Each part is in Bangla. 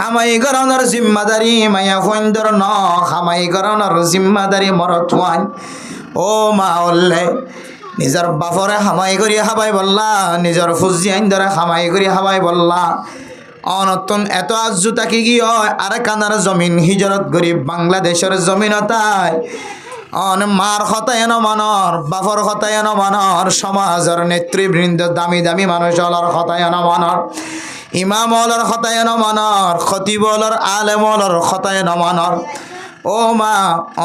হামাই গরনের জিম্মাদারি মায়া ফন্দর ন হামাই গরনের জিম্মাদারি মরতুয়ান ও মা ওল্লে নিজের বাপরে হামাই করি হাবাই বললা নিজের ফুজিয়াইন ধরে হামাই করি হাবাই বললা অনতন এত আজু তাকি গিয়ে আর কানার জমিন হিজরত গরিব বাংলাদেশের জমিনতায় অন মার হতায়ন মানর বাপর হতায়ন মানর সমাজের নেতৃবৃন্দ দামি দামি মানুষ হলর হতায়ন মানর ইমাম হলর হতায়ন মানর খতিব হলর আলেম হলর হতায়ন মানর ও মা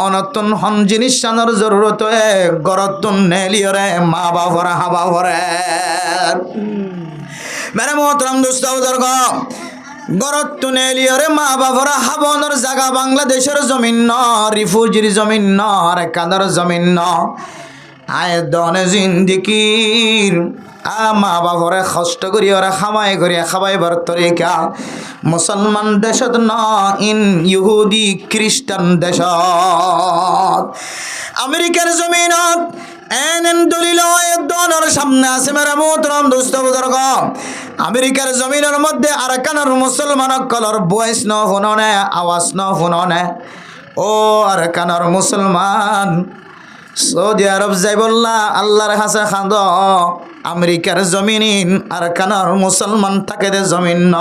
অনতন হন জিনিস সানোর জরুরত গরতন নেলিয়রে মা বাপরা হাবা ভরে মেরে মোহতরম দোস্ত বুজুর্গ গরত নেলিয়রে মা বাপরা হাবনের জায়গা বাংলাদেশের জমিন ন রিফুজির জমিন ন আর কাদার জমিন ন আয় দনে জিন্দিকির মা বাপরে কষ্ট করি ওরা খামাই করি খাবাইবার তরিকা মুসলমান দেশত ন ইন ইহুদি খ্রিস্টান দেশত আমেরিকার জমিনত এন দলিল দনের সামনে আছে মেরা মোহতরম দোস্ত বুজুর্গ আমেরিকার জমিনের মধ্যে আরকানের মুসলমান কলর বয়স ন শুননে আওয়াজ ন শুননে ও আরকানের মুসলমান সৌদি আরব যাই বললা আল্লাহর কাছে খান্দ আমেরিকার জমিন আরকানের মুসলমান থাকে দে জমিন ন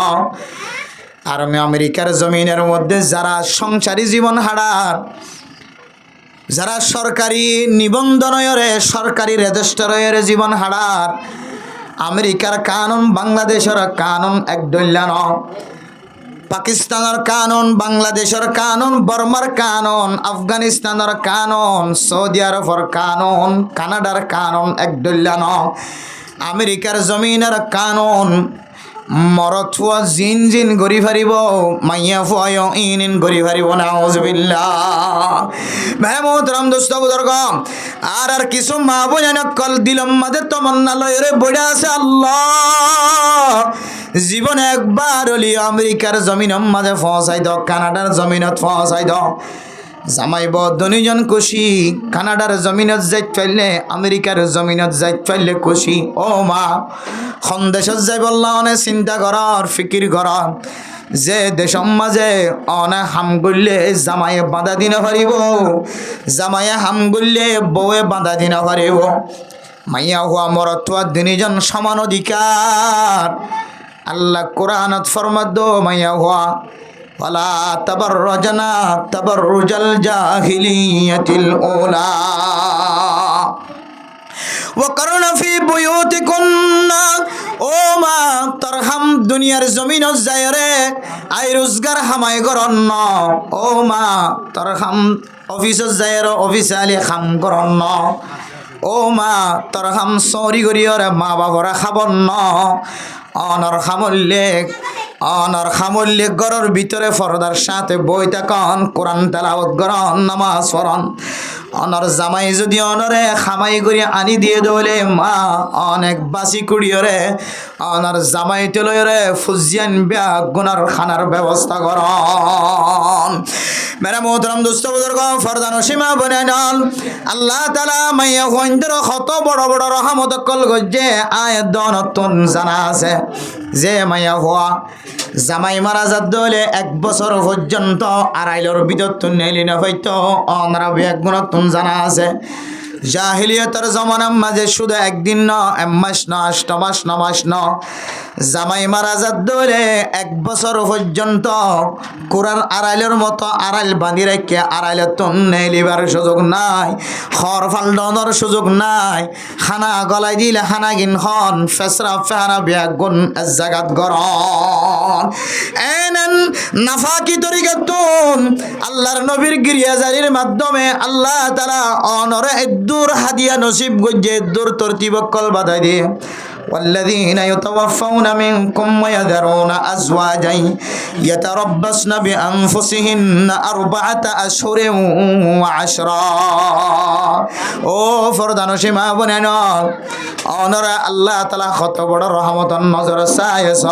আর আমি আমেরিকার জমিনের মধ্যে যারা সংসারী জীবন হারার যারা সরকারি নিবন্ধনরে সরকারি রেজিস্টারের জীবন হারার আমেরিকার কানুন বাংলাদেশের কানুন এক দল্যান পাকিস্তানের কানুন বাংলাদেশের কানুন বর্মার কানুন আফগানিস্তানের কানুন সৌদি আরবের কানুন কানাডার কানুন এক দল্যান আমেরিকার জমিনের কানুন মরথুয়া জিন জিন গরি ফারিব মাইয়া ফুয়ায় ইন গরি ফারিব নাউজুবিল্লাহ মেহমুদরাম দোস্ত বুজুর্গ আর কিছু মা বোন কল দিলম মাঝে তমন্না লয়রে বইড়া আছে আল্লাহ জীবনে একবার হলি আমেরিকার জমিনের মাঝে ফসাই দাও কানাডার জমিনত ফসাই দাও জামাইব দুজন খুশি কানাডার জমিনত যাই পাইলে আমেরিকার জমিনত যাই পাইলে খুশি ও মা সন্দেশত যাই বললা অনে চিন্তা করার ফিকির করার যে দেশম মাঝে অনে হাম করলে জামাইয়ে বাধা দিন পারিব জামাইয়ে হাম করলে বউয়ে বাধা দিন পারিব মাইয়া হওয়া মরতুয়া দুজন সমান অধিকার আল্লাহ কোরআনত ফরমাদ মাইয়া হওয়া ولا تبرجنا تبرج الجاهلية الأولى وقرن في بيوتكن ও মা তরহাম দুনিয়ার জমিন যায়রে আই রোজগার হামাই করন ও মা তরহাম অফিস যায়র অফিস আলি খাম করন ও মা তরহাম সরি করিয়রে মা বাবরা খাবন অনর খামল্লে গরর ভিতরে ফরদার সাথে বই থাকন কোরআন তেলাওয়াত করন নামাজ পড়ন অনর জামাই যদি অনরে খামাই করে আনি দিয়ে দলে মা অনেক বাসি কুড়িয়রে অনর জামাই তেলরে ফুজিয়ান বিয়া গুনার খানার ব্যবস্থা করন মেরা মোহতরম দোস্ত বুজুর্গ ফরদান সীমা বনে নল আল্লাহ তাআলা মাইয়া হইন্দর কত বড় বড় রহমত কল গজে আয়াত দনতুন জানা আছে যে মাইয়া হওয়া জামাই মারা যাত দলে 1 বছর পর্যন্ত আড়াইলর ভিতর তুন নেলি না হইতো অনরা এক গুণতুন জানা আছে জাহিলিয়াতের জমানার মাঝে শুধু একদিন ন 1 মাস ন 8 মাস 9 মাস ন জামাই মারা যাত দলে 1 বছর পর্যন্ত কোরআন আড়াইলের মতো আড়াইল বাঁধি রেখে আড়াইলে তুন নেলিবার সুযোগ নাই খর ফালডনের সুযোগ নাই খানা গলাই দিলে খানা গিন খন ফেসরা ফেহারা বিয়াগুন জাগাত গরন এনন নাফাকি তরিকাতুন আল্লাহর নবীর গিরিয়াজারির মাধ্যমে আল্লাহ তাআলা অনরে দূর হাদিয়া নসিব গজে দূর তরতিবকল বাধাই দিয়ে والذين يتوفون منكم ويذرون أزواجا يتربصن بأنفسهن 4 أشهر وعشرا ও ফরদান সীমা বনেন অনরা আল্লাহ তাআলা কত বড় রহমতন নজর চাইছ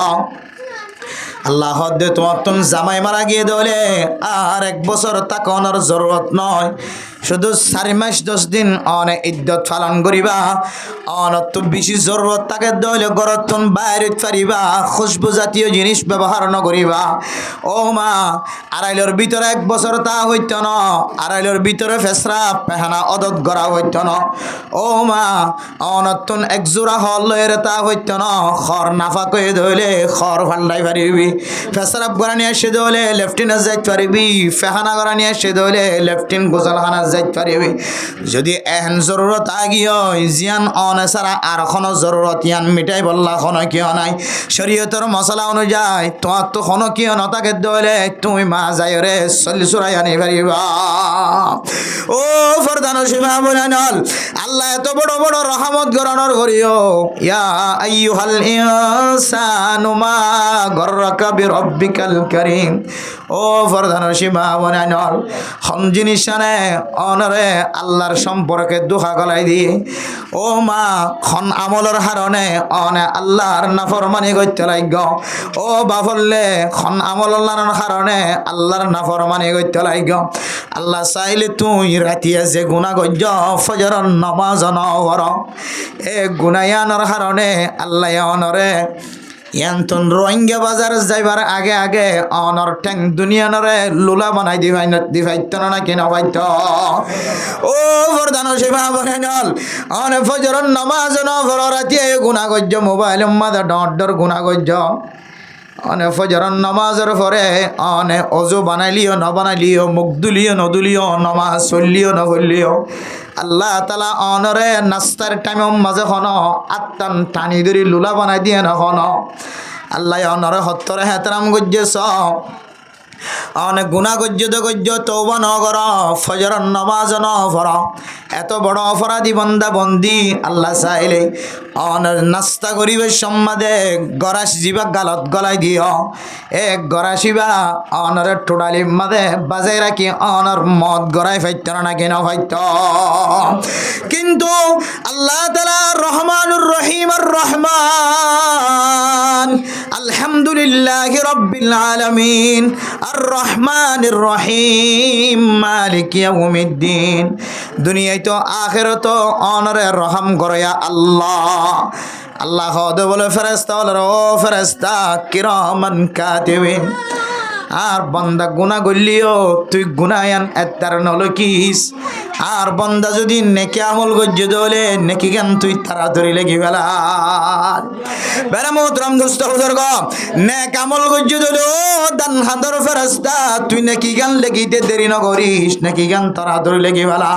আল্লাহ হদ্দে তোমার তুন জামাই মারা গিয়ে দলে আর 1 বছর তাকনের জরুরত নয় শুধু 4 মাস 10 দিন অনেক ইদ্যত পালন করিবা অনত বেশি জরুরত থাকে দলে গরতন বাইরে পারিবা খুশবু জাতীয় জিনিস ব্যবহার নকরিবা ও মা আড়াইলের ভিতরে 1 বছর তা হইত না আড়াইলের ভিতরে ফেসরা পেহানা অদত গড়া হইত না ও মা অনতন এক জোড়া হল লয়ের তা হইত না খর নাফা কয়ে ধইলে খর ফাল্লাই পারিবি ফেসরাপ গড়া নিয়ে এসে ধইলে লেফটেন্যান্ট যাইতে পারিবি ফেহানা গড়া নিয়ে এসে ধইলে লেফটেন্যান্ট গোসলখানা যাইতে পারিবি যদি এহেন জরুরত আগিও জিয়ান অনে সারা আর কোনো জরুরত ইয়ান মিটাই বললা কোনো কিয় নাই শরীয়তের মশলা অনুযায়ী তোমার তো কোনো কিয় নতাকে ধইলে তুমি মা যাই রে চল্লি চুরাই আনি পারিবা ও ফরদানো সীমা বলেন আল্লাহ এত বড় বড় রহমত গরণর করিও ইয়া আইয়ুহাল ইনসানু মা গররাকা বিরব্বিকাল কারীম ও ফরদানো সীমা বলেন হম জিনিসনে অনরে আল্লাহর সম্পর্কে দুহা গলাই দিয়ে ও মা খন আমলের হারণে অনে আল্লাহর নাফরমানি করতে লাগ ও বাফললে খন আমলের হারণে আল্লাহর নাফরমানি করতে লাগ আল্লাহ চাইলে তুই রাতিয়া যে গুণা গজ্য ফজরের নামাজ নর এ গুনায়ানোর হারণে আল্লাহ অনরে ইয়ান্তন রোহিঙ্গা বাজার যাইবার আগে আগে অনর ঠ্যাং দুনিয়ানরে লুলা বানাই দিভাইত না কিনা ভাইত ও বরদানো সেবা বনেনল অনে ফজরের নামাজ নর রাতিয়া গুণা গজ্য মোবাইল মাদা ডর গুণা গজ্য অনে ফজরের নামাজের পরে অনে অজু বানাইলিও নবানাইলিও মুখ দুলিও নদুলিও নমাজ চললিও নগলিও আল্লাহ তালা অনরে নাস্তার টাইম মাঝে হন আত্মান টানি ধরি লুলা বানাই দিয়ে নহন আল্লাহ অনরে হত্তরে হেতরাম গজ্জেছ অনেক গুণা গজ্য তৌবা নগর ফজরের নামাজ নফর এত বড় অপরাধী বন্দা বন্দি আল্লাহ চাইলে অনের নাস্তা করিবে সম্মাদে গরাস জিবা গালত গলাই দিও এক গরাসিবা অনরে টোটালি মাদে বাজাই রাখি অনর মদ গড়াই ফাইত না কেন ফাইত কিন্তু আল্লাহ তাআলা রহমানুর রহিম আর রহমান আলহামদুলিল্লাহি রাব্বিল আলামিন আর রহমানির রহিম মালিক ইয়াউমিদ্দিন দুনিয়ায় তো আখিরাত অনরে রহম করয়া আল্লাহ আল্লাহ হদ বলে ফেরেশতা বলে ও ফেরেশতা কিরামান কাতিবিন আর বন্দা গুনাহ গল্লিও তুই গুনায়ান এত্তার নলকিস আর বন্দা যদি নেকি আমল গজ্জ দলে নেকি গান তুই তাড়াতাড়ি লেগে বেলা বেলা মোহতরম দোস্ত বুজুর্গ নেক আমল গজ্জ দলে ও দান হাদর ফেরেশতা তুই নেকি গান লেগিতে দেরি না করিস নেকি গান তাড়াতাড়ি লেগে বেলা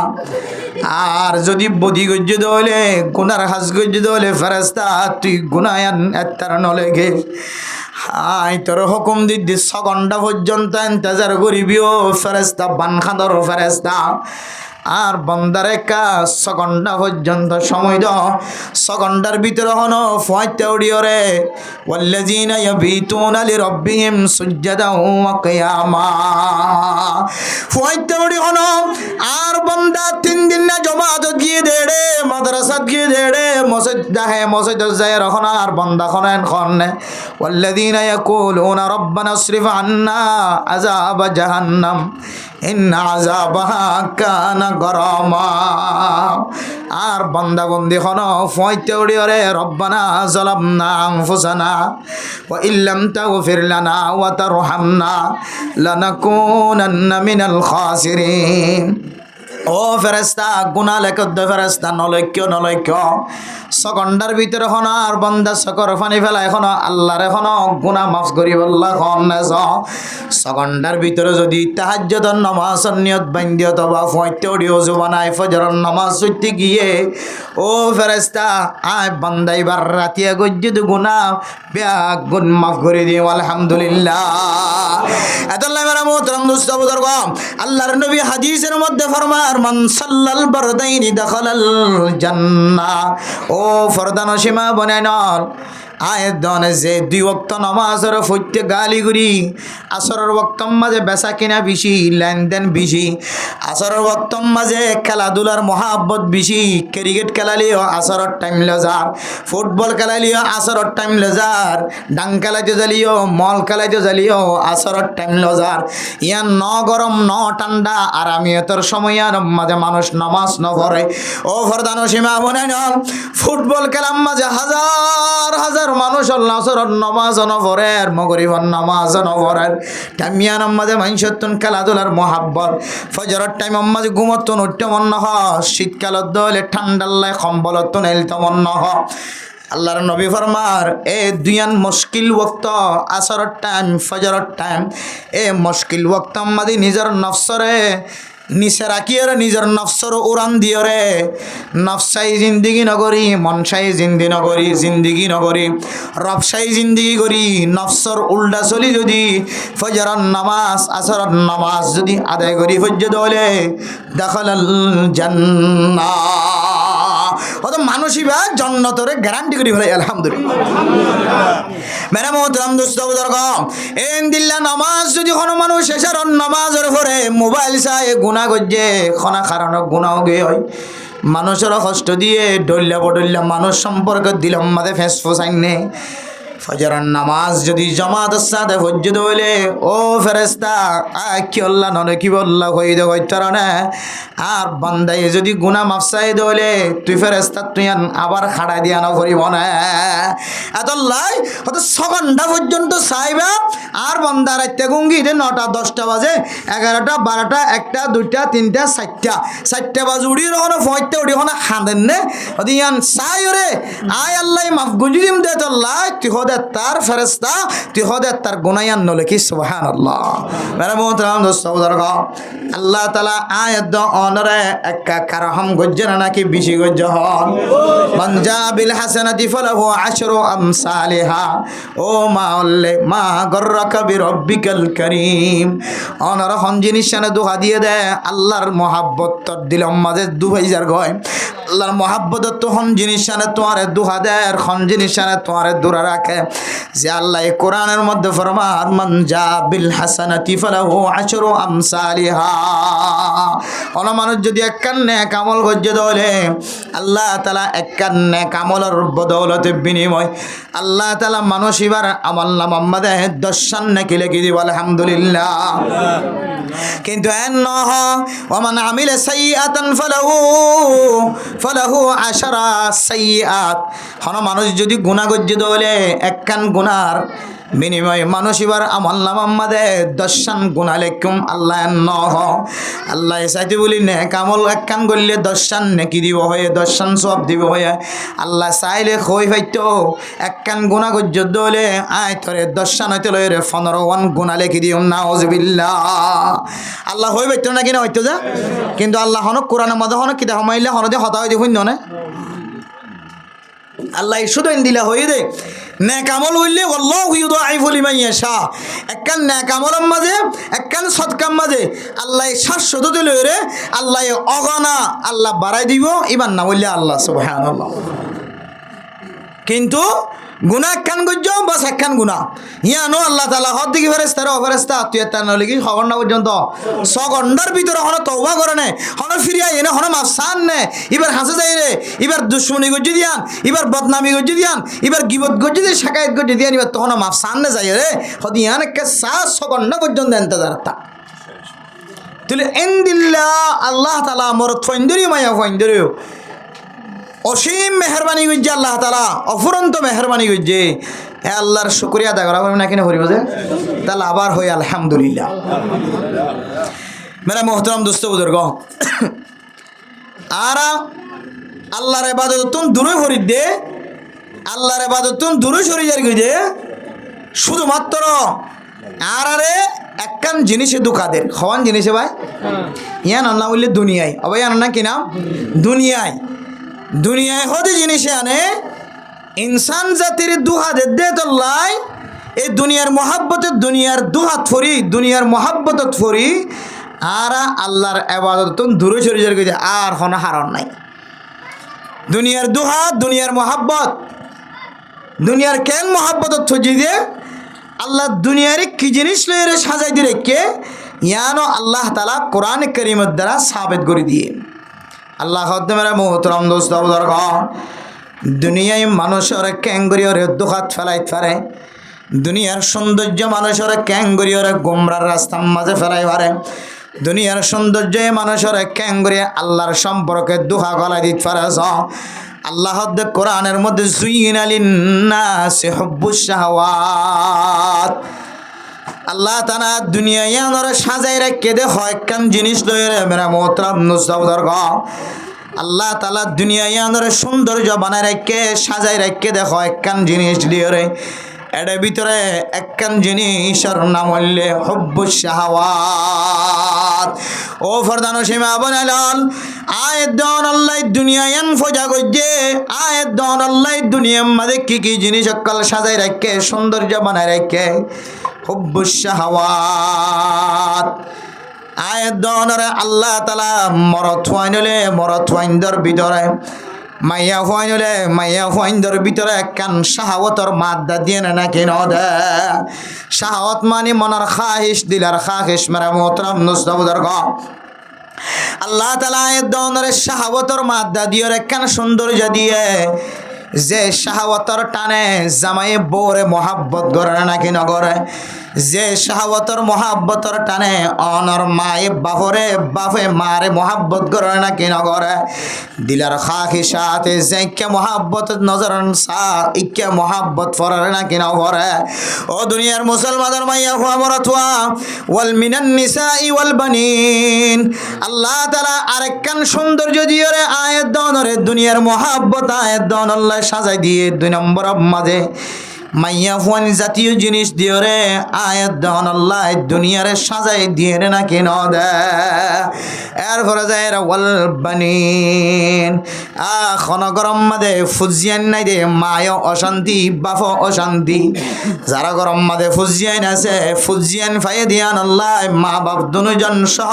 আর যদি বদি গজ্জ দলে গুনার হাজ গজ্জ দলে ফেরেশতা তুই গুনায়ান এত্তার নলেগে হাই তোর হুকুম দিদি 6 ঘন্টা পর্যন্ত ইন্তজার করিবিও ফেরেশতা বানখাদর ফেরেশতা আর বন্দারে কাজ 6 ঘন্টা পর্যন্ত সময় দাও 6 ঘন্টার ভিতরে হনো ফাইতে উড়িওরে ওয়াল্লাযিনা ইয়াবিতুনা লিরাব্বিহিম সুজদাও ওয়া কিয়ামা ফাইতে উড়ি হনো আর বন্দা 3 দিন না জমাত গিয়ে দেড়ে মাদ্রাসা গিয়ে দেড়ে মসজিদ দাহে মসজিদ যায় রখন আর বন্দা খনেন খনে ওয়াল্লাযিনা ইয়াকুলুনা রব্বানা আসরিফ আন্না আযাব জাহান্নাম ইন্না আযাবাহা কানা গরামা আর বান্দা বন্দি হন ফয়তে উড়িওরে রব্বানা যালামনা আনফুসানা ওয়া ইল্লাম তাগফির লানা ওয়া তারহামনা লানাকুনান্না মিনাল খাসিরিন ও ফেরেশতা গুনাহ লেখত ফেরেশতা নলক্য 6 ঘন্টার ভিতরে হন আর বান্দা সকর পানি ফেলা এখন আল্লাহর এখন গুনাহ মাফ করি আল্লাহ খন না 6 ঘন্টার ভিতরে যদি তাহাজ্জুদের নামাজ নিয়ত বান্ধিও তবা ফয়তে উড়িও জবানাই ফজরের নামাজ পড়তে গিয়ে ও ফেরেশতা আয় বান্দা এবার রাতিয়া গজ্জুদ গুনাহ ব্যাগ গুন মাফ করে দিও আলহামদুলিল্লাহ আল্লাহ মেরা মোহতরম দোস্ত বুজুর্গ আল্লাহর নবী হাদিসের মধ্যে ফরমান মান সাল্লাল বারদাইনি দাখালাল জান্নাহ ও ফরদানো সীমা বনেন আয়ের দনে যে 2 ওয়াক্ত নামাজের ফইতে গালি করি আসরের ওয়াক্ত মাঝে বেচা কিনা বেশি, লেনদেন বেশি। আসরের ওয়াক্ত মাঝে খেলাধুলার মহাব্বত বেশি। ক্রিকেট খেলালিও আসরের টাইম লজার, ফুটবল খেলালিও আসরের টাইম লজার, ডাং খেলাইতে জ্বালিও, মল খেলাইতে জ্বালিও আসরের টাইম লজার। ইয়ান ন গরম ন ঠান্ডা আরামিয়তর সময়ার মাঝে মানুষ নামাজ ন পড়ে। ও ফরদান সীমা বনে না, ফুটবল খেলার মাঝে হাজার হাজার মানুষ আল্লাহ আসরের নামাজ ন পড়ে, মগরিবর নামাজ ন পড়ে। টাইমিয়ান মাঝে মানুষত্বন খেলাধুলার মহাব্বত। ফজরের টাইম মাঝে ঘুমত্তন উঠতে মন ন হ, শীতকালত দলে ঠান্ডাল্লায় কম্বলত্বন এলতে মন ন হ। আল্লাহর নবী ফরমার এ দুইয়ান মুশকিল ওয়াক্ত আসরের টাইম ফজরের টাইম, এ মুশকিল ওয়াক্ত মাঝে নিজের নফসরে নিচে রাখিয়ে নিজের নফসর উড়ান দিয়ে রে। নফসাই জিন্দিগি নগরী, মনসাই জিন্দিগি নগরী, রবসাই জিন্দিগি করি। নফসর উল্টা চলি যদি ফজরের নামাজ আসরের নামাজ যদি আদায় করি ফজ্জ দলে দাখালাল জান্নাহ। অত মানুষই বা জন্নতরে গ্যারান্টি করি ফেলে আলহামদুলিল্লাহ। মেরা মোহতারাম দোস্ত বুজুর্গ, এন দিল্লা নামাজ যদি কোনো মানুষ শেষের নামাজের পরে মোবাইল চাই গুণা গজ্জে খনা কারণ গুণাও গে হয়। মানুষের কষ্ট দিয়ে ডল্লা বডল্লা মানুষ সম্পর্কে দিলম মাঝে ফেস ফোসাইন নে। ফজরের নামাজ যদি জামাতের সাথে ফজ্জ হইলে ও ফেরেস্তা কি আল্লাহ ননে কি বললা কই দে কইতার না। আর বান্দাই যদি গুনাহ মাফ চাই দইলে তুই ফেরেস্তা তুই আবার খাড়াই দিয়া না করিব না। এত লাই হয়তো 6 ঘন্টা পর্যন্ত চাইবা আর বান্দা রাইতে গুঙ্গিতে 9টা 10টা বাজে 11টা 12টা 1টা 2টা 3টা 4টা বাজে উড়ি রহন ফয়তে উড়ি হন খাঁদেন নে ওদিয়ান চাই রে আয় আল্লাহ মাফ গুজিম দে তো লাই তুই হদে তার ফেরেস্তা তুই হদে তার গুনায়ান নলে কি সুবহানাল্লাহ। মেরা মোহতারাম দোস্ত বুজুর্গ, আল্লাহ তাআলা আয়াত অনরে একা কারহম গজ্জনা নাকি বেশি গজ্জ হন। মান জা বিল হাসানাতি ফালাহু আশরু আমসালিহা। ও মাওলে মা গররাকা বিরব্বিকাল কারীম। অনর হন জিনিস শানে দুহা দিয়ে দে আল্লাহর মহব্বত তোর দিলম মাঝে দুহাইজার গয়। আল্লাহর মহব্বত তো হন জিনিস শানে তোরে দুহা দে আর হন জিনিস শানে তোরে দূরে রাখে। যে আল্লাহ কোরআনের মধ্যে ফরমান মান জা বিল হাসানাতি ফালাহু আশরু আমসালিহা। অন মানুষ যদি একখান নেক আমল গজ্জে দলে আল্লাহ তাআলা একখান নেক আমলের বদৌলতে বিনিময় আল্লাহ তাআলা মানুষ এবার আমল নামা মধ্যে 10 নেকি লিখে দিব আলহামদুলিল্লাহ। কিন্তু এন নহ ওমান আমিলা সাইয়্যাতান ফালাহু আশরা সাইয়্যাত। হন মানুষ যদি গুনাহ গজ্জে দলে একখান গুনার বিনিময় মানুষ এবার আমল নামা মধ্যে 10 গুনাহ লেখুম আল্লাহ নহ। আল্লাহ চাইতে বলি নেক আমল একখান করলে 10 নেকি দিব হয়ে 10 সব দিব হয়ে। আল্লাহ চাইলে কই হয়তো একখান গুনাহ গজ্জে দলে আয় তোরে 10 হইতে লয় রে 15 গুনাহ লিখি দিও নাউজুবিল্লাহ। আল্লাহ হই বাইতো না কিনা হইতো যা কিন্তু আল্লাহ হন কোরআনের মধ্যে হন কিতা হমাইলে হন দে হতা হই দেখুন না আল্লাহ শুধু দিলা হই দে নেক আমল হইলে আল্লাহু ইউদাইফু লিমান ইয়াশা। একখান নেক আমলের মাঝে একখান সদকার মাঝে আল্লাহ 700 দিলে রে আল্লাহ অগনা আল্লাহ বাড়াই দিব ইমান না বললে আল্লাহ সুবহানাল্লাহ। কিন্তু গুনাহ একখান গজ্জ বাস একখান গুনাহ ইয়ানো আল্লাহ তাআলা হদ দিকে ফেরেশতারা ফেরেশতা তুই তার নলে কি খবর না পর্যন্ত 6 ঘন্টার ভিতরে হন তওবা করে নে হন ফিরিয়া এনে হন মাফসান নে এবার হাসে যাই রে এবার দুশমনি গজ্জি দিয়ান এবার বদনামি গজ্জি দিয়ান এবার গিবত গজ্জি দিয়ে শাকায়ত গজ্জি দিয়ান এবার তখন মাফসান নে যাই রে হদিয়ান কে 6 ঘন্টা পর্যন্ত ইন্তজার তা তুলে ইনদিল্লাহ আল্লাহ তাআলা মোর ফইন্দরি মায়া ফইন্দরি অসীম মেহরবানি গজ্জে আল্লাহ তাআলা অফুরন্ত মেহরবানি গজ্জে হে আল্লাহর শুকরিয়া আদায় করা না কিনা করিব যে তাহলে আবার হই আলহামদুলিল্লাহ। মেরা মোহতারাম দোস্ত বুজুর্গ, আর আল্লাহর ইবাদত তুম দূরে হরি দে আল্লাহর ইবাদত তুম দূরে সরি যার গজে শুধুমাত্র আর আরে একখান জিনিসে দুকাদের হওয়ান জিনিসে ভাই ইয়ান আল্লাহ বললে দুনিয়ায় অবাই আন না কিনা দুনিয়ায় হতে জিনিসে আনে ইনসান জাতির দুহাতে দে তোল্লাই এই দুনিয়ার মহাব্বতের দুনিয়ার দুহাত ফরি দুনিয়ার মহাব্বতত ফরি আর আল্লাহর ইবাদত দূরে সরে যার গজে আর হন হারণ নাই। দুনিয়ার দুহাত দুনিয়ার মহাব্বত দুনিয়ার কেন মহাব্বতত থজি দে আল্লাহ দুনিয়ারে কি জিনিস লয়ে সাজাই দিয়ে রেখে ইয়ানো আল্লাহ তালা কোরআন করিমের দ্বারা সাবেত করে দিয়ে আল্লাহ মেরা মোহতরম দোস্ত দুনিয়ায় মানুষের ক্যাঙ্গুরিয়রে দুহাত ফেলাই পারে দুনিয়ার সৌন্দর্য মানুষের ক্যাঙ্গুরিয়রে গোমরার রাস্তার মাঝে ফেলাই পারে দুনিয়ার সৌন্দর্য মানুষের ক্যাঙ্গুরিয়া আল্লাহর সম্পর্কে দুহা গলায় দিতে পারে আল্লাহ কোরআনের মধ্যে যুইনা লিন্নাসি হুব্বুশ শাহাওয়াত আল্লাহ তাআলা দুনিয়ায় আমরা সাজাই রেখে দে হয় কান জিনিস লয়ে মেরা মোহতরম নুসদাউদার আল্লাহ তাআলা দুনিয়ায় আমরা সৌন্দর্য বানায় রেখে সাজাই রেখে দে হয় কান জিনিস দিয়ে রে এর ভিতরে একখান জিনিসের নাম হইলে হুব্বুশ শাহাওয়াত ও ফরদান সীমা বনালাল আয়াত দন আল্লাহ দুনিয়ায় ফজা গজে আয়াত দন আল্লাহ দুনিয়ার মধ্যে কি জিনিস অকল সাজাই রাখে সৌন্দর্য বানায় রাখে হুব্বুশ শাহাওয়াত আয়াত দনরে আল্লাহ তাআলা মরত হইনলে মরত হইন্দর ভিতরে মাইয়া হইনলে মাইয়া হইন্দর ভিতরে একখান শাহাওয়াতর মাদ্দা দিয়ে না কেন দে শাহাওয়াত মানে মনের খাহিশ দিলার খাহিশ মেরা মোহতরম নুসদাউদার আল্লাহ তাআলা আয়াত দনরে শাহাওয়াতর মাদ্দা দিয়ে একখান সৌন্দর্য দিয়ে যে শাহাওয়াতর টানে জামাই বউরে মহাব্বত করে নাকি নগরে যে শাহাওয়াতর মহাব্বতর টানে অনর মায়ে বাপরে বাপে মারে মহাব্বত করে নাকি নগরে দিলার খাহিশাতে যে কে মহাব্বত নজর সা ইকে মহাব্বত ফরে নাকি নগরে ও দুনিয়ার মুসলমানের মাইয়া হুয়া মরতুয়া ওয়াল মিনান নিসাই ওয়াল বানিন আল্লাহ তাআলা আরেকখান সৌন্দর্য দিয়ে রে আয়াত দনরে দুনিয়ার মহাব্বত আয়াত দন আল্লাহ সাজাই দিয়ে 2 নম্বর মাঝে মাইয়া ফুয়ান জাতীয় জিনিস দিয়ে রে আয়াত দন আল্লাহ দুনিয়ারে সাজাই দিয়ে রে না কেন দে এরপরে যায় ওয়াল বানিন খন গরম মাদে ফুজিয়ান নাই দে মায় অশান্তি বাপ অশান্তি যারা গরম মাদে ফুজিয়ান আছে ফুজিয়ান ফাইয়ে দিয়ান আল্লাহ মা বাপ দুজন সহ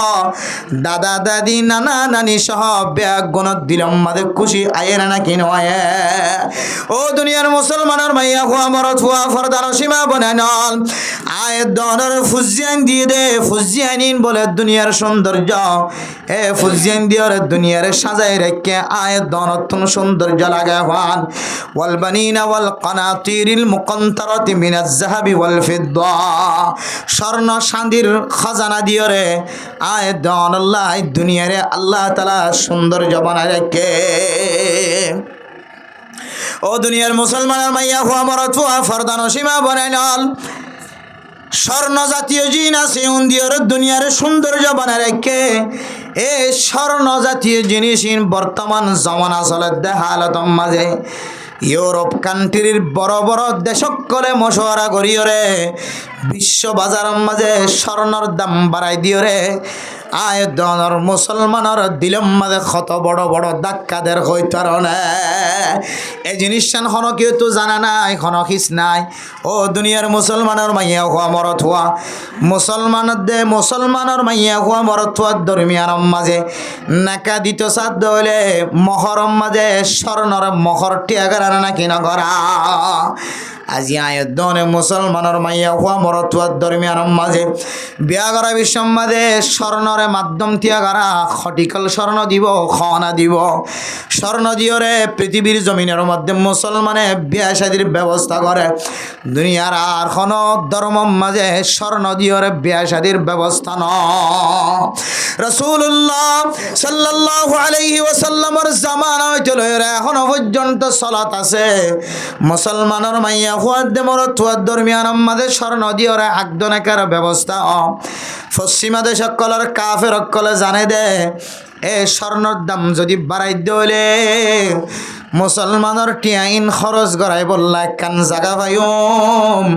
দাদা দাদি নানা নানি সহ ব্যাগ গণত দিলাম মাদে খুশি আয়ে না কেন আয়ে ও দুনিয়ার মুসলমানের মাইয়া হুয়া মরত হুয়া ফরদার সীমা বনানল আয়াত দনের ফুজিয়ান দিয়ে দে ফুজিয়ানিন বলে দুনিয়ার সৌন্দর্য এ ফুজিয়ান দিয়ে দুনিয়ার সাজাই রেখে আয়াত দনতন সৌন্দর্য লাগে হন ওয়াল বানিনা ওয়াল কানাতিরিল মুকান্তারাতি মিনাজ যাহাবি ওয়াল ফিদ্দা স্বর্ণ চাঁদির খাজানা দিয়ে রে আয়াত দন আল্লাহ দুনিয়ারে আল্লাহ তাআলা সৌন্দর্য বানায় রেখে ও দুনিয়ার মুসলমানের মাইয়া হুয়া মরত হুয়া ফরদান সীমা বনাইল স্বর্ণ জাতীয় জিনিস দিয়র দুনিয়ার সৌন্দর্য বানায় রেখে এ স্বর্ণ জাতীয় জিনিস বর্তমান জমানা চলে দেখালত মাঝে ইউরোপ কান্ট্রির বড় বড় দেশকলে মশওয়ারা করিয়রে বিশ্ব বাজারের মাঝে স্বর্ণর দাম বাড়াই দিয়রে আয়াত দনর মুসলমানের দিলম মাঝে কত বড় বড় ধাক্কাদের হইতার এই জিনিসটা হনো কেউ তো জানা নাই হনো খিস নাই ও দুনিয়ার মুসলমানের মাইয়া হুয়া মরত হুয়া মুসলমানের মাইয়া হুয়া মরত হুয়ার দরমিয়ার মাঝে নাকা দিত সাধ্য হইলে মহরম মাঝে স্বর্ণর মহর টিয়াগার নাকি নগরা আজি আয়াত দনে মুসলমানের মাইয়া হুয়া মরত হুয়ার দরমিয়ার মাঝে বিয়া করা বিশ্বের মাঝে স্বর্ণরে মাধ্যম তিয়াগারা খটিকল স্বর্ণ দিব খনা দিব স্বর্ণ দিয়রে পৃথিবীর জমিনের মধ্যে মুসলমানে বিয়া শাদীর ব্যবস্থা করে দুনিয়ার আর কোন ধর্ম মাঝে স্বর্ণ দিয়রে বিয়া শাদীর ব্যবস্থা ন রাসূলুল্লাহ সাল্লাল্লাহু আলাইহি ওয়াসাল্লামের জামানা হইতে লইরা এখনো পর্যন্ত সালাত আছে মুসলমানের মাইয়া হুয়াদ্দে মরত হুয়ার দরমিয়ান মাঝে স্বর্ণ দিয়রে আকদনেকার ব্যবস্থা পশ্চিমা দেশ সকলের কাফের সকলে জানে দে এ স্বর্ণর দাম যদি বাড়াই দিলে মুসলমানের টিয়াইন খরচ গড়াই বললা কান জাগা পাইম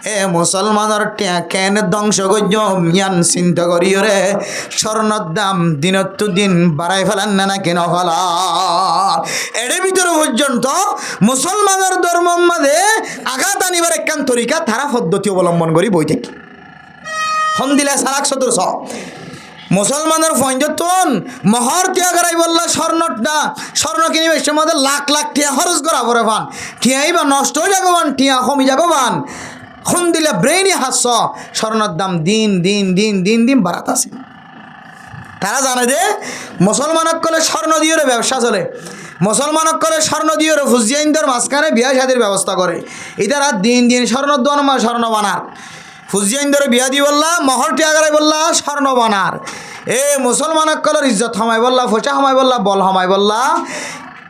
এ মুসলমানের টিয়া কেন ধ্বংস করম ইয়ান চিন্তা করিও স্বর্ণর দাম দিনত দিন বাড়াই ফেলান না কেন ফেলা এর ভিতরে পর্যন্ত মুসলমানের ধর্ম মাঝে আঘাত আনিবার একখান তরিকা তারা পদ্ধতি অবলম্বন করি বই থাকি হন্দিলা সারাক সদস্য মুসলমানের পঞ্চতন মহর টিয়া করাই বললা স্বর্ণ কিনিবে সে মধ্যে লাখ লাখ টিয়া খরচ করা পরে পান টিয়াই বা নষ্ট হয়ে যাগবান টিয়া কমি যাগবান খুন দিলে ব্রেইনই হাস স্বর্ণের দাম দিন দিন দিন দিন দিন বাড়াত আছে। তারা জানে যে মুসলমানক কলে স্বর্ণ দিয়ে ব্যবসা চলে, মুসলমানক কলে স্বর্ণ দিয়ে ফুজিয়াইনদের মাঝখানে বিয়া শাদির ব্যবস্থা করে। ইতারা দিন দিন স্বর্ণ দোয়ান স্বর্ণ বানার, ফুজিয়াইনদের বিয়া দি বললা মহর টিয়াগারে বললা স্বর্ণ বানার। এ মুসলমানক কলের ইজ্জত হমাই বললা, ফোচা হমাই বললা, বল হমাই বললা,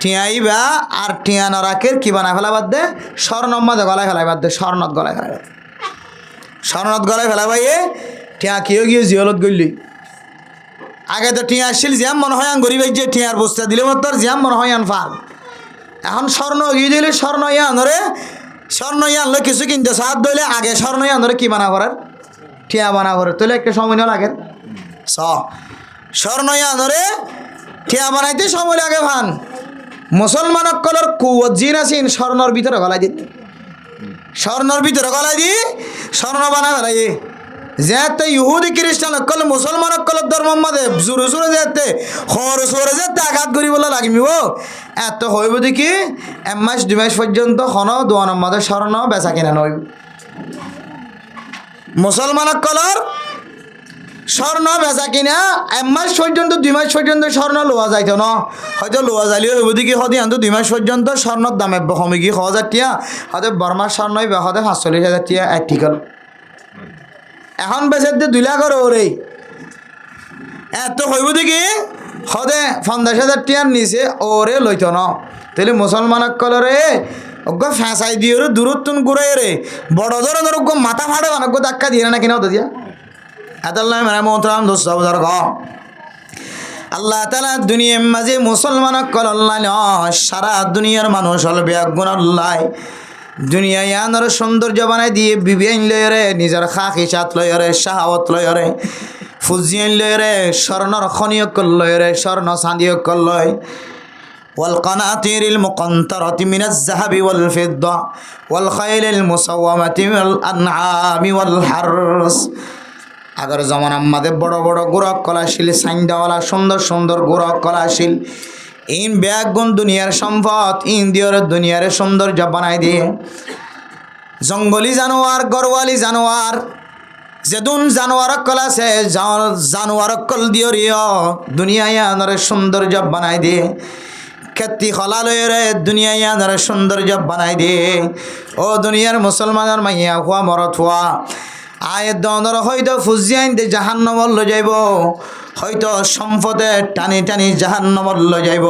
টিয়াইবা আর টিয়া নরাকের কি বানায় ফেলা বাদ দে, স্বর্ণ মাঝে গলায় ফেলাই বাদ দে, স্বর্ণত গলায় ফেলাই বাদ, স্বর্ণত গলায় ফেলা ভাইয়ে টিয়া কেউ গিয়ে জিয়লত গলি। আগে তো টিয়া আসছিল জ্যাম মনে হয় আন গরিব যে টিয়ার বস্তা দিলে মতো জ্যাম মনে হয় আন ফাল। এখন স্বর্ণ গিয়ে দিলে স্বর্ণ আনরে, স্বর্ণ আনলে কিছু কিনতে সাহায্য দইলে আগে স্বর্ণ আনরে কি বানা করার, টিয়া বানা করে তোলে একটা সময় না লাগে। স্বর্ণ আনরে টিয়া বানাইতে সময় লাগে ভান। মুসলমানক কলর কুয়ত জিন আছেন স্বর্ণর ভিতরে গলাই দিত, স্বর্ণর ভিতরে গলাই দি স্বর্ণ বানা ফেলাই যেতে ইহুদি খ্রিস্টান কল মুসলমান কলর ধর্ম মাদে জোরে জোরে যেতে খর সরে যেতে আঘাত করি বলে লাগিমিব এত হইব দেখি 1 মাস 2 মাস পর্যন্ত খন দোয়ানোর মাদে স্বর্ণ বেচা কিনা নইব। মুসলমান কলর স্বর্ণ বেচা কিনা 1 মাস পর্যন্ত 2 মাস পর্যন্ত স্বর্ণ লোয়া যাইতো না, হয়তো লোয়া যাইলেও হইব দেখি হদি আনতো 2 মাস পর্যন্ত স্বর্ণর দামে কমে গিয়ে 1000 টিয়া, হয়তো বর্মার স্বর্ণই হয়তো 45,000 টিয়া এক ঠিকাল। এখন বেচে দিয়ে 2 লাখ ওরে এত হইব দেখি হদে 50,000 টিয়ার নিচে ওরে লইত ন। তাহলে মুসলমান কলরে অজ্ঞ ফেঁসাই দিয়ে দূরত্বন ঘুরাই রে বড় ধরনের অজ্ঞ মাথা ফাটে অনেক ধাক্কা দিয়ে না কিনা দিয়া এতাল্লাহ মেরা মোহতারাম দোস্ত বুজুর্গ। আল্লাহ তাআলা দুনিয়ার মাঝে মুসলমান কল্লাহ সারা দুনিয়ার মানুষ হল বেগুন আল্লাহ দুনিয়া ইয়ানোর সৌন্দর্য বানাই দিয়ে বিবিআইন লয়রে নিজের খাকি চাত লয়রে শাহাওয়াত লয়রে ফুজিয়াইন লয়রে স্বর্ণর খনিয়ক লয়রে স্বর্ণ চাঁদিয়ক লয় والقناطير المقنطرة من الذهب والفضة والخيل المسومة والأنعام والحرث। আগের জমানা আমাদের বড় বড় গোরক কলাশীল সাইন্দাওয়ালা সুন্দর সুন্দর গোরক কলাশীল ইন ব্যাগুন দুনিয়ার সম্পদ ইন দিয়র দুনিয়ার সৌন্দর্য বানাই দিয়ে জঙ্গলি জানোয়ার গরওয়ালি জানোয়ার যেদুন জানোয়ার কল আছে জানোয়ার কল দিয়রিও দুনিয়ায় আনার সৌন্দর্য বানাই দিয়ে খেতি খলা লয়ে দুনিয়ায় আনার সৌন্দর্য বানাই দিয়ে। ও দুনিয়ার মুসলমানের মাইয়া হুয়া মরত হুয়া আয়ের দনর হয়তো ফুজিয়াইন দে জাহান্নামল লই যাইব, হয়তো সম্পদে টানি টানি জাহান্নামল লই যাইব,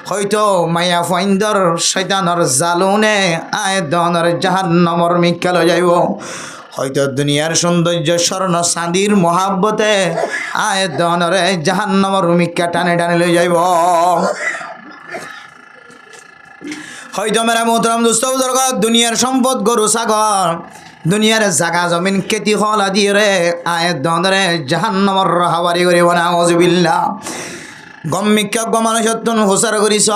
হয়তো মায়া ফাইন্দর শয়তানর জালুনে আয়ের দনর জাহান্নামর মিক্কা লই যাইব, হয়তো দুনিয়ার সৌন্দর্য স্বর্ণ চাঁদির মহাব্বতে আয়ের দনরে জাহান্নামর মিক্কা টানি টানি লই যাইব। হয়তো মেরা মোহতারাম দোস্ত বুজুর্গ দুনিয়ার সম্পদ গরু ছাগল দুনিয়ার জাগা জমিন খেতি হলা দিয়ে রে আয়ের দরে জাহান্নামর হাওয়ারি করিব না আউযুবিল্লাহ। গম্মিকা মানুষত্বন হুসার করিস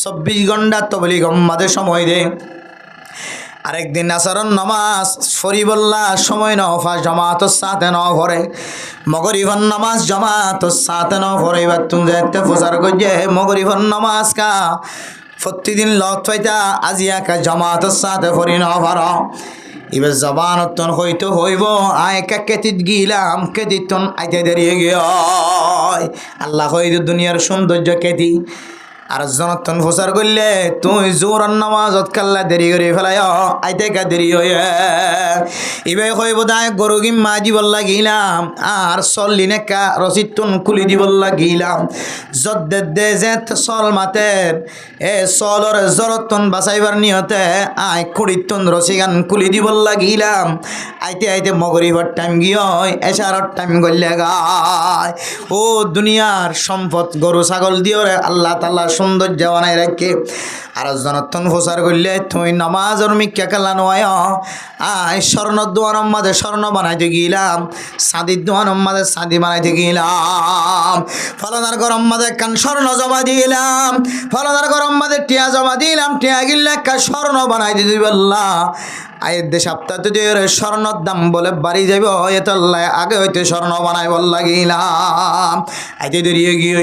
24 ঘন্টা তবলি গম্মাদে সময় দে। আরেকদিন আসারণ নামাজ ফরি বললা সময় ন ফাঁস জামাতর সাথে ন ভরে মগরিফন নামাজ জামাতর সাথে ন ভরে এবার তুমি দেখতে ফুসার করছে মগরিফন নামাজ কা প্রতিদিন লত পাইতা আজিয়া কা জামাতর সাথে ফরি ন ভর এবার জবানতন হইতো হইব আয় কা কেতিত গিলাম কেতিতন আইতে দেরিয়ে গিয়ে আল্লাহ হইতো দুনিয়ার সৌন্দর্য কেতি আর জনতন ফুসার করলে তুই জোর নামাজত কাল্লা দেরি করে ফেলাই আইতে কা দেরি হয়ে ইবে হইব দায় গরু গিম মাজি বললা গিলাম আর চল্লি নেকা রসিদতন খুলি দি বললা গিলাম যদ দে যে চল মাতের এ চলর জরতন বাঁচাইবার নিহতে আয় কুড়িতন রসিগান খুলি দি বললা গিলাম আইতে আইতে মগরিবার টাইম গিয়ে এশারর টাইম গল্লে গায়। ও দুনিয়ার সম্পদ গরু ছাগল দিও রে আল্লাহ তাআলা সৌন্দর্য বানাই রাখে আর জনতন প্রচার করলে তুই নামাজর মিক্কা কালা নয় আয় স্বর্ণ দোয়ানোর মাঝে স্বর্ণ বানাইতে গিলাম চাঁদির দোয়ানোর মাঝে চাঁদি বানাইতে গিলাম ফলনার গরম মাঝে কান স্বর্ণ জমা দিলাম ফলনার গরম মাঝে টিয়া জমা দিলাম টিয়া গিলে একটা স্বর্ণ বানাইতে দিবল্লা আয়ের দেশ সপ্তাহে স্বর্ণর দাম বলে বাড়ি যাইব এতল্লায় আগে হইতে স্বর্ণ বানাই বল লাগিলাম আইতে দেরিয়ে গিয়ে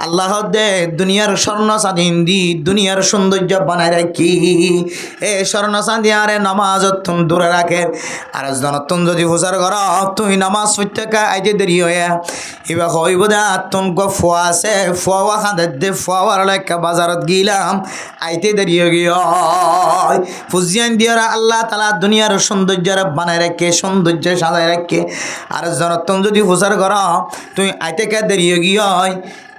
আল্লাহ দে দুনিয়ার স্বর্ণ স্বাধীন দি দুনিয়ার সৌন্দর্য বানাই রাখি এ স্বর্ণ চাঁদি আরে নামাজ তুম দূরে রাখে আর জনতুন যদি হুজার ঘর তুই নামাজ প্রত্যেকা আইতে দেরি হয়ে এবার হইব দে তুন গো ফুয়া আছে ফুয়া খাঁদের দে ফুয়ার লেখা বাজারত গিলাম আইতে দেরিয়ে গিয়ে ফুজিয়ান দিয়ে আল্লাহ তালা দুনিয়ার সৌন্দর্য বানায় রাখে সৌন্দর্য সাজায় রাখে আর জনতন যদি হুসার কর তুই আইতে কে দেরিয়ে গিয়ে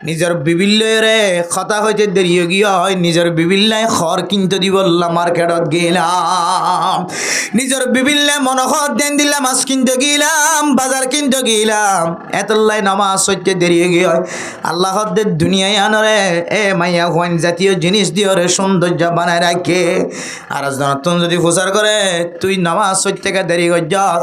নিজের বিভিল্লরে কথা হইতে দেরিয়ে গিয়ে নিজের বিভিল্লায় খড় কিনতে দিব মার্কেটত গেলাম নিজের বিভিল্লায় মনোহর দেন দিলাম মাছ কিনতে গেলাম বাজার কিনতে গেলাম এতলাই নামাজ হইতে দেরিয়ে গিয়ে আল্লাহ দুনিয়ায় আনরে এ মাইয়া হইন জাতীয় জিনিস দিয়ে সৌন্দর্য বানায় রাখে আর নতুন যদি প্রচার করে তুই নামাজ হইতে দেরি কর যাস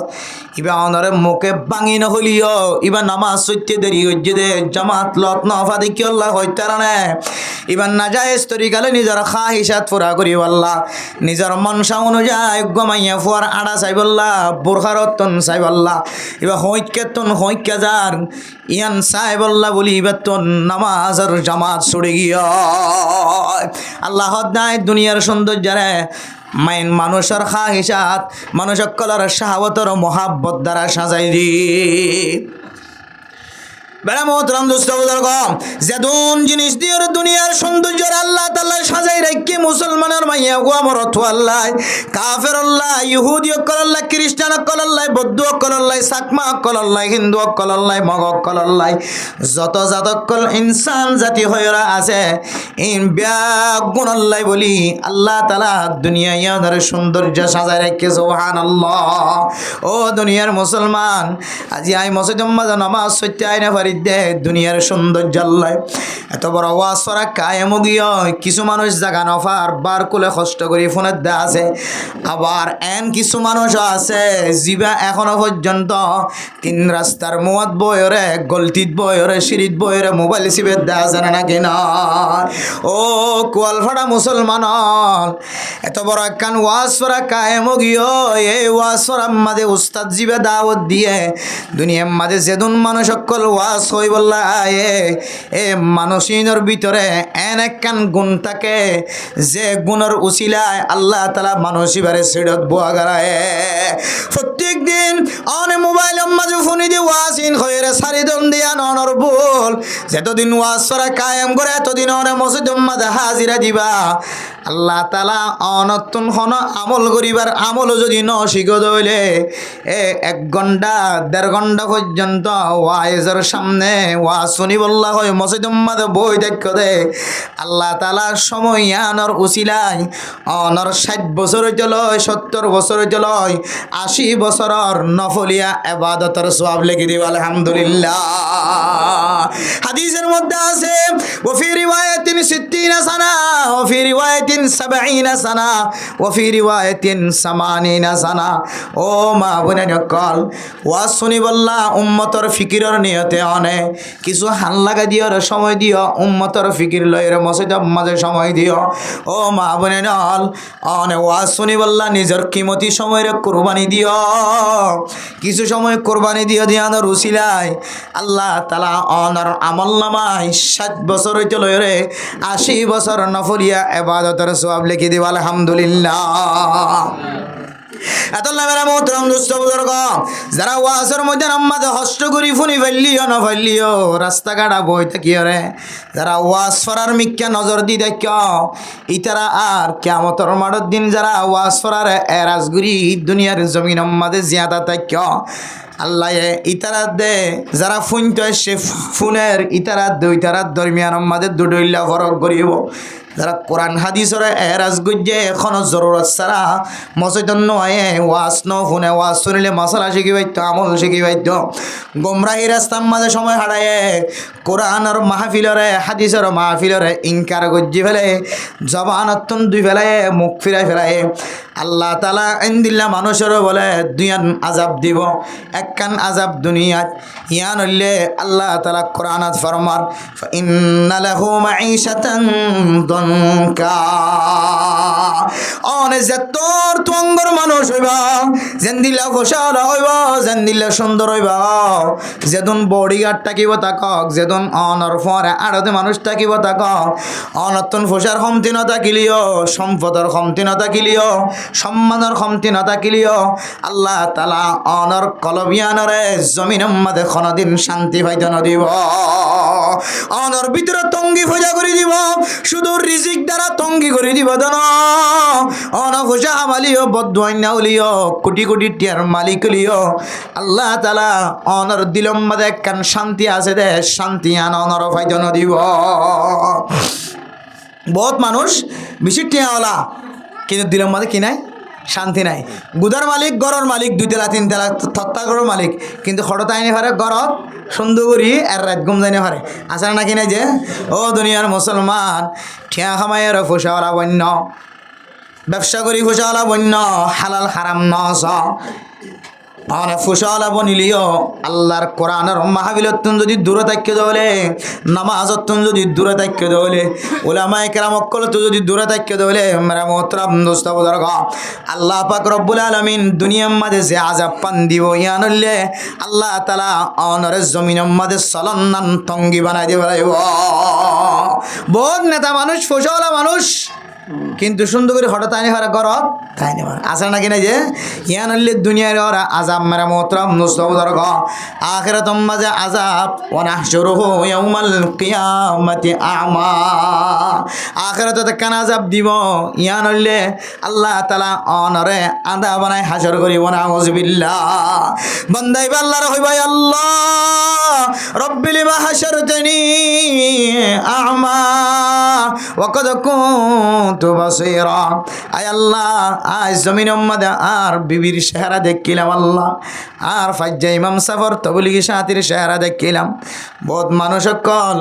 ইবা অনরে মুখে ভাঙি নহলিও ইবা নামাজ হইতে দেরি করছে দে জামাত লত নফা দেখি আল্লাহ হইতারানে ইবা না যায় তরিকালে নিজের খা হিসাব পুরা করি আল্লাহ নিজের মনসা অনুযায়ী গমাইয়া ফুয়ার আড়া চাইবল্লা বোরখারতন চাইবল্লা ইবা হইকে যার ইয়ান চাইবল্লা বলি ইবা তোর নামাজের জামাত ছুড়ে গিয়া আল্লাহ দায় দুনিয়ার সৌন্দর্যরে মাইন মানুষের খা হিসাব মানুষ সকলের শাহাবতর মহাব্বত দ্বারা সাজাই দি বেড়া মোহতরাম দোস্ত বুজুর্গ যেদুন জিনিস দিয়ে দুনিয়ার সৌন্দর্য আল্লাহ তাআলা সাজাই রাখি মুসলমানের মাইয়া গো আমার আল্লাহ কাফের আল্লাহ ইহুদি আল্লাহ খ্রিস্টান আল্লাহ বৌদ্ধ আল্লাহ সাকমা আল্লাহ হিন্দু আল্লাহ মগ আল্লাহ যত জাতকল ইনসান জাতি হইরা আছে ইন ব্যাগুণ আল্লাহ বলি আল্লাহ তাআলা দুনিয়া ইয়াদের সৌন্দর্য সাজাই রাখি সুবহানাল্লাহ ও দুনিয়ার মুসলমান আজি আই মসজিদের মাঝে নামাজ পড়তে আইনা পারি দে দুনিয়ার সৌন্দর্য আল্লাহ এত বড় ওয়াজ করা কায়েম গিয়ে কিছু মানুষ জাগা নফার বার কুলে কষ্ট করি ফোনের দে আছে আবার এন কিছু মানুষ আছে জিবা এখনো পর্যন্ত তিন রাস্তার মুয়াদ বয়রে গলতিত বয়রে সিঁড়িত বয়রে মোবাইল চিপে দে আছে নাকি না ও কোয়ালফাড়া মুসলমান এত বড় একখান ওয়াজ করা কায়েম গিয়ে এই ওয়াজ করার মাঝে উস্তাদ জিবে দাওয়াত দিয়ে দুনিয়ার মাঝে যেদুন মানুষ সকল ওয়াজ হই বললা এ মানুষের ভিতরে এন একখান গুণ থাকে যে গুণের উসিলায় আল্লাহ তাআলা মানুষ এবারে সিডত বুয়া গড়ায় প্রত্যেক দিন অনে মোবাইল মাঝে ফোনে দিয়ে ওয়াজ ইন হয়ে সারি দম দিয়া ননর বল যতদিন ওয়াজ করা কায়েম করে এতদিন অনে মসজিদ মাঝে হাজিরা দিবা আল্লাহ তাআলা অনতুন হন আমল করিবার আমল যদি ন শিখ দইলে এক ঘন্টা 1.5 ঘন্টা পর্যন্ত ওয়াইজের সামনে ওয়াজ শুনি বললা হয় মসজিদ মাঝে বই দেখ দে আল্লাহ তাআলা সময় আনর উসিলাই অনর 60 বছর চলয় 70 বছর চলয় 80 বছরের নফলিয়া ইবাদতের সওয়াব লিখে দিব আলহামদুলিল্লাহ হাদিসের মধ্যে আছে ওফি রিওয়ায়াতিন 60 সানা ওফি রিওয়ায়াতিন 70 সানা ওফি রিওয়ায়াতিন 80 সানা ও মা বোনের কল ওয়াজ শুনি বললা উম্মতর ফিকিরের নিয়তে অনে কিছু হান লাগা দিও সময় দিও উম্মতর ফিকির লয়ের মসজিদ মাঝে সময় দিও ও মা বোনের অনে ওয়াজ শুনি বললা নিজের কিমতি সময়ের কুরবানি দিও কিছু সময় কুরবানি দিও দিয়ানোর উসিলায় আল্লাহ তাআলা অনর আমল নামায় 60 বছর হইতে লয়রে 80 বছর নফলিয়া ইবাদতের সওয়াব লিখে দিব আলহামদুলিল্লাহ এতলা মেরা মোহতরম দোস্ত বুজুর্গ যারা ওয়াজের মধ্যে নামাজে হস্ত করি ফুনি ফেললিও না ফেললিও রাস্তাঘাটা বই থাকিও রে যারা ওয়াজ ফরার মিক্কা নজর দি দেখ ইতারা আর কিয়ামতের মাঠের দিন যারা ওয়াজ ফরার এরাজগুরি দুনিয়ার জমিন মাঝে জিয়াদা থাক আল্লাহ ইতারা দে যারা ফুনতে সে ফুনের ইতারা দুই তারার দরমিয়ান মাঝে দুডইল্লা ফরক করিব যারা কোরআন হাদিসের এরাজ গুজে এখনো জরুরত ছাড়া মসজিদ নয় ওয়াজ ন শুনে ওয়াজ শুনিলে মশলা শিখি পাইতো আমল শিখি পাইতো গোমরাহি রাস্তার মাঝে সময় হারায় কোরআনের মাহফিলরে হাদিসের মাহফিলরে ইনকার গজ্জি ফেলে জবানতন দুই ফেলায় মুখ ফিরাই ফেলায় আল্লাহ তাআলা ইন্দিল্লা মানুষেরও বলে দুইয়ান আযাব দিব একখান আযাব দুনিয়াত ইয়ান হইলে আল্লাহ তাআলা কোরআনত ফরমান ইন্না লাহু মাঈশাতান দনকা অনে যতর তুঙ্গর মানুষ হইবা জেন্দিলা খোশাল হইবা জেন্দিলা সুন্দর হইবা যেদন বডিগার্ড থাকিব তাকক যেদন অনর ফরে আড়তে মানুষ থাকিব তাকক অনতন ফোসার কমতি ন থাকিলিও সম্পদর কমতি ন থাকিলিও সম্মানের কমতি ন থাকিলিও আল্লাহ তাআলা অনর কলবিয়ানরে জমিনের মধ্যে কোনদিন শান্তি পাইতে ন দিব অনর ভিতরে তঙ্গি ফজা করে দিব শুধু রিজিক দ্বারা তঙ্গি করে দিব দন অন ফোসা আমালিও বদওয়াইনা উলিও কোটি কোটি টিয়ার মালিক লিও আল্লাহ তাআলা অনর দিলম মধ্যে একখান শান্তি আছে দে শান্তি আন অনর পাইতে ন দিব বহুত মানুষ বেশি টিয়াওয়ালা কিন্তু দিলের মধ্যে কি নাই শান্তি নাই গুদার মালিক গড়র মালিক 2 তলা 3 তলা থত্তা গড়র মালিক কিন্তু খড়তা আইনে পারে গড়ত সুন্দর করি আর রাত ঘুম যাইনে পারে আসলে নাকি নাই যে ও দুনিয়ার মুসলমান ঠিয়া খামাইয়ের ফুসাওয়ালা বন্য ব্যবসা করি ফুসাওয়ালা বন্য হালাল হারাম নস অনেক ফুসাওয়ালা বনিলিও আল্লাহর কোরআনের মাহফিলতুন যদি দূরে থাকতে দলে নামাজতুন যদি দূরে থাকতে দলে উলামায়ে কেরাম অকলতু যদি দূরে থাকতে দলে মেরা মোহতারাম দোস্ত বুজুর্গ আল্লাহ পাক রব্বুল আলামিন দুনিয়ার মধ্যে যে আযাব পান দিব ইয়ানলে আল্লাহ তাআলা অনরে জমিনের মধ্যে সলন্নান তঙ্গি বানাই দিব বহুত নেতা মানুষ ফুসাওয়ালা মানুষ কিন্তু সুন্দর করে হঠাৎ আইনে হারা গরত তাই না আসলে নাকি না যে ইয়ান হইলে দুনিয়ার ওরা আযাব মেরা মোহতারাম মুস্তাবদরগ আখিরাতুম মাঝে আযাব ওয়া নাহশুরুহু ইয়াউমাল কিয়ামাতি আমা আখিরাতে কান আযাব দিব ইয়ান হইলে আল্লাহ তাআলা অনরে আদা বানাই হাসর করিব না আউযুবিল্লাহ বান্দাই আল্লাহর হইবাই আল্লাহ রব্বিল মা হাশরতনি আমা ওয়া কদ কুনতু বাসীরা আয় আল্লাহ আজ জমিনের মধ্যে আর বিবির চেহারা দেখিলাম আল্লাহ আর ফাজ্জা ইমাম সাফর তবলিগি সাথীর চেহারা দেখিলাম বহুত মানুষ কল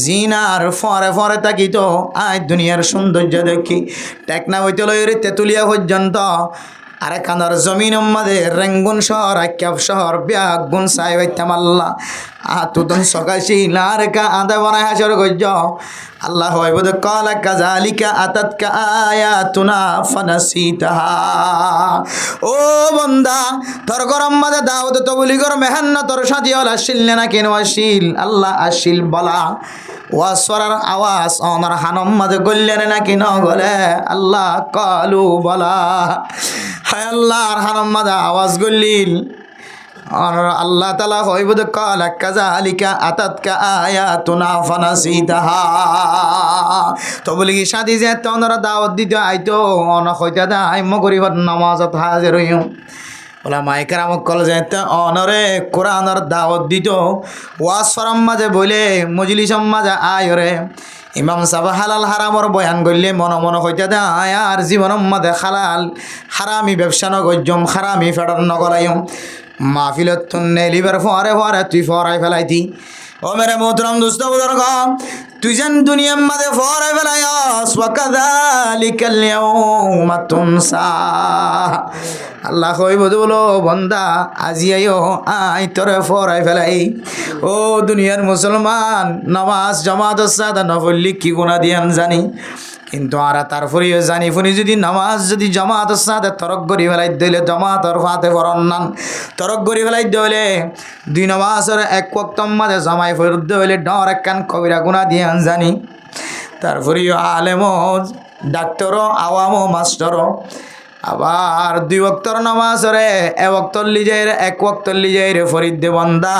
জিনার ফরে ফরে থাকি তো আজ দুনিয়ার সৌন্দর্য দেখি টেকনা হইতে লইরে তেতুলিয়া পর্যন্ত আরে কানার জমিনের মধ্যে রেঙ্গুন শহর আক্যাব শহর ব্যাগুন সাই হইতাম আল্লাহ তুদন সকাশি নারকা আদা বানায় হাসর গজ্জ আল্লাহ হইবদ কালা কাযালিকা আতাতকা আয়াতুনা ফানাসিতাহা ও বান্দা তোর গরম মধ্যে দাউদ তবলিগর মেহনত তোর সাথী হলা শিল না কেন আসিল আল্লাহ আসিল বলা ওয়াসরার আওয়াজ আমার হানম মাঝে গল্লেন নাকি ন গলে আল্লাহ কালু বলা হায় আল্লাহর হানম মাঝে আওয়াজ গল্লিল আর আল্লাহ তাআলা হইবদ কালা কাযালিকা আতাতকা আয়াতুনা ফানাসিতাহা তবলিগি সাথী যে তোমরা দাওয়াত দিতে আইতো অন কইতা দা আইম করিবার নামাজত হাজির হইও ওলামায়ে কেরাম কল যেতে অনরে কোরআনের দাওয়াত দিত ওয়াজ ফরম মাঝে বলে মজলিসম মাঝে আয়রে ইমাম সাহেব হালাল হারামর বয়ান করলে মন মন হইতে দে আর জীবনের মধ্যে হালাল হারামি ব্যবসা নগজম হারামি ফেডার নগলাইম মাহফিলত নেলিবার ফরে ফরে তুই ফরাই ফেলাইতি ও মেরে মোহতরম দোস্ত বুজুর্গ তুই যেন দুনিয়ার মাঝে ফরাই ফেলাইস ওয়া কাযালিকাল ইয়াউমা তুনসা আল্লাহ কইব বলো বন্দা আজি আইও আই তোরে ফরাই ফেলাই ও দুনিয়ার মুসলমান নামাজ জামাত সাদা নফলি কি গুনাহ দিয়ান জানি কিন্তু আর তারপরেও জানি ফুনি যদি নামাজ যদি জামাতের সাথে তরক করি ফেলাই দিলে জামাতের ফাতে বরণান তরক করি ফেলাই দিলে 2 নামাজের এক ওয়াক্তর মাঝে জামাই ফেরত দিলে ডর একখান কবিরা গুনাহ দিয়ে জানি তারপরেও আলেমও ডাক্তারও আওয়ামও মাস্টারও আবার 2 ওয়াক্তর নামাজরে এক ওয়াক্তর লিজাইর এক ওয়াক্তর লিজাইর ফরিদ দে বান্দা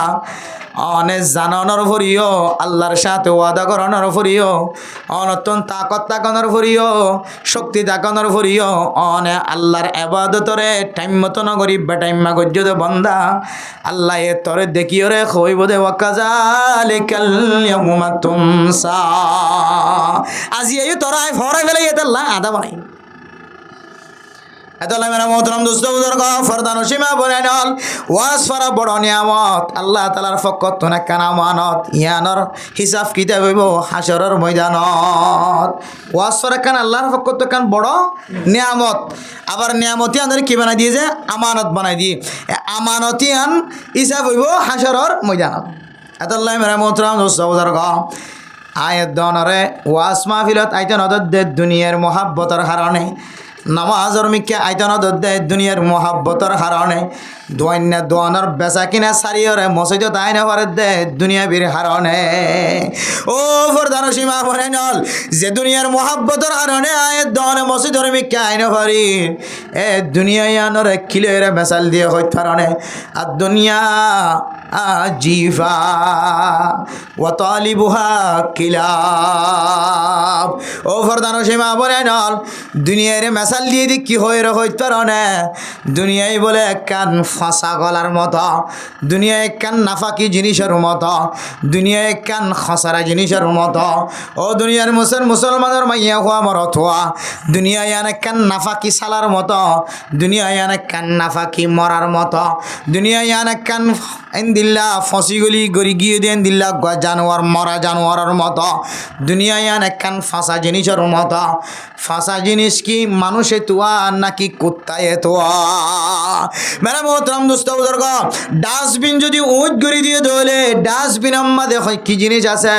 অনেক জানানোর ফরিও আল্লাহর সাথে ওয়াদা করানোর ফরিও অনতন তাকত তাকানোর ফরিও শক্তি তাকানোর ফরিও অনে আল্লাহর ইবাদতরে টাইম মতো নগরি বেটাইম গজ্জদ বান্দা আল্লাহ এ তরে দেখিও রে কইব দে ওয়াকাযালিকাল ইয়াউমা তুনসা আজি এই তোরা ফরাই ফেলাই এত আল্লাহ আদা বানাই এতলাই মেরা মোহতরম দোস্ত বুজুর্গ ফরদান সীমা বনাইনল ওয়াজ ফরা বড় নিয়ামত আল্লাহ তাআলার পক্ষ থেকে কানা আমানত ইয়ানর হিসাব কিতাব হইব হাশরের ময়দানত ওয়াজ ফরা কান আল্লাহর পক্ষ থেকে কান বড় নিয়ামত আবার নিয়ামতি আনরে কি বানাই দিয়ে যে আমানত বানাই দিয়ে আমানতি আন হিসাব হইব হাশরের ময়দানত এতলাই মেরা মোহতরম দোস্ত বুজুর্গ আয়াত দনরে ওয়াজ মাহফিলত আইতেন অদদ্দে দুনিয়ার মহাব্বতের কারণে নামাজর মিকে আইতন দে দুনিয়ার মহাব্বতর হারণে দোয়ান্না দোয়ানোর বেচা কিনা সারিয়রে মসজিদ তাই না পারে দে দুনিয়া বীর হারণে ও ফরদান সীমা পরে নল যে দুনিয়ার মহাব্বতর হারণে আয় দোয়ানে মসজিদর মিকে আইন পারি এ দুনিয়া আনরে কিলেরে বেচাল দিয়ে হইত পারণে আর দুনিয়া আজিফা ওয়া তালিবুহা কিলাব ও ফরদান সীমা পরে নল দুনিয়ারে মেসাল দিয়ে দি কি হয়ে হইতে রনে দুনিয়ায় বলে কান ফাঁসা গলার মতো দুনিয়ায় কান নাফাকি জিনিসের মতো দুনিয়ায় কান খসারা জিনিসের মতো ও দুনিয়ার মুসলমানের মাইয়া হওয়া মরত হওয়া দুনিয়ায় অনেক কান নাফাকি সালার মতো দুনিয়ায় অনেক কান নাফাকি মরার মতো দুনিয়ায় অনেক কান দিল্লা ফসিগুলি গড়ি গিয়ে দেন দিল্লা জানোয়ার মরা জানোয়ারের মতো দুনিয়ায় অনেক কান ফাঁসা জিনিসের মতো ফাঁসা জিনিস কি মানুষে তোয়া নাকি কুত্তায় তোয়া মেরা মোহতরম দোস্ত বুজুর্গ ডাস্টবিন যদি উঁচ গড়ি দিয়ে ধরলে ডাস্টবিন আম্মা দেখ কি জিনিস আছে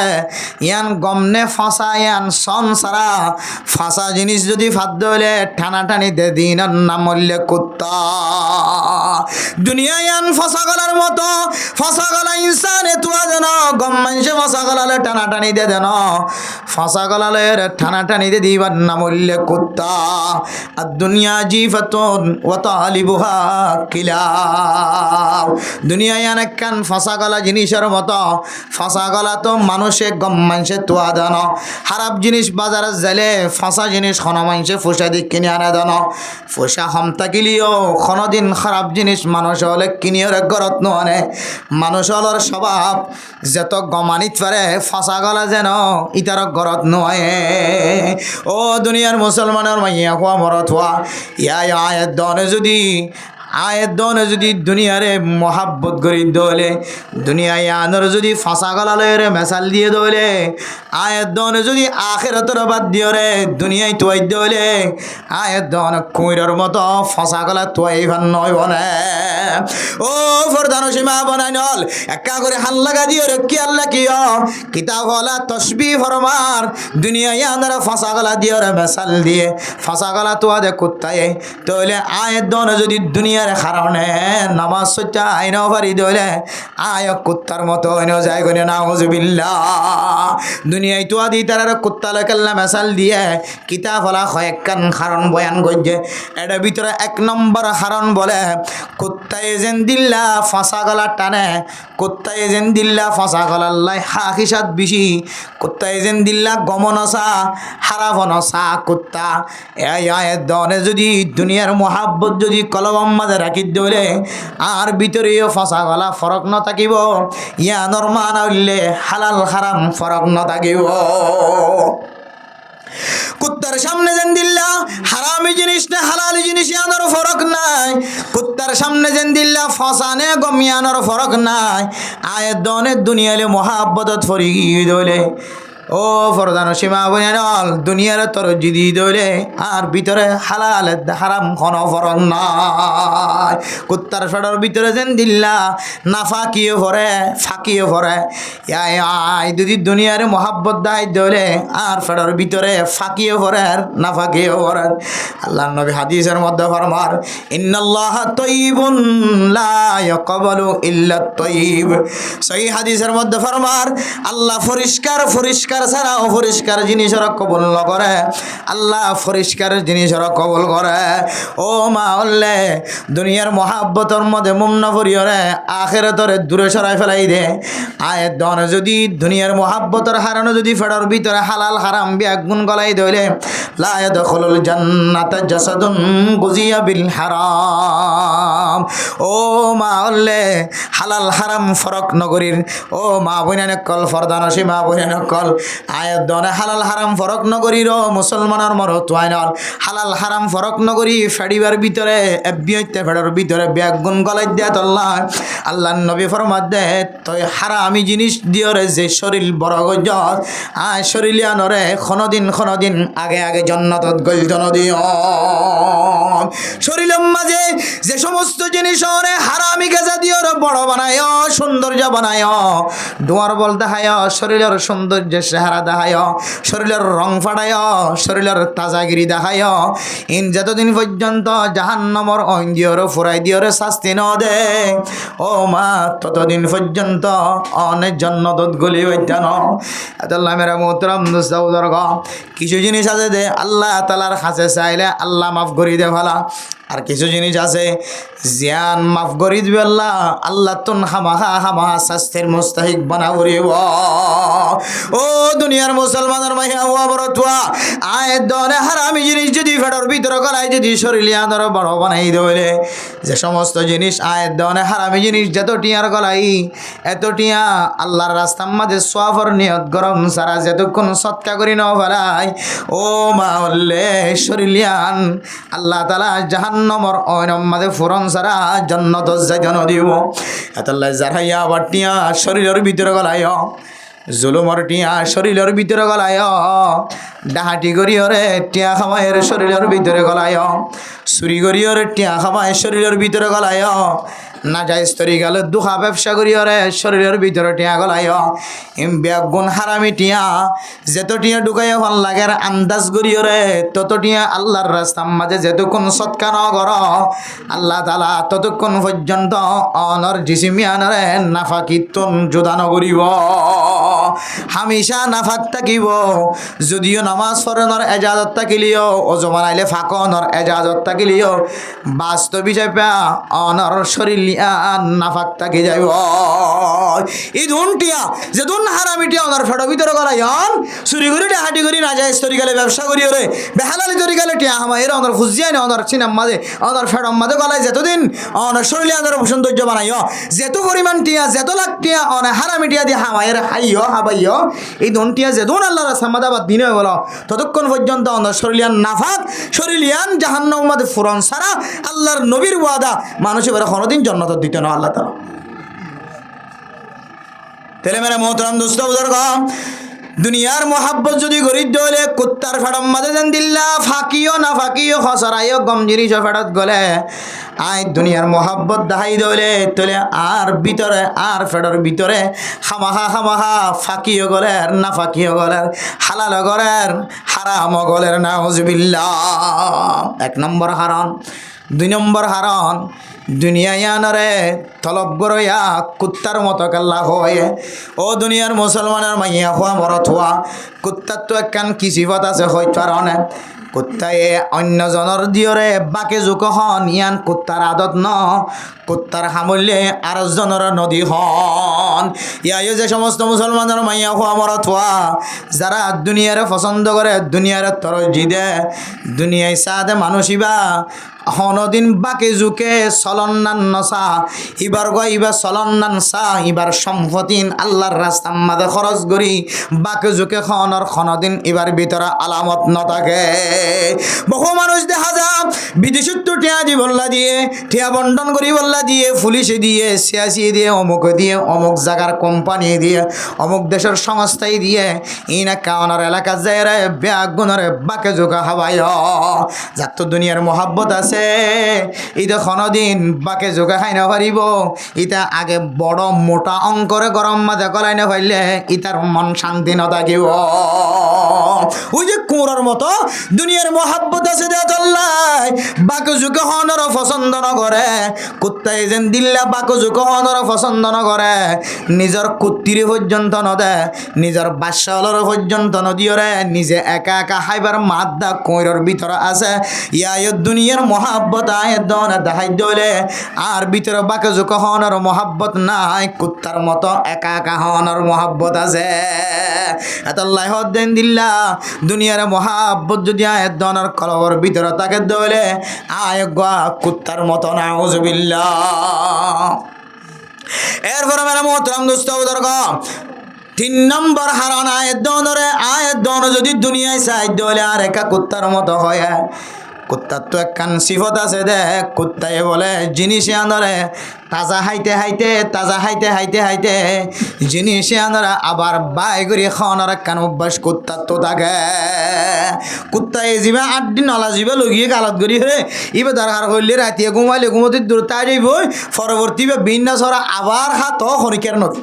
ইয়ান গমনে ফাঁসা ইয়ান সন সারা ফাঁসা জিনিস যদি ফাঁদ ধরলে টানাটানি দে দিন না মরলে কুত্তা দুনিয়া ইয়ান ফাঁসা গলার মতো ফাঁসা গলা ইনসানে তোয়া যেন গম মানুষে ফাঁসা গলালে টানাটানি দে দেন ফাঁসা গলালে টানাটানি দে দিবার না মরলে কুত্তা আর দুনিয়া জিফাতুন ওয়া তালিবুহা কিলাব দুনিয়ায় অনেক কান ফাঁসা গলা জিনিসের মতো ফাঁসা গলা তো মানুষে গম মানুষে তোয়া দেন খারাপ জিনিস বাজারে যাইলে ফাঁসা জিনিস খন মানুষে ফুসা দি কিনে আনে দেন ফুসা হম থাকিলেও কোনোদিন খারাপ জিনিস মানুষ হলে কিনিয়ে ঘরত নে মানুষ হলর স্বভাব যত গমানিত পারে ফাঁসা গলা যেন ইতার ঘরত নয় ও দুনিয়ার মুসলমানের মাইয়া হওয়া মরত হওয়া ইয়া আয়ের দনে যদি দুনিয়ারে মহাব্বত করি দলে দুনিয়ায় আনর যদি ফাঁসা গলালে রে মেসাল দিয়ে দলে আয়ের দনে যদি আখেরাতের বাদ দিয়ে রে দুনিয়ায় তোয়াই দলে আয়ের দন কুইরের মতো ফাঁসা গলা তোয়াই ভান নয় বনে ও ফরদান সীমা বনাই নল একা করে হাল লাগা দিয়ে রে কি আল্লাহ কি কিতাব হলা তসবি ফরমার দুনিয়ায় আনর ফাঁসা গলা দিয়ে রে মেসাল দিয়ে ফাঁসা গলা তোয়া দে কুত্তায় তাহলে আয়ের দনে যদি দুনিয়া কারণে নামাজ সচ্চা আইন পারি দলে আয় কুত্তার মতো আইন যায় গনে নাউজুবিল্লাহ দুনিয়ায় তো আদি তার কুত্তা লেখাল্লা মেসাল দিয়ে কিতাব হলা কয়েকখান কারণ বয়ান করছে এটার ভিতরে 1 নম্বর কারণ বলে কুত্তায় যেন দিল্লা ফাঁসা গলা টানে কুত্তায় যেন দিল্লা ফাঁসা গলাল্লাই হাকিসাত বেশি কুত্তায় যেন দিল্লা গমনসা হারাবনসা কুত্তা এই আয়ের দনে যদি দুনিয়ার মহাব্বত যদি কলম মাঝে রাখি দলে আর ভিতরেও ফাঁসা গলা ফরক ন থাকিব ইয়া নরমান হইলে হালাল হারাম ফরক ন থাকিব কুত্তার সামনে যেন দিল্লা হারামি জিনিস না হালালি জিনিস আনার ফরক নাই কুত্তার সামনে যেন দিল্লা ফসানে গমিয়ানোর ফরক নাই আয়ের দনে দুনিয়ালে মহাব্বতত ফরি দলে ও ফরদান সীমা বনাল দুনিয়ার তোর জিদি দলে আর ভিতরে হালাল হারাম খন ফরক নাই কুত্তার ফেডর ভিতরে যেন দিল্লা নাফাকিও ভরে ফাঁকিও ভরে আই যদি দুনিয়ার মহাব্বত দায় দলে আর ফেডর ভিতরে ফাঁকিও ভরে আর নাফাকিও ভরে আল্লাহ নবী হাদিসের মধ্যে ফরমার ইন্নাল্লাহ তাইয়িবুন লা ইয়াকবালু ইল্লা তাইয়িব সহিহ হাদিসের মধ্যে ফরমার আল্লাহ পরিষ্কার ছাড়া অপরিষ্কার জিনিসের কবুল ন করে আল্লাহ পরিষ্কার জিনিসের কবুল করে ও মা হল্লে দুনিয়ার মহাব্বতর মধ্যে মুমনা ভরিয়রে আখেরাতরে দূরে সরাই ফেলাই দে আয়ের দনে যদি দুনিয়ার মহাব্বতর হারানো যদি ফেডার ভিতরে হালাল হারাম বিয়াগুন গলাই দইলে লা ইয়াদখুলুল জান্নাতা জাসাদুন গুজিয়া বিল হারাম। ও মা হলে হালাল হারাম ফরক নগরীর ও মা বইনানে কল ফরদানসী মা বইনানে কল আয়াত দনে হালাল হারাম ফরক নগরীর ও মুসলমানের মরত ওয়াইনল হালাল হারাম ফরক নগরী ফেডিবার ভিতরে এবিয়তে ফেডার ভিতরে ব্যাগুন গলাই দিয়া আল্লাহ আল্লাহ নবী ফরমাত দে তই হারামি জিনিস দিয়রে যে শরীর বড় গজত শরীলিয়ানরে খনদিন আগে আগে জন্নতত গল জন দিও শরীরের মাঝে যে সমস্ত জিনিস ওরে হারামি গেজা দিয়রে বড় বানায় সৌন্দর্য বানায় দুয়ার বল দেখায় শরীরের সৌন্দর্য চেহারা দেখায় শরীরের রং ফাটায় শরীরের তাজাগিরি দেখায় ইন যতদিন পর্যন্ত জাহান্নামর অঞ্জিয়র ফুরাই দিয়রে শাস্তি ন দে ও মা ততদিন পর্যন্ত অনেক জন্নতত গলি হইতান আল্লাহ মেরা মোহতরম দোস্তাউদর গ কিছু জিনিস আছে দে আল্লাহ তালার কাছে চাইলে আল্লাহ মাফ করি দে ভালা আর কিছু জিনিস আছে জিয়ান মাফ করি দিবে আল্লাহ আল্লাহ তুন হামাহা শাস্তির মুস্তাহিক বানা করিব ও দুনিয়ার মুসলমানের মাইয়া হুয়া বড় তুয়া আয় দনে হারামি জিনিস যদি ফেডর ভিতরে গলায় যদি শরীলিয়া ধর বড় বানাই দেবে যে সমস্ত জিনিস আয় দনে হারামি জিনিস যত টিয়ার গলাই এত টিয়া আল্লাহর রাস্তার মাঝে সোয়াফর নিয়ত গরম সারা যেতক্ষণ সৎকা করি ন ফেলাই ও মা হল্লে শরীলিয়ান আল্লাহ তালা জাহান্নমর অয়নম মাঝে ফুরন সারা জন্নত যাইতন দিব এতল্লাই যারাইয়া আবার টিয়া শরীরের ভিতরে গলায় জুলুমর টিয়া শরীরের ভিতরে গলায় ডাহাটি গরিয়রে টিয়া খামায়ের শরীরের ভিতরে গলায় চুরি গরিয়রে টিয়া খামায় শরীরের ভিতরে গলায় না যাই স্তরি গেল দুখা ব্যবসা করিয়রে শরীরের ভিতরে টিয়া গলায় ব্যাগুন হারামি টিয়া যেত টিয়া ঢুকাইয়া ভাল লাগে আন্দাজ করিয়রে তত টিয়া আল্লাহর রাস্তার মাঝে যেতক্ষণ সৎকা ন কর আল্লাহ তালা ততক্ষণ পর্যন্ত অনর জিসিমিয়ানরে নাফাকিতুন জোদা নগরিব হামেশা নাফাক থাকিব যদিও নামাজ পড়ানোর এজাজত থাকিলিও অজু বানাইলে ফাঁকনর এজাজত থাকিলিও বাস্তব হিসাবে অনর শরীর নাফাক থাকি যাইব এই ধুনটিয়া যে ধুন হারামিটিয়া অনর ফেডো ভিতরে গলাই চুরি করি হাঁটি করি না যায় তরি গেলে ব্যবসা করি ওরে বেহালালি তরি গেলে টিয়া হামা এর অনর ফুজিয়াই না অনর চিনাম মাঝে অনর ফেডম মাঝে গলাই যেতদিন অনর শরীরে অনর সৌন্দর্য বানাই যেত পরিমাণ টিয়া যেত লাখ টিয়া অনে হারামিটিয়া দিয়ে হামায়ের হাইয় হাবাইয় এই ধনটিয়া যে ধন আল্লাহ সামাদাবাদ দিনে বল ততক্ষণ পর্যন্ত অনর শরীলিয়ান নাফাক শরীলিয়ান জাহান্নাম মাঝে ফুরন সারা আল্লাহর নবীর ওয়াদা মানুষ এবারে কোনোদিন জন্নত দিতে না আল্লাহ তাআলা তেলে মেরে মোহতরম দোস্ত বুজুর্গ দুনিয়ার মোহাব্বত যদি গরিব হলে কুত্তার ফেডম মাঝে যেন দিল্লা ফাঁকিও না ফাঁকিও খসরাইও গম জিনিস ফেডত গলে আয় দুনিয়ার মোহাব্বত দাহাই দলে তোলে আর ভিতরে আর ফেডর ভিতরে খামাহা ফাঁকিও গলের না ফাঁকিও গলের হালাল গলের হারাম গলের নাউজুবিল্লাহ এক নম্বর হারাম দুই নম্বর হারাম দুনিয়ায়ানরে তলব গরয়া কুত্তার মতো কাল্লা হয়ে ও দুনিয়ার মুসলমানের মাইয়া হওয়া মরত হওয়া কুত্তার তো একখান কি সিফত আছে হইতে পারে কুত্তায়ে অন্যজনের দিয়রে বাকে জোক হন ইয়ান কুত্তার আদত ন কুত্তার হামলে আর জনের নদী হন ইয়াইও যে সমস্ত মুসলমানের মাইয়া হওয়া মরত হওয়া যারা দুনিয়ারে পছন্দ করে দুনিয়ারে তরজি দে দুনিয়ায় সাদে মানুষিবা হনদিন বাকে জুকে চলন্নান নসা ইবার ইবার চলন্নান সা ইবার সম্পতিন আল্লাহর রাস্তার মাঝে খরচ করি বাকে জুকে খনর খনদিন ইবার ভিতরে আলামত নথাকে বহু মানুষ দেখা যা বিদেশত টিয়া দি বল্লা দিয়ে টিয়া বন্টন করি বল্লা দিয়ে পুলিশে দিয়ে সিয়াসি দিয়ে অমুক জায়গার কোম্পানি দিয়ে অমুক দেশের সংস্থায় দিয়ে ইনা কাওনার এলাকা যায় রে ব্যাগুনরে বাকে জোকা হাওয়াই যার তো দুনিয়ার মোহাব্বত আছে ইটা কোনদিন বাকে জোগা খাই না পারিব ইটা আগে বড় মোটা অঙ্করে গরম মাঝে গলাই না পাইলে ইটার মন শান্তি না থাকিব ওই যে কুঁড়ার মতো দুনিয়ার মোহাব্বত আছে দে চল্লাই বাকে জোগা হনর পছন্দ ন করে কুত্তাই যেন দিল্লা বাকে জোগা হনর পছন্দ ন করে নিজের কুত্তিরে পর্যন্ত ন দে নিজের বাচ্চালর পর্যন্ত নদিওরে নিজে একা একা হাইবার মাদ্দা কুঁড়ার ভিতরে আছে ইয়া দুনিয়ার মোহাব্বত আয় দনা দেখাই দলে আর ভিতরে বাকে জোক হওয়ার মোহাব্বত নাই কুত্তার মতো একা একা হওয়ার মোহাব্বত আছে এতল্লাই হদ্দেন দিল্লা দুনিয়ার মহাব্বত যদি আয়ের দনের কলবর ভিতরে তাকে দলে আয় গা কুত্তার মতো নাউজুবিল্লাহ। এরপরে মেরা মোহতরম দোস্ত বুজুর্গ 3 নম্বর হারান আয়ের দন যদি দুনিয়ায় চাই দলে আর একা কুত্তার মতো হয়। কুত্তার তো একখান সিফত আছে দেখ, কুত্তায় বলে জিনিসে আনরে তাজা হাইতে জিনিসে আনরা আবার বাই করে খাওয়ানোর একখান অভ্যাস কুত্তার তো থাকে। কুত্তায় যাবে 8 দিন নলা যাবে লগিয়ে গালত করি হে ইবে দরকার করলে রাতিয়ে ঘুমাইলে ঘুমোতে দূর তাই যাইব পরবর্তী বিন্যাস ওরা আবার হাত খনিকের নদী।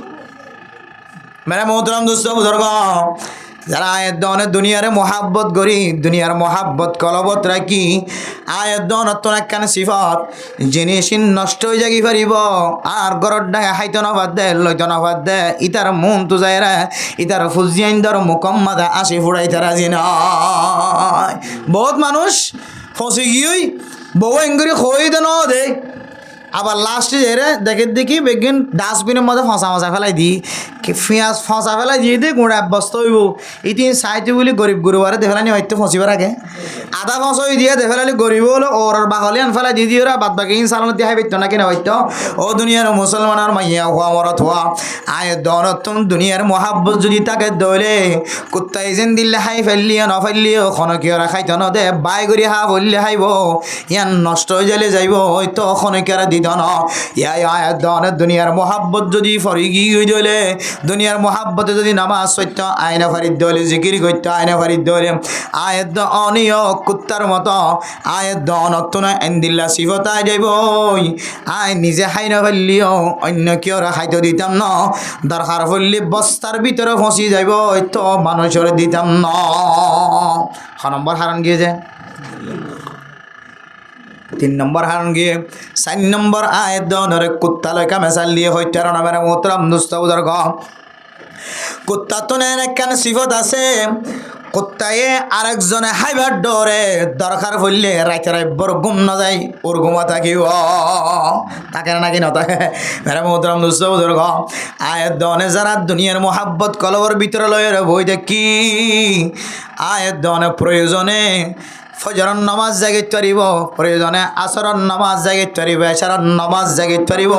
মেরা মোহতরম দোস্ত বুজুর্গ, যারা আয়ের দনে দুনিয়ারে মহাব্বত করি, দুনিয়ার মহাব্বত কলবত রাখি, আয়ের দনত একখান সিফত জিনিস নষ্ট হয়ে যাগি পারিব আর গরর ডাঙে হাইত নবাদ দে লইত নবাদ দে ইতার মন তো যায় রে ইতার ফুজিয়াইন দর মুকম্মাদা আসি ফুড়াইতে রাজি নয়। বহুত মানুষ ফসে গিয়েই বউ এঙ্গুরি খই দে ন দে আবার লাস্টে যেরে দেখি বেগিন ডাস্টবিনের মধ্যে ফসা ফেলাই দিই পেঁয়াজ ফসা ফেলাই দিয়ে দিই গুঁড়া অভ্যস্ত হইব ইতিন সাইতে বলি গরিব গুরুবারে দেখলানি হয়তো ফসিবার আগে আধা ফসই দিয়ে দেখলালি গরিব হলো ওর বাহলি আন ফেলাই দিয়ে দিয়ে ওরা বাদ বাকি ইনসালানো দিয়ে হাইতো না কিনা হয়তো ও দুনিয়ার মুসলমানের মাইয়া হওয়া মরত হওয়া আয় দনত দুনিয়ার মহাব্বত যদি তাকে দলে কুত্তাই যেন দিলে হাই ফেললিও ন ফেললিও খনকিয়রা খাইতো ন দে বাই করি হা বললে হাইব ইয়ান নষ্ট হয়ে যালে যাইব হয়তো খনকিয়রা দিত ন ইয়া দনের দুনিয়ার মহাব্বত যদি ফরি গিয়ে দলে দুনিয়ার মহাব্বতে যদি নামাজ সত্য আয়না ফারিদ দলে জিকির করতে আয়না ফারিদ দলে আয়ের অনিয় কুত্তার মতো আয়ের দনত না এন্দিল্লা সিফতায় যাইব আয় নিজে খাই না ফেললিও অন্য কেউ খাইতে দিতাম ন দরকার ফেললি বস্তার ভিতরে ফসি যাইব তো মানুষের দিতাম ন। নম্বর হারান গিয়েছে 3 নম্বর হারান গিয়ে 4 নম্বর আয়ের দনের কুত্তা লয়কা মেসাল দিয়ে হইতার নামের মোহতরম দোস্ত বুজুর্গ, কুত্তা তো নেন একখান সিফত আছে কুত্তায়ে আরেকজনে হাইবার ডরে দরকার পড়লে রাইতে বড় ঘুম না যায় ওর ঘুমা থাকিও তাকে নাকি না থাকে মেরা মোহতরম দোস্ত বুজুর্গ। আয়ের দনে যারা দুনিয়ার মহাব্বত কলবর ভিতরে লয়ের বই দেখি আয়ের দনে প্রয়োজনে ফজরন নামাজ জাগিত পারিব, প্রয়োজনে আসরন নামাজ জাগিত পারিব, এশারন নামাজ জাগিত পারিব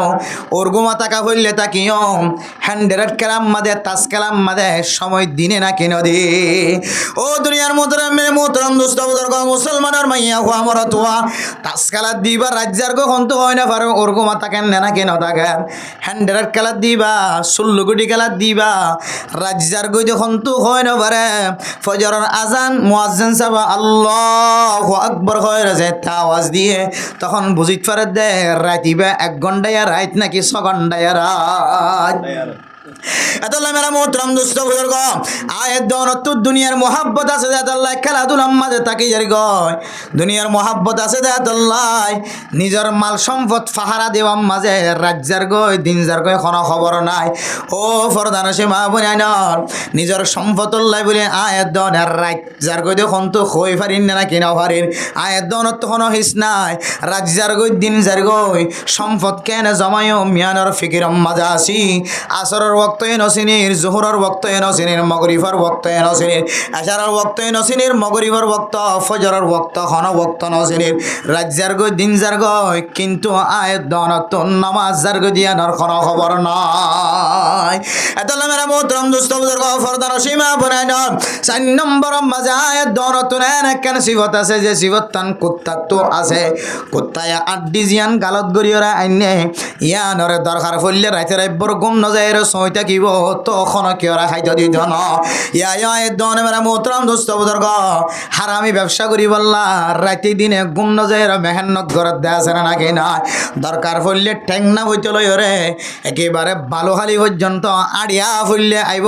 ওর ঘুমা থাকা হইলে তাকিও হ্যান্ডেরেড কালাম মাদে তাস কালাম মাদে সময় দিনে না কিনো দি ও দুনিয়ার মোহতরম দোস্ত বুজুর্গ মুসলমানের মাইয়া হওয়া মরত হওয়া তাস কালার দিবা রাজ্যার কখন তো হয় না পারো ওর ঘুমা থাকেন না কেন থাকেন হ্যান্ডেরেড কালার দিবা 16 কোটি কালার দিবা রাজ্যার গই যখন তো হয় না পারে ফজরের আজান মুয়াজ্জিন সাহেব আল্লাহ আকবর হয়ে রয়েছে তা আওয়াজ দিয়ে তখন বুঝিত পারে দে রাতিবা 1 ঘন্টায় রাত নাকি 6 ঘন্টায় রাত। এতলা মেরা মোহতরম দোস্ত বুজুর্গ আয়ের দনত দুনিয়ার মহাব্বত আছে দেয়াল্লাহ খেলাধুলা মাঝে তাকি যারি গয় দুনিয়ার মহাব্বত আছে দেয়াল্লাহ নিজের মাল সম্পদ ফাহারা দেওয়ার মাঝে রাজ্যার গয় দিন যার গয় কোনো খবর নাই ও ফরদান সীমা বুনাইনর নিজের সম্পদ লাই বলে আয়ের দনের রাজ্যার গয় দেখুন তো হই পারিন না কিনা পারিন আয়ের দনত তো কোনো হিস নাই রাজ্যার গয় দিন যার গয় সম্পদ কেন জমায়ও মিয়ানোর ফিকির মাঝে আসি আসরের ওয়াক্ত নসিনির জোহরের ওয়াক্ত নসিনির মগরিবের ওয়াক্ত নসিনির আশারের ওয়াক্ত নসিনির মগরিবের ওয়াক্ত ফজরের ওয়াক্ত খন ওয়াক্ত নসিনির রাজ্যার গই দিন যার গই কিন্তু আয়ের দনত নামাজ যার গই দিয়ানোর কোনো খবর নাই। এতলা মেরা মোহতরম দোস্ত বুজুর্গ ফরদান সীমা বনাইন 4 নম্বর মাঝে আয়ের দনত নেন কেন সিফত আছে যে সিফত তান কুত্তা তো আছে কুত্তায় আড্ডি জিয়ান গালত গরিয়রা আইনে ইয়ানরে দরকার ফললে রাইতে রাইবর ঘুম ন যায় সইতা কিব তখন কেরা খাইতে দিত ন ইয়া দনে মেরা মোহতরম দোস্ত বুজুর্গ হারামি ব্যবসা করি বললা রাতে দিনে ঘুম ন যায় মেহনত ঘরত দেয়া আছে না নাকি না দরকার ফললে ঠেং না বইতে লই রে একেবারে বালুখালি পর্যন্ত আড়িয়া ফুললে আইব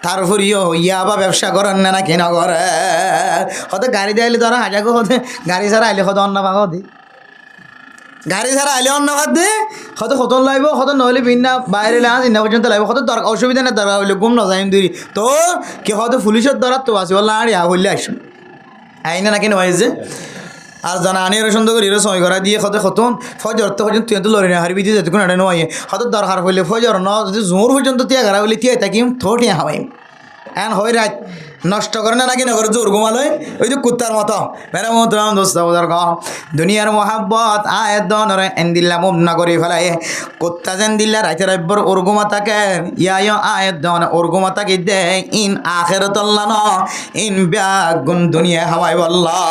তারপরিও ইয়া বা ব্যবসা করেন না নাকি না করে হতে গাড়ি দিয়ে ধরা হাজাগো হতে গাড়ি ছাড়া আইলে হতে অন্য ভাগ দি গাড়ি ছাড়া আইলে অন্য ভাত দে হয়তো কতন লাগবে হয়তো নহলে বিনা বাইরে আজ ইনা পর্যন্ত লাগবে হয়তো দরকার অসুবিধা না দরকার হইলে ঘুম না যাই দূরি তো কি হয়তো পুলিশের দ্বারা তো আসি বললাম আর ইয়া হইলে আসুন আইনা নাকি নয় আর জানা আনি সুন্দর করে সময় করা দিয়ে হতে খতন ফজর তো পর্যন্ত তুই তো লড়ি না হারবি দিয়ে যেটুকু এটা নয় হয়তো দরকার হইলে ফজর ন যদি জোর পর্যন্ত তিয়া ঘরা হইলে তিয়াই থাকিম থো টিয়া হাওয়াইম এন হয় রাত নষ্ট করে না নাকি নগর জোর ঘুমালয় ওই যে কুত্তার মতো মেরা মোহতরাম দোস্ত বুজুর্গ দুনিয়ার মোহাব্বত আয়ের দনরে এন্দিল্লা মুম না করে ফেলায় কুত্তা যেন দিল্লা রাইতে রাব্বর ওরগুমা থাকে ইয়া আয়ের দন ওরগুমা তাকে দে ইন আখিরাত আল্লাহ ন ইন বিয়াগুন দুনিয়া হাওয়াই আল্লাহ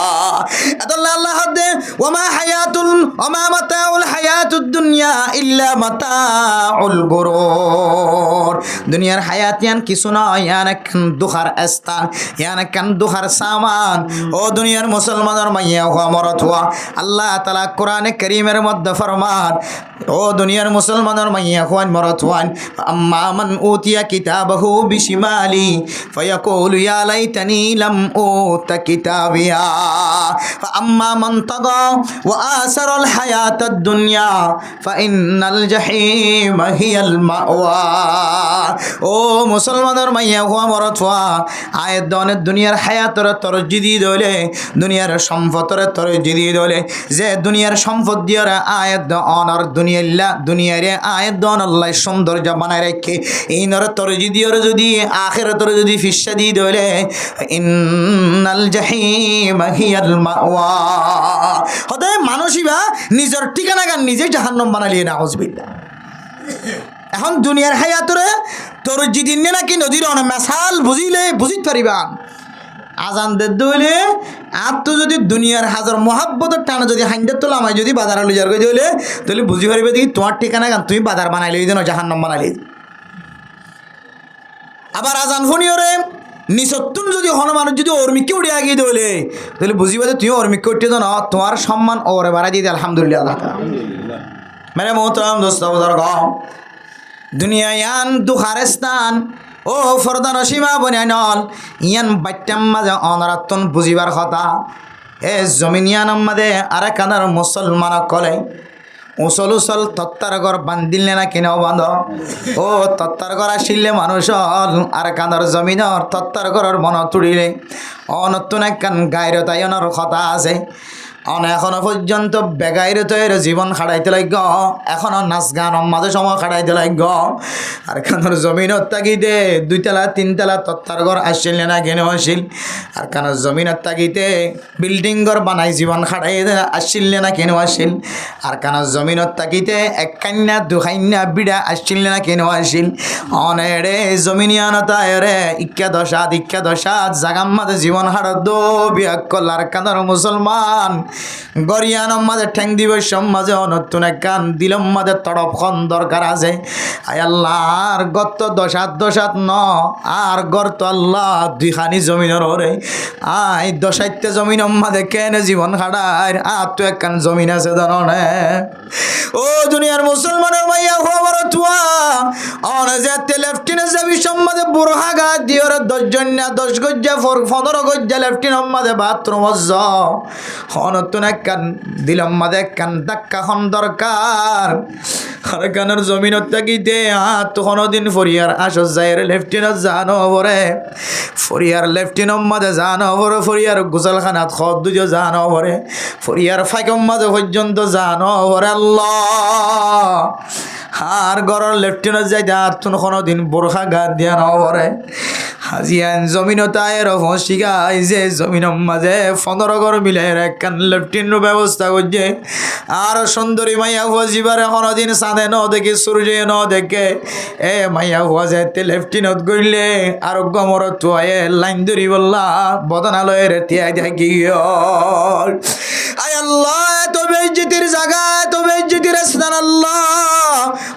আল্লাহ আল্লাহ দে ওমা হায়াতুল ওমা মাতাউল হায়াতুদ দুনিয়া ইল্লা মাতাউল গুরুর দুনিয়ার হায়াতিয়ান কিছু নয় ইয়ান দুখার স্থান ইয়ান কান দুখার সামান ও দুনিয়ার মুসলমানের মাইয়া হওয়া মরত হওয়া আল্লাহ তাআলা কোরআনে কারীমের মধ্যে ফরমান ও দুনিয়ার মুসলমানের মাইয়া হওয়ান মরত হওয়ান আম্মা মান উতিয়া কিতাবাহু বিশিমালি ফায়াকুলু ইয়া লাইতানি লাম উতা কিতাবিয়া আম্মা মান তাগা ওয়া আসারাল হায়াতাদ দুনিয়া ফাইন্নাল জাহিমা হিয়াল মাওয়া ও মুসলমানের মাইয়া হওয়া মরত হওয়া আয়ের দনের দুনিয়ার হায়াতরে তরজ্জি দিয়ে দলে দুনিয়ার সম্পদরে তরজ্জি দিয়ে দলে যে দুনিয়ার সম্পদ দিয়ে আয়ের অনর দুনিয়ারে আয়ের দন আল্লাহ সৌন্দর্য বানায় রেখে এই নর তরজ্জি দিয়ে যদি আখিরাতরে যদি ফিসা দিয়ে দলে ইন্নাল জাহিমা হিয়াল মাওয়া হতে মানুষইবা নিজের ঠিকানা গান নিজে জাহান্নাম বানালিয়ে না হজবিল্লাহ এখন দুনিয়ার হায়াতরে তোর যেদিন নাকি নদীর অনেক মেশাল বুঝিতে পারিবান আজান দে দইলে আর তো যদি দুনিয়ার হাজার মহাব্বতের টানা যদি হাইন্ডার তোলা আমায় যদি বাজার লইজার করে দিলে তাহলে বুঝি পারিবে দেখি তোমার ঠিকানা গান তুমি বাজার বানাইলে যেন জাহান্নাম বানাইলে আবার আজান ফোনিওরে নিঃসত্তুন যদি হনুমান যদি অর্মিককে উড়িয়ে গিয়ে দিলে তাহলে বুঝিবা যে তুমি অর্মিককে উঠিয়ে দাও না তোমার সম্মান ওরে বাড়াই দিয়ে আলহামদুলিল্লাহ মানে মোহতারাম দোস্ত বুজুর্গ দুনিয়া ইয়ান দুখারেস্তান ও ফরদান সীমা বনিয়ানল ইয়ান বাট্যাম মাঝে অনরাত্তন বুঝিবার কথা এ জমিন ইয়ান মাঝে আরে কানার মুসলমান কলে উসল উসল তত্তার ঘর বান্ধিলে না কিনাও বাঁধ ও তত্তার ঘর আসিলে মানুষ আর কানার জমিনর তত্তার ঘরের মন তুড়িলে অনতুন একখান গায়ের তাইনের কথা আছে এখনো পর্যন্ত বেগাইরে তৈর জীবন খাড়াইতে লাগ এখনো নাচ গান মাঝে সময় খাড়াইতে লাগ আর কানোর জমিনত তাগিতে 2 তলা 3 তলা তত্তার ঘর আসছিল না কেন আসিল আর কানোর জমিনত তাগিতে বিল্ডিং ঘর বানাই জীবন খাড়াই আসছিল না কেন আসিল আর কানোর জমিনত তাগিতে 1 কান্না 2 কান্না বিড়া আসছিল না কেন আসিল অনেরে জমিনিয়ানতা এরে ইক্কা দশাত জাগাম মাঝে জীবন হাড় দো বিয়া কলার কানোর মুসলমান গরিয়ানম মাঝে ঠ্যাং দিব সমাজে নতুন এক গান দিলম মাঝে তড়প খন দরকার আছে আয় আল্লাহর গত দশাত ন আর গর্ত আল্লাহ 2 খানি জমিনের ওরে আয় দশাইতে জমিন মাঝে কেন জীবন খাড়ায় আর তো একখান জমিন আছে জানে ও দুনিয়ার মুসলমানের মাইয়া খবর তুয়া অনে যেতে লেফটিনে যাবি সমাজে বুড়হা গা দিওর 10 জন না 10 গজ্জা 15 গজ্জা লেফটিন মাঝে বাথরুম নতুন একখান দিলম মাঝে একখান ধাক্কা খন দরকার খানর জমিনত থাকিতে তো কোনোদিন ফরিয়ার আসস যায় লেফটিনত জানো বরে ফরিয়ার লেফটিনত মাঝে জানো বরে ফরিয়ার গোসলখানাত খদ দুজো জানো বরে ফরিয়ার ফাইকম মাঝে পর্যন্ত জানো বরে আল্লাহ আর গরর লেফটিনত যাই আর তুমি কোনোদিন বোরখা গা দিয়া নবরে হাজিয়ান জমিনতায়ের ফসিগাই যে জমিনের মাঝে 15 ঘর মিলে একখান লেফটিনের ব্যবস্থা করছে আর সুন্দরী মাইয়া হুয়া জীবার কোনোদিন চাঁদে ন দেখে সূর্য ন দেখে এ মাইয়া হুয়া যেতে লেফটিনত গইলে আর গমর তুয়ে লাইন ধরি বললা বদনালয়ের তিয়াই দেখি আয় আল্লাহ এত বেজ্জতির জায়গা এত বেজ্জতির স্থান আল্লাহ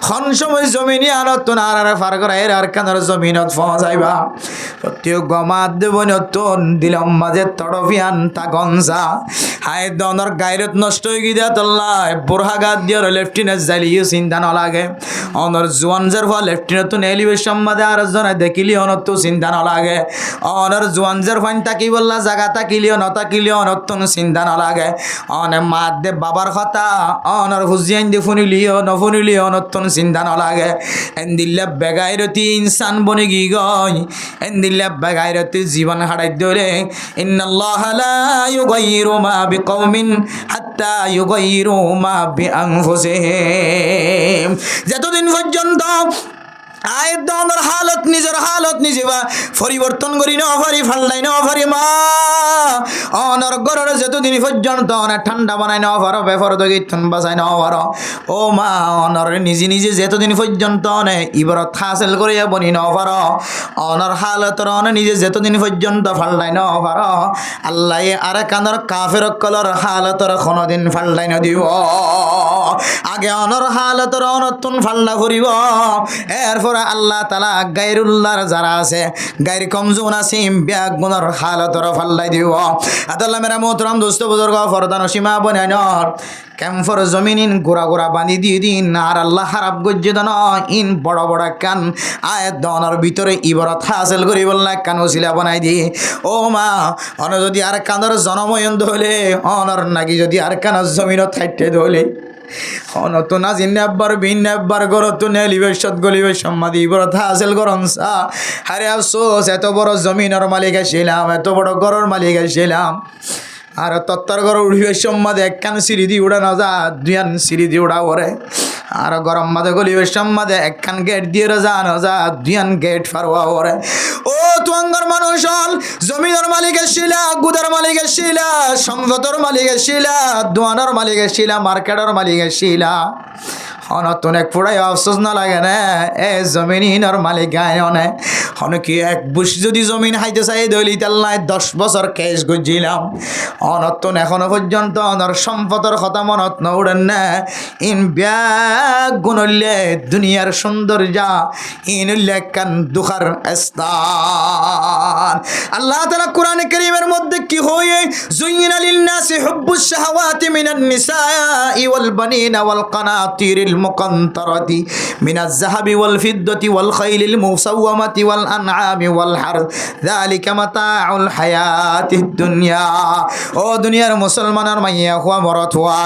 খন সময় জমিনি আনত আর ফার করা এর আর কানার জমিনত যাইবা প্রত্যেক গমাত দেব নতুন দিলম মাঝে তড়ফিয়ান তা গঞ্জা হায় দনর গায়রত নষ্ট হয়ে গিয়ে তল্লাহ বোরহা গাদ দিয়ে লেফটিনেন্ট যাইলিও চিন্তা ন লাগে অনর জোয়ান যার ফল লেফটিনেন্ট এলিভেশন মাঝে আর জনে দেখিলি অনত চিন্তা ন লাগে অনর জোয়ান যার ফাইন তাকি বললা জায়গা তাকিলিও নতাকিলিও নতুন চিন্তা ন লাগে অনে মাত দে বাবার কথা অনর হুজিয়ান দে ফুনিলিও নফুনিলিও নতুন চিন্তা ন লাগে এন্দিল্লা বেগাইরতি ইনসান বনে গি গই এন্দিল্লা বেগাইরতি জীবন হারাই দরে ইন্নাল্লাহ লা ইউগাইরু মা বিকওমিন হাত্তা ইউগাইরু মা বিআনফুসিহিম যতদিন পর্যন্ত আয় দনের হালত নিজের হালত নিজে বা পরিবর্তন করি ন পারি ফাল্লাই ন পারি মা অনর গরর যতদিন পর্যন্ত অনেক ঠান্ডা বানাই ন পারো বেফর দগিতন বাঁচাই ন পারো ও মা অনর নিজে নিজে যতদিন পর্যন্ত অনে ইবরত হাসিল করিয়া বনি ন পারো অনর হালতর অনে নিজে যতদিন পর্যন্ত ফাল্লাই ন পারো আল্লাহ আর কানর কাফের কলর হালতর কোনোদিন ফাল্লাই ন দিব আগে অনর হালতর অনতুন ফাল্লা করিব এরপরে আল্লাহ তালা গায়রুল্লাহর যারা আছে গায়ের কমজোর আছে ব্যাগ গুণর হালতর ফাল্লাই দিব আদাল্লাহ মেরা মোহতরম দোস্ত বুজুর্গ ফরদান সীমা বনাইনর ক্যাম্পর জমিন ইন গোড়া গোড়া বাঁধি দিয়ে দিন আর আল্লাহ হারাপ গজ্জে দন ইন বড় বড় কান আয়াত দনের ভিতরে ইবরত হাসিল করি বললা কান ওসিলা বানাই দি ও মা অন যদি আর কানর জনময়ন ধলে অনর নাকি যদি আর কানর জমিনত থাইতে ধলে অনত না জিন্নে আব্বার ভিন্ন আব্বার গরত নেলিবেশত গলিবে সম্মাদি ইবরত হাসিল করন সা আরে আফসোস এত বড় জমিনের মালিক ছিলাম এত বড় ঘরের মালিক ছিলাম আর তত্তর ঘর উড়িবে সম্মাদে একখান সিঁড়ি দিয়ে উড়া না যা দুয়ান সিঁড়ি দিয়ে উড়া ওরে আর গরম মাদে গলিবে সম্মাদে একখান গেট দিয়ে যা না যা দুয়ান গেট ফারোয়া ওরে ও তুয়াঙ্গর মানুষ হল জমিনের মালিকের শিলা গুদার মালিকের শিলা সম্পদর মালিকের শিলা দোয়ানোর মালিকের শিলা মার্কেটের মালিকের শিলা অনতন এক ফুড়াই আফসোস না লাগে না এ জমিনের মালিক গায় অনে কি এক বুশ যদি জমিন হাইতে চাই দলি তাল্লায় 10 বছর কেস গুজিলাম অনতন এখনো পর্যন্ত অনর সম্পদের কথা মনত নউড়েন না ইন ব্যাগ গুণলে দুনিয়ার সৌন্দর্যা ইন উল্লেখান দুখার স্থান আল্লাহ তাআলা কোরআনে কারীমের মধ্যে কি হয়ে যুইনা লিন-নাসি হুব্বুশ শাহাওয়াতি মিনান নিসাই ওয়াল বানিনা ওয়াল কানাতিরিল মুকান্তারাতি মিনাজ যাহাবি ওয়াল ফিদ্দাতি ওয়াল খাইলিল মুসাওয়ামাতি ওয়াল আনআমি ওয়াল হারথ যালিকা মাতাউল হায়াতিদ দুনিয়া ও দুনিয়ার মুসলমানের মাইয়া হুয়া মরত হুয়া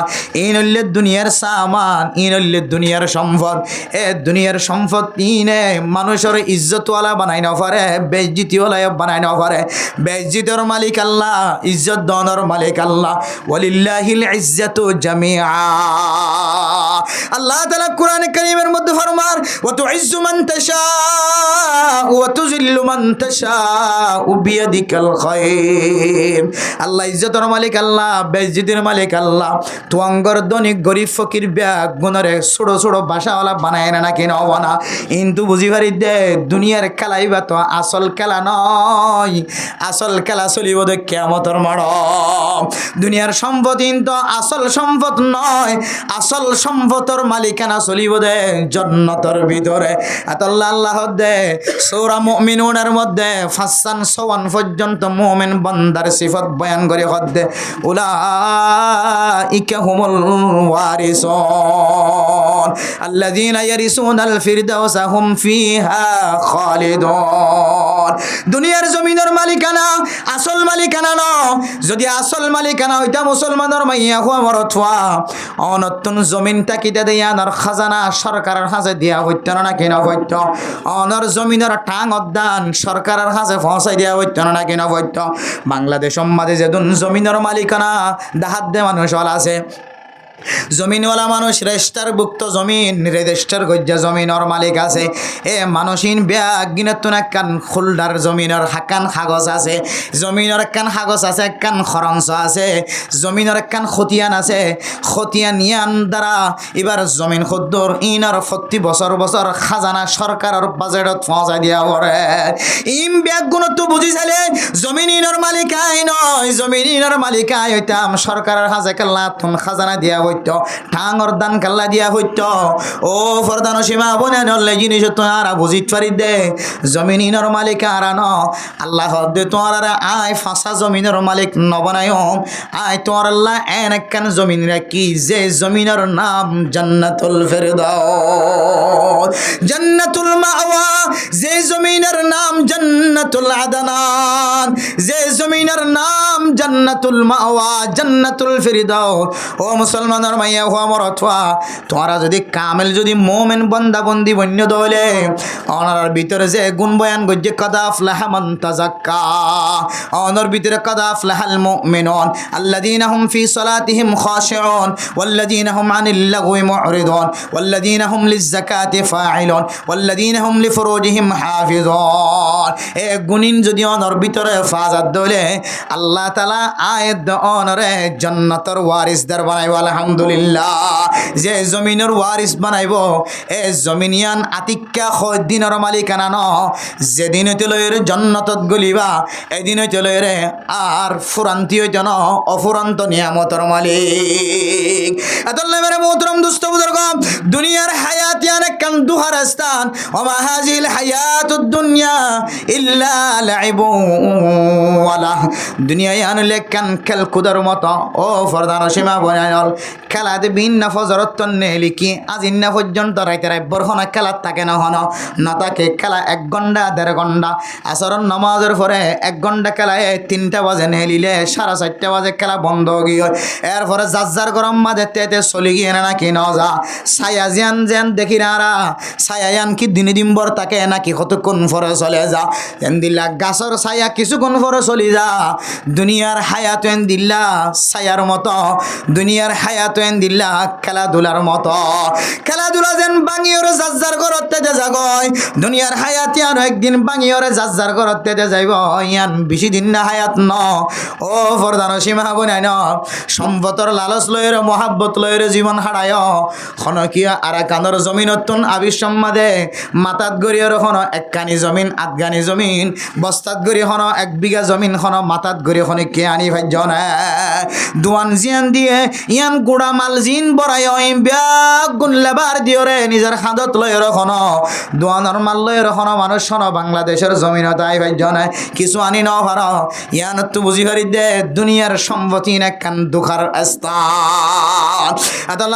ইনল্লে দুনিয়ার সামান ইনল্লে দুনিয়ার সম্পদ এ দুনিয়ার সম্পদ ইনে মানুষের ইজ্জতওয়ালা বানাই না পারে বেইজ্জতিওয়ালা বানাই না পারে বেইজ্জতের মালিক আল্লাহ ইজ্জত দনের মালিক আল্লাহ ওয়ালিল্লাহিল ইজ্জাতু জামিআ আল্লাহ তাআলা কোরআনে কারীমের মধ্যে ফরমান ওয়া তুইজ্জু মান তাশা ওয়া তুযিল্লু মান তাশা বিয়াদিকাল খায়র আল্লাহ ইজ্জতের মালিক আল্লাহ বেইজ্জতের মালিক আল্লাহ তুয়াঙ্গর দনিক গরিব ফকির ব্যাগ গুণরে ছোট ছোট বাসাওয়ালা বানায় না কেন হব না কিন্তু বুঝি পারি দে দুনিয়ার খেলাইবা তো আসল খেলা নয় আসল খেলা চলিব দে কিয়ামতের মাড় দুনিয়ার সম্পদ তো আসল সম্পদ নয় আসল সম্পদের মালিকানা চলিব দে জান্নাতের ভিতরে আল্লাহ আল্লাহ দে সূরা মুমিনুনের মধ্যে 5 পর্যন্ত মুমিন বান্দার সিফত বয়ান করে হদ্দে উলাইকা হুমুল ওয়ারিসুন আল্লাযীনা ইয়ারিসুনাল ফিরদাউসা হুম ফিহা খালিদুন দুনিয়ার জমিনের মালিকানা আসল মালিকানা ন যদি আসল মালিকানা হইতা মুসলমানের মাইয়া হুয়া মরতওয়া অনতুন জমিনটা কিতে দেয়ানোর খাজানা সরকারের হাতে দিয়া হইত না কেন হইত অনর জমিনের টাং অদান সরকারের হাতে পৌঁছাই দিয়া হইত না কেন হইত বাংলাদেশ মাঝে যেদিন জমিনের মালিকানা দাহাত দে মানুষ আছে জমিনওয়ালা মানুষ রেজিস্টার ভুক্ত জমিন রেজিস্টার গজ্জা জমিনের মালিক আছে এ মানুষিন ব্যাগ গিনতুন একখান খুলদার জমিনের হাকান কাগজ আছে জমিনের একখান কাগজ আছে একখান খরঞ্চ আছে জমিনের একখান খতিয়ান আছে খতিয়ান ইয়ান দ্বারা এবার জমিন খুদ্দর ইনার 40 বছর খাজানা সরকারের বাজেটত পৌঁছাই দিয়া পড়ে ইম ব্যাগগুলো তো বুঝি চাইলে জমিন ইনার মালিকাই নয় জমিন ইনার মালিকাই হইতাম সরকারের হাজে কাল্লা তুন খাজানা দিয়া ঠাঙর দান কাল্লা দিয়া হইত ও ফরদান সীমা বনে নলে জিনিস তোরা বুঝিত পারি দে জমিনের মালিক আর ন আল্লাহ দে তোর আয় ফাঁসা জমিনের মালিক নবনায় আয় তোর আল্লাহ এন একখান জমিন রাখি যে জমিনের নাম জান্নাতুল ফেরদাউস জান্নাতুল মাওয়া যে জমিনের নাম জান্নাতুল আদনান যে জমিনের নাম জান্নাতুল মাওয়া জান্নাতুল ফেরদাউস ও মুসলমান জওয়ানোর মাইয়া হুয়া মরথুয়া তোরা যদি কামেল যদি মোমেন বন্দা বন্দি বন্য দলে অনার ভিতরে যে গুণ বয়ান গজ্জে কাদা আফলাহা মান তাযাক্কা অনার ভিতরে কাদা আফলাহাল মুমিনুন আল্লাযীনা হুম ফি সালাতিহিম খাশিউন ওয়াল্লাযীনা হুম আনিল লাগওয়ি মুরিদুন ওয়াল্লাযীনা হুম লিয-যাকাতি ফাইলুন ওয়াল্লাযীনা হুম লিফুরুজিহিম হাফিজুন এ গুণিন যদি অনার ভিতরে ফাজাত দলে আল্লাহ তাআলা আয়াত অনরে জান্নাতের ওয়ারিসদার বানাইব আলহামদুলিল্লাহ যে জমিনের ওয়ারিস বানাইব এ জমিনিয়ান আতিক্কা দিনের মালিকানা ন যেদিন লয়ের জান্নাতত গলিবা এদিন লয়ের আর ফুরান্তি হইত ন অফুরন্ত নিয়ামতের মালিক আল্লাহ মেরে মোহতরম দুস্থ বুজুর্গ দুনিয়ার হায়াত ইয়ান কান দুহার স্থান ওমা হাজিল হায়াতুদ দুনিয়া ইল্লা লাইবু ওয়ালা দুনিয়া ইয়ান লেকান খেল কুদার মতো ও ফরদান সীমা বনায়ল খেলা দিন না ফজরত নে লিখি আজ ইন্না পর্যন্ত রাইতে রাই বরহনা খেলা থাকে না হন না তাকে খেলা 1 ঘন্টা 1.5 ঘন্টা আসরন নামাজের পরে 1 ঘন্টা খেলায় 3টা বাজে নেলিলে 4:30 বাজে খেলা বন্ধ গিয়ে এরপরে যার গরম মাঝে তেতে চলি গিয়ে নাকি ন যা ছায়া যেন যেন দেখি না ছায়ায়ান কি দিনে দিনভর তাকে নাকি কতক্ষণ পরে চলে যা এন দিল্লা গাছর ছায়া কিছুক্ষণ পরে চলি যা দুনিয়ার হায়াত এন দিল্লা ছায়ার মতো দুনিয়ার হায়াত এন দিল্লা খেলাধুলার মতো খেলাধুলা যেন বাঙিওরে যার ঘরতে যাগয় দুনিয়ার হায়াত ইয়ান একদিন বাঙিওরে যার ঘরতে যাইব ইয়ান বেশি দিন না হায়াত ন ও ফরদান সীমা বনাই ন সম্পদর লালচ লয়ের মহাব্বত লয়ের জীবন হারায় খনকিয়া আর কান্দর জমিনতুন আবিসম্মাদে মাতাত গড়িয়র খন 1 কানি জমিন 8 গানি জমিন বস্তাত গড়ি খন 1 বিঘা জমিন খন মাতাত গড়ি খন কে আনি ভাজ্য না দুয়ান জিয়ান দিয়ে ইয়ান গুড়া মাল জিন বড়াই ব্যাগ গুণ লেবার দিওরে নিজের খাদত লয়ের খন দুয়ানোর মাল লয়ের খন মানুষ খন বাংলাদেশের জমিনত আই ভাজ্য না কিছু আনি ন ভার ইয়ান তো বুঝি হারি দে দুনিয়ার সম্পত্তি না কান দুখার স্থান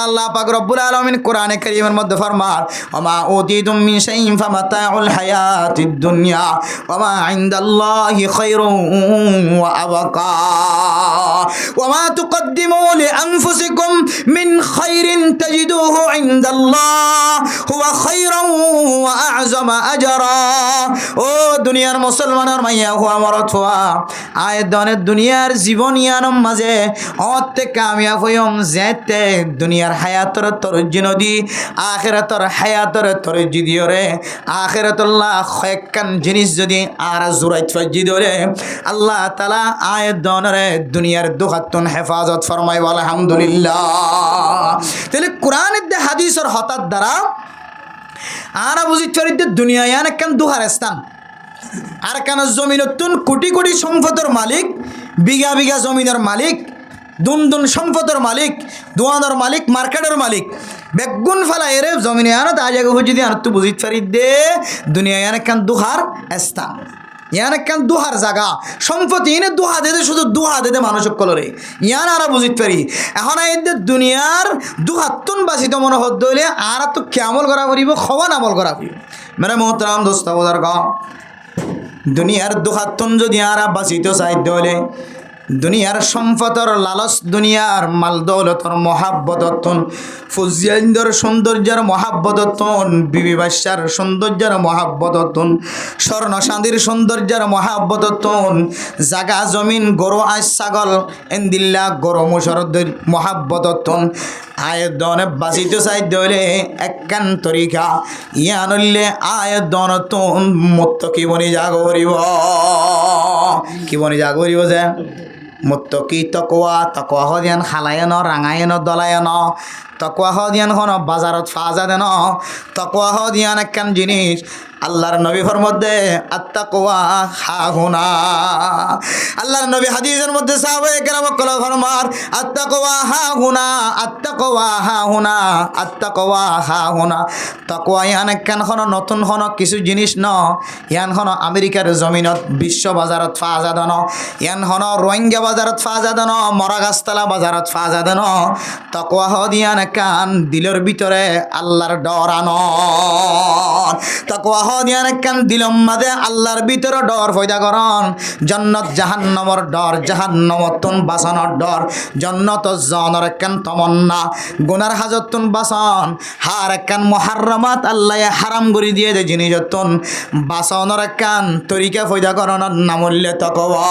আল্লাহ পাক রব্বুল আলামিন কোরআনে কারীমের মধ্যে ফরমান ওমা উতিতুম মিন শাইইন ফামাতাউল হায়াতিদ দুনিয়া ওমা ইনদাল্লাহি খায়রুন ওয়া আবকা ওমা তুকদ্দিমু লিআনফুসিকুম মিন খায়রিন তাজিদুহু ইনদাল্লাহ হুয়া খায়রুন ওয়া আ'যামা আজরা ও দুনিয়ার মুসলমানের মাইয়া হুয়া মরথুয়া আয়দনের দুনিয়ার জীবন ইয়ানম মাঝে অতে কামিয়াব হইম যেতে দুনিয়ার হায়াতর তরজ্জি নদী আখিরাতর হায়াতর তরজ্জি দিওরে আখিরাতুল্লাহ কয়েকখান জিনিস যদি আর জুরাইত ফাজি ধরে আল্লাহ তাআলা আয়দনরে দুনিয়ার দুখাতুন হেফাজত ফরমাই আলহামদুলিল্লাহ তাহলে কোরআনের দে হাদিসের হঠাৎ দ্বারা আর বুঝি চরিত্র দুনিয়া ইয়ান একখান দুহার স্থান আর কেন জমিনতুন কোটি কোটি সম্পদের মালিক বিঘা বিঘা জমিনের মালিক দুন দুন সম্পদের মালিক দোয়ানোর মালিক মার্কেটের মালিক বেগুন ফেলা এরে জমিনে আনো তা জায়গা হচ্ছে যদি আর তো বুঝিতে পারি দে দুনিয়া ইয়ান একখান দুহার স্থান ইয়ান একখান দুহার জায়গা সম্পত্তি এনে দুহা দে শুধু দুহা দে মানুষ কলরে ইয়ান আর বুঝিতে পারি এখন এই দুনিয়ার দুহাতুন বাসিত মনে হত দইলে আর তো কেমল করা করিব খবর আমল করা করিব মেরে মোহতারাম দোস্ত বোঝার গ দুনিয়ার দুহাতুন যদি আর বাসিত চাইতে হলে দুনিয়ার সম্পদর লালস দুনিয়ার মাল দৌলতর মহাব্বতন ফুজিয়াইন্দর সৌন্দর্যের মহাব্বতন বিবি বাদশার সৌন্দর্যের মহাব্বতন স্বর্ণ শান্তির সৌন্দর্যের মহাব্বতন জাগা জমিন গরু আজ ছাগল এন্দিল্লা গরু মুসরদের মহাব্বতন আয়দনে বাঁচিত চাইতে হলে একখান তরিকা ইয়ানলে আয়দনতন মত কি বনি জাগ করিব কি বনি জাগ করিব যে মুত্তকি তকোয়া হদিয়ান খালায়ন রাঙায়ন দলায়ন তকোয়া হদিয়ান হন বাজারত ফাজা দেন তকোয়া হদিয়ান একখান জিনিস আল্লাহর নবীর মধ্যে আত্তাকওয়া হাহুনা আল্লাহর নবী হাদিসের মধ্যে সাহাবায়ে কেরাম কল ফরমার আত্তাকওয়া হাহুনা আত্তাকওয়া হাহুনা আত্তাকওয়া হাহুনা তাকওয়া ইয়ান একখান হন নতুন হন কিছু জিনিস ন ইয়ান হন আমেরিকার জমিনত বিশ্ব বাজারত ফাজা দেন ইয়ান হন রোহিঙ্গা বাজারত ফাজা দেন মরাগাছতলা বাজারত ফাজা দেন তাকওয়া হদিয়ান একখান দিলের ভিতরে আল্লাহর ডর আন তাকওয়া আল্লাহ দিয়ান একখান দিলম মাঝে আল্লাহর ভিতরে ডর পয়দা করন জান্নাত জাহান্নামর ডর জাহান্নামতন বাঁচানোর ডর জান্নাত জানোর একখান তমন্না গুনার হাজতন বাঁচান হার একখান মুহাররামাত আল্লাহ হারাম করে দিয়ে যে জিনিসতন বাঁচানোর একখান তরিকা পয়দা করানোর নাম হইলে তাকওয়া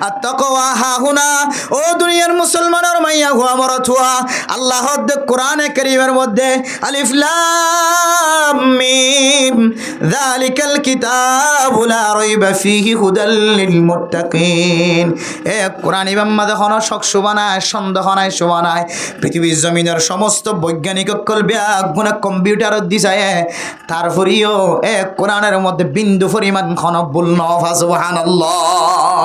আর তাকওয়া হা হুনা ও দুনিয়ার মুসলমানের মাইয়া হুয়া মরত হুয়া আল্লাহ কোরআনে কারীমের মধ্যে আলিফ লাম মিম যালিকাল কিতাবু লা রাইবা ফীহি হুদাল লিল মুত্তাকিন এ কোরআন ইমাম্মা যখন শখসু বানায় সন্দেহ নাই শোভা নাই পৃথিবীর জমিনের সমস্ত বৈজ্ঞানিক কলবিয়া কম্পিউটার দিছায় তারপরেও এ কোরআনের মধ্যে বিন্দু পরিমাণ খন ভুল নফা সুবহানাল্লাহ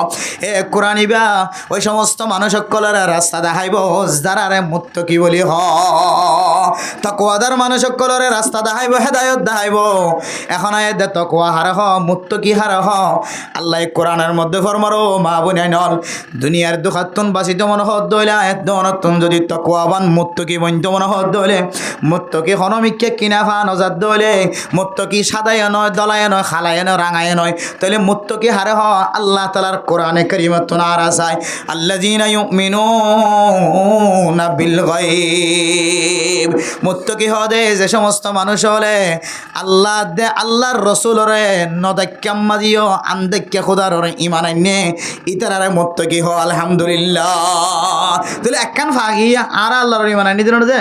এ কোরআন ইবা ওই সমস্ত মানুষ সকলের রাস্তা দেখাইব যারারে মুত্তাকি বলি হ তাকওয়াদার মানুষ সকলের রাস্তা দেখাইব হেদায়েত দেখাইব এখন আয়াত তাকওয়া হার হ মুত্তাকি হার হ আল্লাহ কোরআনের মধ্যে ফরমারো মা বোনাই নল দুনিয়ার দুখাতুন বাসিত মনে হদ দইলে আয়াত দনতুন যদি তাকওয়াবান মুত্তাকি বন্ত মনে হদ দইলে মুত্তাকি হনমিকে কিনা ফা নজাত দইলে মুত্তাকি সাদায় নয় দলায় নয় খালায় নয় রাঙায় নয় তাহলে মুত্তাকি হারে হ আল্লাহ তাআলার কোরআনে কারীমাতুন আর আসায় আল্লাযীনা ইউমিনুনা বিল গায়ব মুত্তাকি হদে যে সমস্ত মানুষ হলে আল্লাহ দে আল্লাহর রাসূলরে নদাক্কাম দিও আন্দেক্কা খোদার ঈমান আইনে ইতারারে মুত্তাকি হ আলহামদুলিল্লাহ তাহলে একখান ফাগিয়া আর আল্লাহর ঈমান আইনে দিন দে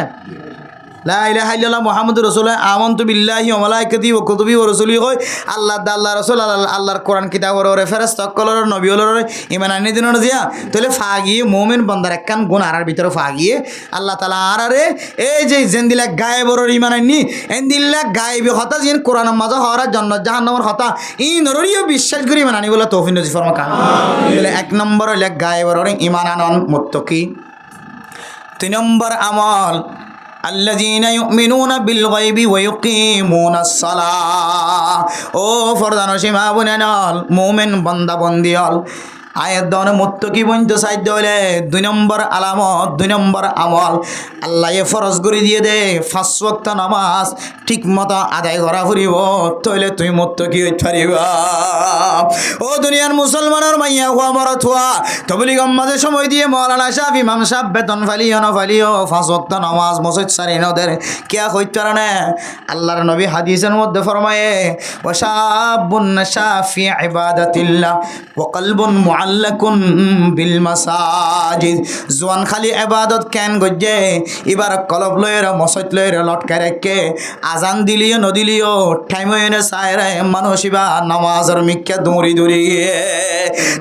লা ইলাহা ইল্লাল্লাহ মুহাম্মাদুর রাসূলুল্লাহ আমানতু বিল্লাহি ওয়া মালাইকাতিহি ওয়া কুতুবিহি ওয়া রাসূলিহি কই আল্লাহ আল্লাহ রাসূল আল্লাহর কোরআন কিতাবর ফেরেশতা কলর নবী হলর ঈমান আনি দিন দিয়া তাহলে ফাগিয়ে মুমিন বান্দার একখান গুনাহর ভিতরে ফাগিয়ে আল্লাহ তাআলা আরারে এই যে জেন্দিলা গায়েবর ঈমান আনি এন্দিলা গায়েবি হতা জিন কোরআনের মাঝে হওয়ার জান্নাত জাহান্নামের হতা ই নররিও বিশ্বাস করি ঈমান আনি বলে তৌফিক নজির ফরমা কান তাহলে এক নম্বর হইল গায়েবর ঈমান আনন মুত্তাকি তিন নম্বর আমল الذين يؤمنون بالغيب ويقيمون الصلاة ও ফরদানশী মা বোনেরা মুমিন বান্দা বন্দিয়াল আয়াত দনে মুত্তাকি বন্ধ সাইদ হইলে দুই নম্বর আলামত দুই নম্বর আমল আল্লাহ ফরজ করে দিয়ে দে 5 ওয়াক্ত নামাজ ঠিক মতো আদায় করা ফুরিব তইলে তুই মুত্তাকি হইতে পারিবা ও দুনিয়ার মুসলমানের মাইয়া হুয়া মরত হুয়া তবলিগ মাঝে সময় দিয়ে মাওলানা সাহেব ইমাম সাহেব বেতন ফালিও না ফালিও 5 ওয়াক্ত নামাজ মসজিদ সারি নদের কিয়া কইতে না আল্লাহর নবী হাদিসের মধ্যে ফরমায়ে ওয়াশাবুন নাশা ফি ইবাদাতিল্লাহ ওয়া কলবুন মুআল্লাকুন বিল মাসাজিদ জওয়ান খালি ইবাদত কেন গজে এবার কলব লয়ের মসজিদ লয়ের লটকায় রাখে আজান দিলিও নদিলিও টাইম হইনে সায়রে মানুষিবা নামাজের মিক্কা দৌড়ি দৌড়ি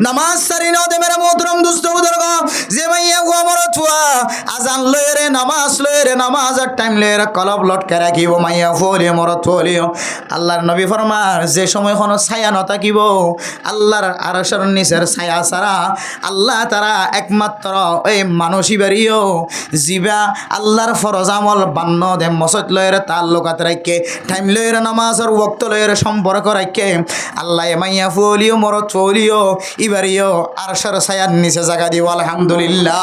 নামাজ সারি ন দে মেরা মোহতরম দোস্ত বুজুর্গ যে মাইয়া গো মরত হুয়া আজান লয়েরে নামাজের টাইম লয়েরে কলব লটকায় রাখিব মাইয়া ফলে মরত হলিও আল্লাহর নবী ফরমার যে সময় কোনো ছায়া ন থাকিব আল্লাহর আরশের নিচের ছায়া ছাড়া আল্লাহ তারা একমাত্র এই মানুষই বাড়িও জিবা আল্লাহর ফরজ আমল বান্ন দে মসজিদ লয়ের তাল্লুকাত রাখে টাইম লয়ের নামাজের ওয়াক্ত লয়ের সম্পর্ক রাখে আল্লাহ মাইয়া ফলিও মরত ফলিও ইবারিও আরশের ছায়ার নিচে জায়গা দিব আলহামদুলিল্লাহ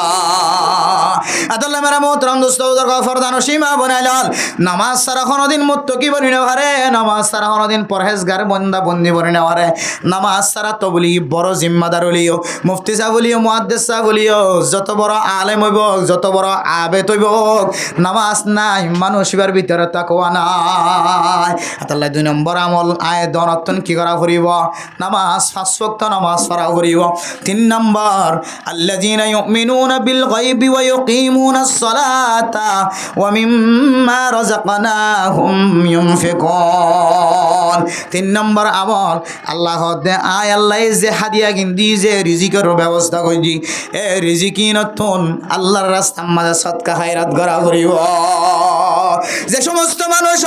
আদাল্লাহ মেরা মোহতরম দোস্ত ফরদান সীমা বনাইলাল নামাজ সারা কোনোদিন মুত্তাকি বনি না পারে নামাজ সারা কোনোদিন পরহেজগার বন্দা বন্দি বনি না পারে নামাজ সারা তবলি বড় জিম্মাদার হলিও মুফতি সাহেব হলিও মুহাদ্দিস সাহেব হলিও যত বড় আলেম হইব যত বড় আবেদ হইব নামাজ নাই মানুষের ভিতরে তাকওয়া নাই আল্লাহ দুই নম্বর আমল আয় দনতন কি করা করিব নামাজ 5 ওয়াক্ত নামাজ পড়া করিব তিন নম্বর আল্লাযীনা ইউমিনুনা বিল গায়বি ওয়া ইউকিমুনাস সালাতা ওয়া মিম্মা রাযাকনাহুম ইউনফিকুন তিন নম্বর আমল আল্লাহ দে আয় আল্লাহ যে হাদিয়া গিন্দি যে রিজিকের ব্যবস্থা কইজি এ রিজিকিনতন আল্লাহর রাস্তার মাঝে সদকা খায়রাত করা করিব যে সমস্ত মানুষ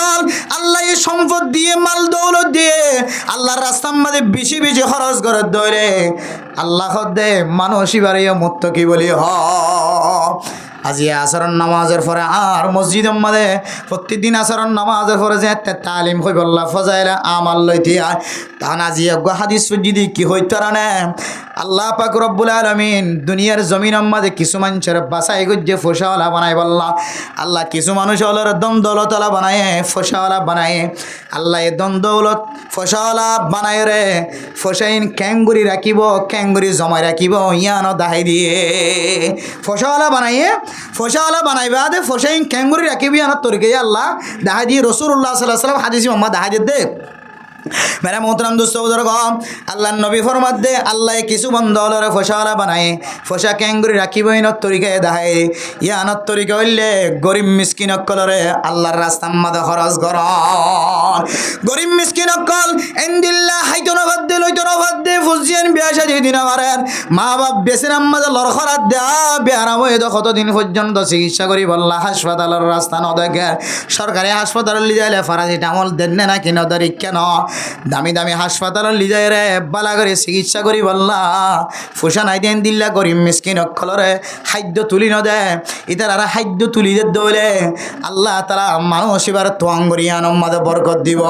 আল্লাহ সম্পদ দিয়ে মাল দৌলত দিয়ে আল্লাহর রাস্তার মাঝে বেশি বেশি খরচ করে ধরে আল্লাহ দে মানুষই বাড়িও মুত্তাকি বলি হ আজি আসরের নামাজের পরে আর মসজিদের মধ্যে প্রতিদিন আসরের নামাজের পরে যে তালিম হই বললা ফজাইলে আমাল লইতে আয় তাহান আজি এক হাদিস যদি কি হইতো না আল্লাহ পাক রব্বুল আলামিন দুনিয়ার জমিনের মধ্যে কিছু মানুষের বাসাই গুজে ফসাওয়ালা বানাই বললা আল্লাহ কিছু মানুষ হলোর দ্বন্দ্বলতলা বানায় ফসাওয়ালা বানায় আল্লাহ এ দ্বন্দ্বলত ফসাওয়ালা বানায় রে ফসাইন ক্যাঙ্গুরি রাখিব ক্যাঙ্গুরি জমাই রাখিব ইয়ানো দাহাই দিয়ে ফসাওয়ালা বানাইবা দে ফসাইন ক্যাঙ্গুরি রাখিব ইয়ানো তরিকে আল্লাহ দাহাই দিয়ে রসুল্লাহ সাল্লাহ সাল্লাম হাদিসি মোহাম্মদ দাহাই দে मेरा मोहतरम दोस्तों बुजुर्ग अल्लाह नबी फरमात दे अल्लाह किसु बंदलरे फसाला बनाए फसा कैंगुरी राखिब इन तरीके दाहाय या अन तरीके हইলে गरीब मिसकिन अक्कलरे अल्लाहर रास्ता मद खरच कर गरीब मिसकिन अक्कल एंदिल्ला हाइतो नगद दे लइतो नगद दे ফুজিয়ান বিয়া শাদী দিন আমারের মা বাপ বেসের আম্মাদের লরখরাত দেয়া বিয়ারাম হয়ে তো কতদিন পর্যন্ত চিকিৎসা করি বললা হাসপাতালের রাস্তা ন দেখে সরকারি হাসপাতালে লিজাইলে প্যারাসিটামল দেন না কিনা দরি কেন দামি দামি হাসপাতাল লিজাই রে বালা করে চিকিৎসা করি বললা ফুসা নাই দেন দিল্লা গরিব মিসকিন অক্ষলরে খাদ্য তুলি নদে ইতার আর খাদ্য তুলি দে দৌলে আল্লাহ তারা মানসিবার তোয়াঙ্গরি আনম্মাদে বরকত দিব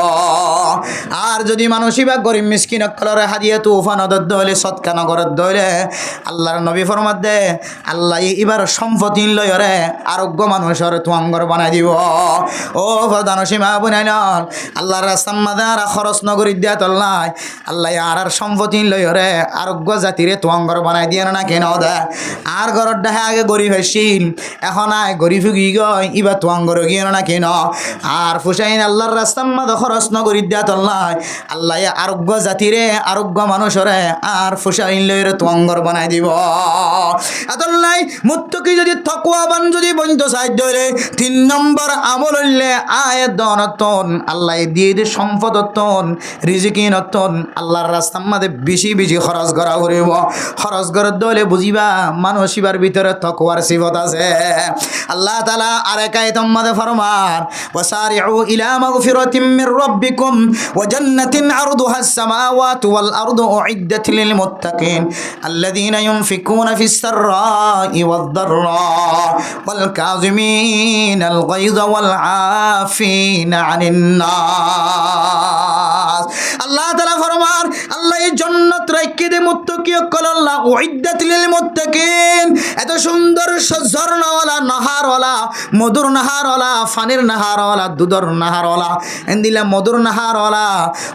আর যদি মানসিবা গরিব মিসকিন অক্ষলরে হাদিয়ে তুফা নদর দৌলে সৎকা নগরের দৌলে আল্লাহর নবী ফরমাত দে আল্লাহ এবার সম্পত্তি লয়রে আরোগ্য মানুষের তোয়াঙ্গর বানাই দিব ও প্রধানসীমা বুনাই নন আল্লাহর রাস্তার মাদে আর খরচ নগরী দিয়া তল্লাই আল্লাহ আর সম্পত্তি লইরে আরোগ্য জাতিরে তোয়াঙ্গর বানাই দিয়ে না কেন দে আর ঘরের ডাহে আগে গরিব হয়েছিল এখন আয় গরিব গিয়ে গয় ইবা তোয়াঙ্গর গিয়ে না কেন আর ফুসাইন আল্লাহর রাস্তার মাদে খরচ নগরী দিয়া তল্লাই আল্লাহ আরোগ্য জাতিরে আরোগ্য মানুষরে আর ফুসাইন লইরে তোয়াঙ্গর বানাই দিব এতলাই মুত্তকি যদি তকওয়াবান যদি বন্ধ সাহায্য হইলে 3 নম্বর আমল হইলে আয় দনতন আল্লাহ দিয়ে দে সম্পদতন রিজিকিনতন আল্লাহর রাস্তার মধ্যে বেশি বেশি খরচ করা করিব খরচ করার দলে বুঝিবা মানসিবার ভিতরে তকওয়ার সিফত আছে আল্লাহ তাআলা আরেক আয়াতের মধ্যে ফরমান ওয়াসারিউ ইলা মাগফিরাতিম মির রাব্বিকুম ওয়া জান্নাতিন আরদুহা আস-সামাওয়াতু ওয়াল আরদু উইদ্দাত লিল মুত্তাকিন আল্লাযীনা ইউনফিকুনা ফিস সাররাই ওয়াদ দাররা ওয়াল কাযিমিনাল গায়যা ওয়াল আফিনা আনিন নাস আল্লাহ তাআলা ফরমান আল্লাহ এই জান্নাত রাখি দে মুত্তাকি কল্লাহ উইদ্দাত লিল মুত্তাকিন এত সুন্দর ঝর্ণাওয়ালা নাহারওয়ালা মধুর নাহারওয়ালা ফানির নাহারওয়ালা দুধর নাহারওয়ালা এন্দিলা মধুর নাহারওয়ালা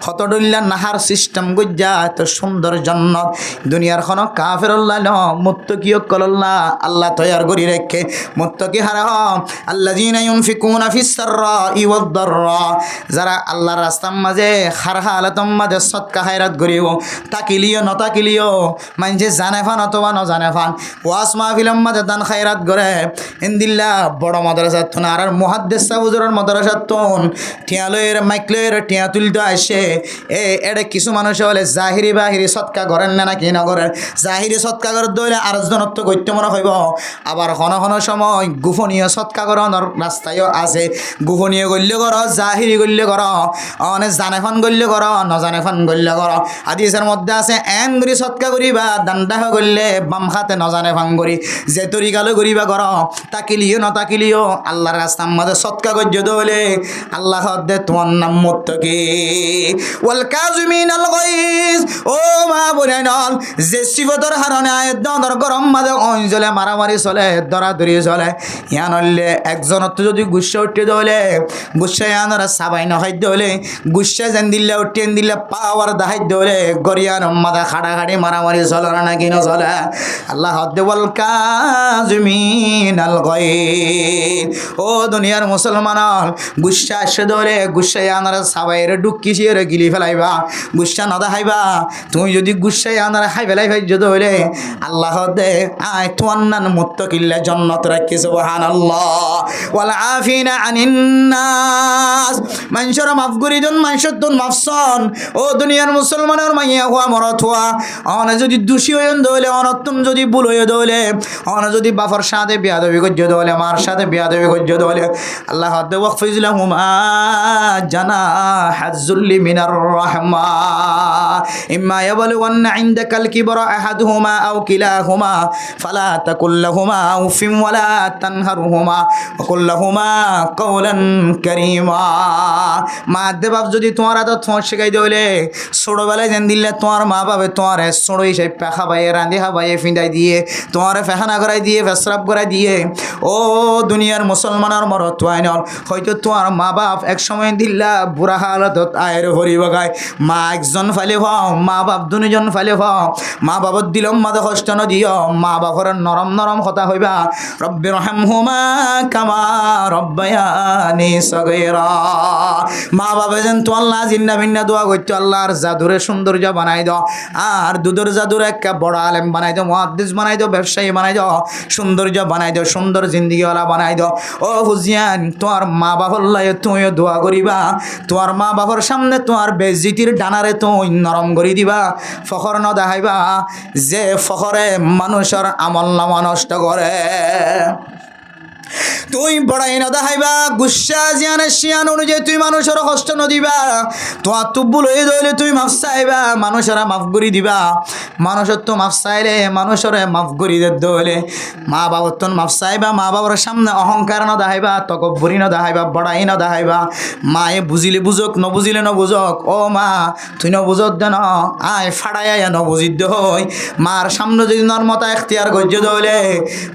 হতডল্লা নাহার সিস্টেম গজ্জা এত সুন্দর জান্নাত দুনিয়ার কোন কাফের আল্লাহ ন মুত্তাকি কল্লাহ আল্লাহ তৈয়ার করি রেখে মুত্তাকি হারা আল্লাযীনা ইউনফিকুনা ফিস সাররাই ওয়াদ দাররা যারা আল্লাহর রাস্তার মাঝে খারহা আলাতম মাঝে সদকা খায়রাত করিব তাকিলিও নতাকিলিও মানছে জানে ফান অথবা ন জানে ফান ওয়াস মাহফিলের মাঝে দান খায়রাত করে ইনদিল্লা বড় মাদ্রাসা তুন আর মুহাদ্দিস হুজুরের মাদ্রাসা তুন টিয়ালয়ের মাইকলের টিয়া তুলতে আসে এড়ে কিছু মানুষ হলে জাহিরি বাহিরি সদকা করেন না কি না করেন জাহিরি সদকা করে দইলে আর জনত্ব গত্য মনে হইব আবার ঘন ঘন সময় গোপনীয় সদকা করানোর রাস্তায়ও আছে গোপনীয় গল্য কর জাহিরি গল্য কর অনেক জানে ফান গল্য কর নজানে ফান গল্য কর হাদিসের মধ্যে আছে এন গুরি সৎকা করিবা দান্দাহ করলে বাম হাতে নজানে ফান করি যে তরিকালো করিবা কর তাকিলিও নতাকিলিও আল্লাহর রাস্তার মধ্যে সৎকা গজ্য দলে আল্লাহ দে তোমার নাম মুত্তাকি ওয়াল কাযিমিনাল গায়জ ও মা বোনেনল যে সিফতর হারণে দর গরম মাঝে অঞ্জলে মারামারি চলে দরাদরি চলে ইয়ানলে একজনত যদি গুচ্ছা উঠে দলে গুচ্ছা ইয়ানরা সাবাই নহাই দলে গুচ্ছা যেন দিল্লা উঠেন দিল্লা পাওয়ার দাহাই দলে গরিয়ান মাথা খাড়াখাড়ি মারামারি চলে না কি না চলে আল্লাহ ওয়াল কাযিমিনাল গায়জ ও দুনিয়ার মুসলমান গুচ্ছা আসে দলে গুচ্ছা ইয়ানরা সাবাইরে ডুকিছিরে গিলি ফেলাইবা গুচ্ছা না দেখাইবা তুমি যদি গুচ্ছা ইয়ানরা খাই ফেলাই ভাইজ দলে আল্লাহ দে আয় তোমার নাম মুত্তাকিল্লা জান্নাত রাখি সুবহানাল্লাহ ওয়াল আফিনা আনিন নাস মানুষের মাফ করি জন মানুষের তোর মাফসন ও দুনিয়ার মুসলমানের মাইয়া হওয়া মরত হওয়া অনে যদি দোষী হয়ে দলে অনত্তম যদি ভুল হয়ে দলে অনে যদি বাফর সাথে বিয়াদবি করছে দলে মার সাথে বিয়াদবি করছে দলে আল্লাহ দে ওয়াকফিজ লাহুমা জানাহাজ যুল্লি মিনার রাহমা ইম্মা ইয়াবলুগান্না ইনদাকাল কিবরা আহাদুহুমা আও কিলাহুমা ফালা তাকুল লাহুমা উফিন ওয়ালা তানহারহুমা ওয়া কুল লাহুমা কাওলান কারীমা। মা দেবাপ যদি তোমার তো তোমার শিখাই দিলে ছোটবেলায় যেন দিলে তোমার মা বাবা তোমার ছোট হিসেবে পেখা বাইয়ে রাঁধে হাবাইয়ে ফিঁদাই দিয়ে তোমার ফেখানা করাই দিয়ে ফেসরাপ করাই দিয়ে ও দুনিয়ার মুসলমানের মরত তোয়াইনল হয়তো তোমার মা বাপ এক সময় দিল্লা বুড়া হালতত আয়ের হরি বগায় মা একজন ফালে ভাও মা বাপ দুজন ফালে ভাও মা বাবত দিলম মাদে কষ্ট নদিও মা বাপর নরম নরম কথা হইবা রব্বির রহমহুমা কামা রব্বায়ানি সগীরা। মা বাবা যেন তো আল্লাহ জিন্না ভিন্না দোয়া করতো আল্লাহর জাদুরে সৌন্দর্য বানাই দাও আর দুধের জাদুর একটা বড় আলেম বানাই দাও মুহাদ্দিস বানাই দাও ব্যবসায়ী বানাই দাও সৌন্দর্য বানাই দাও সুন্দর জিন্দিগিওয়ালা বানাই দাও। ও হুজিয়ান তোমার মা বাবার লাগে তুমিও দোয়া করিবা তোমার মা বাবার সামনে তোমার বেজিতির ডানারে তুই নরম করে দিবা ফখর ন দেখাইবা যে ফখরে মানুষের আমল নামা নষ্ট করে। তুই বড়াই না দেখাইবা গুসা জিয়ানে শিয়ান অনুযায়ী তুই মানুষের কষ্ট নদিবা তোমার তুব্বুল হয়ে ধরলে তুই মাফ চাইবা মানুষেরা মাফ করি দিবা মানুষের তো মাফ চাইলে মানুষেরা মাফ করি দলে মা বাবার তো মাফ চাইবা মা বাবার সামনে অহংকার না দেখাইবা তকব্বরি না দেখাইবা বড়াই না দেখাইবা মায়ে বুঝিলে বুঝক ন বুঝিলে ন বুঝক ও মা তুই ন বুঝত দে ন আয় ফাড়াই ন বুঝিত দে হই মার সামনে যদি নর্মতা এখতিয়ার গজ্য দলে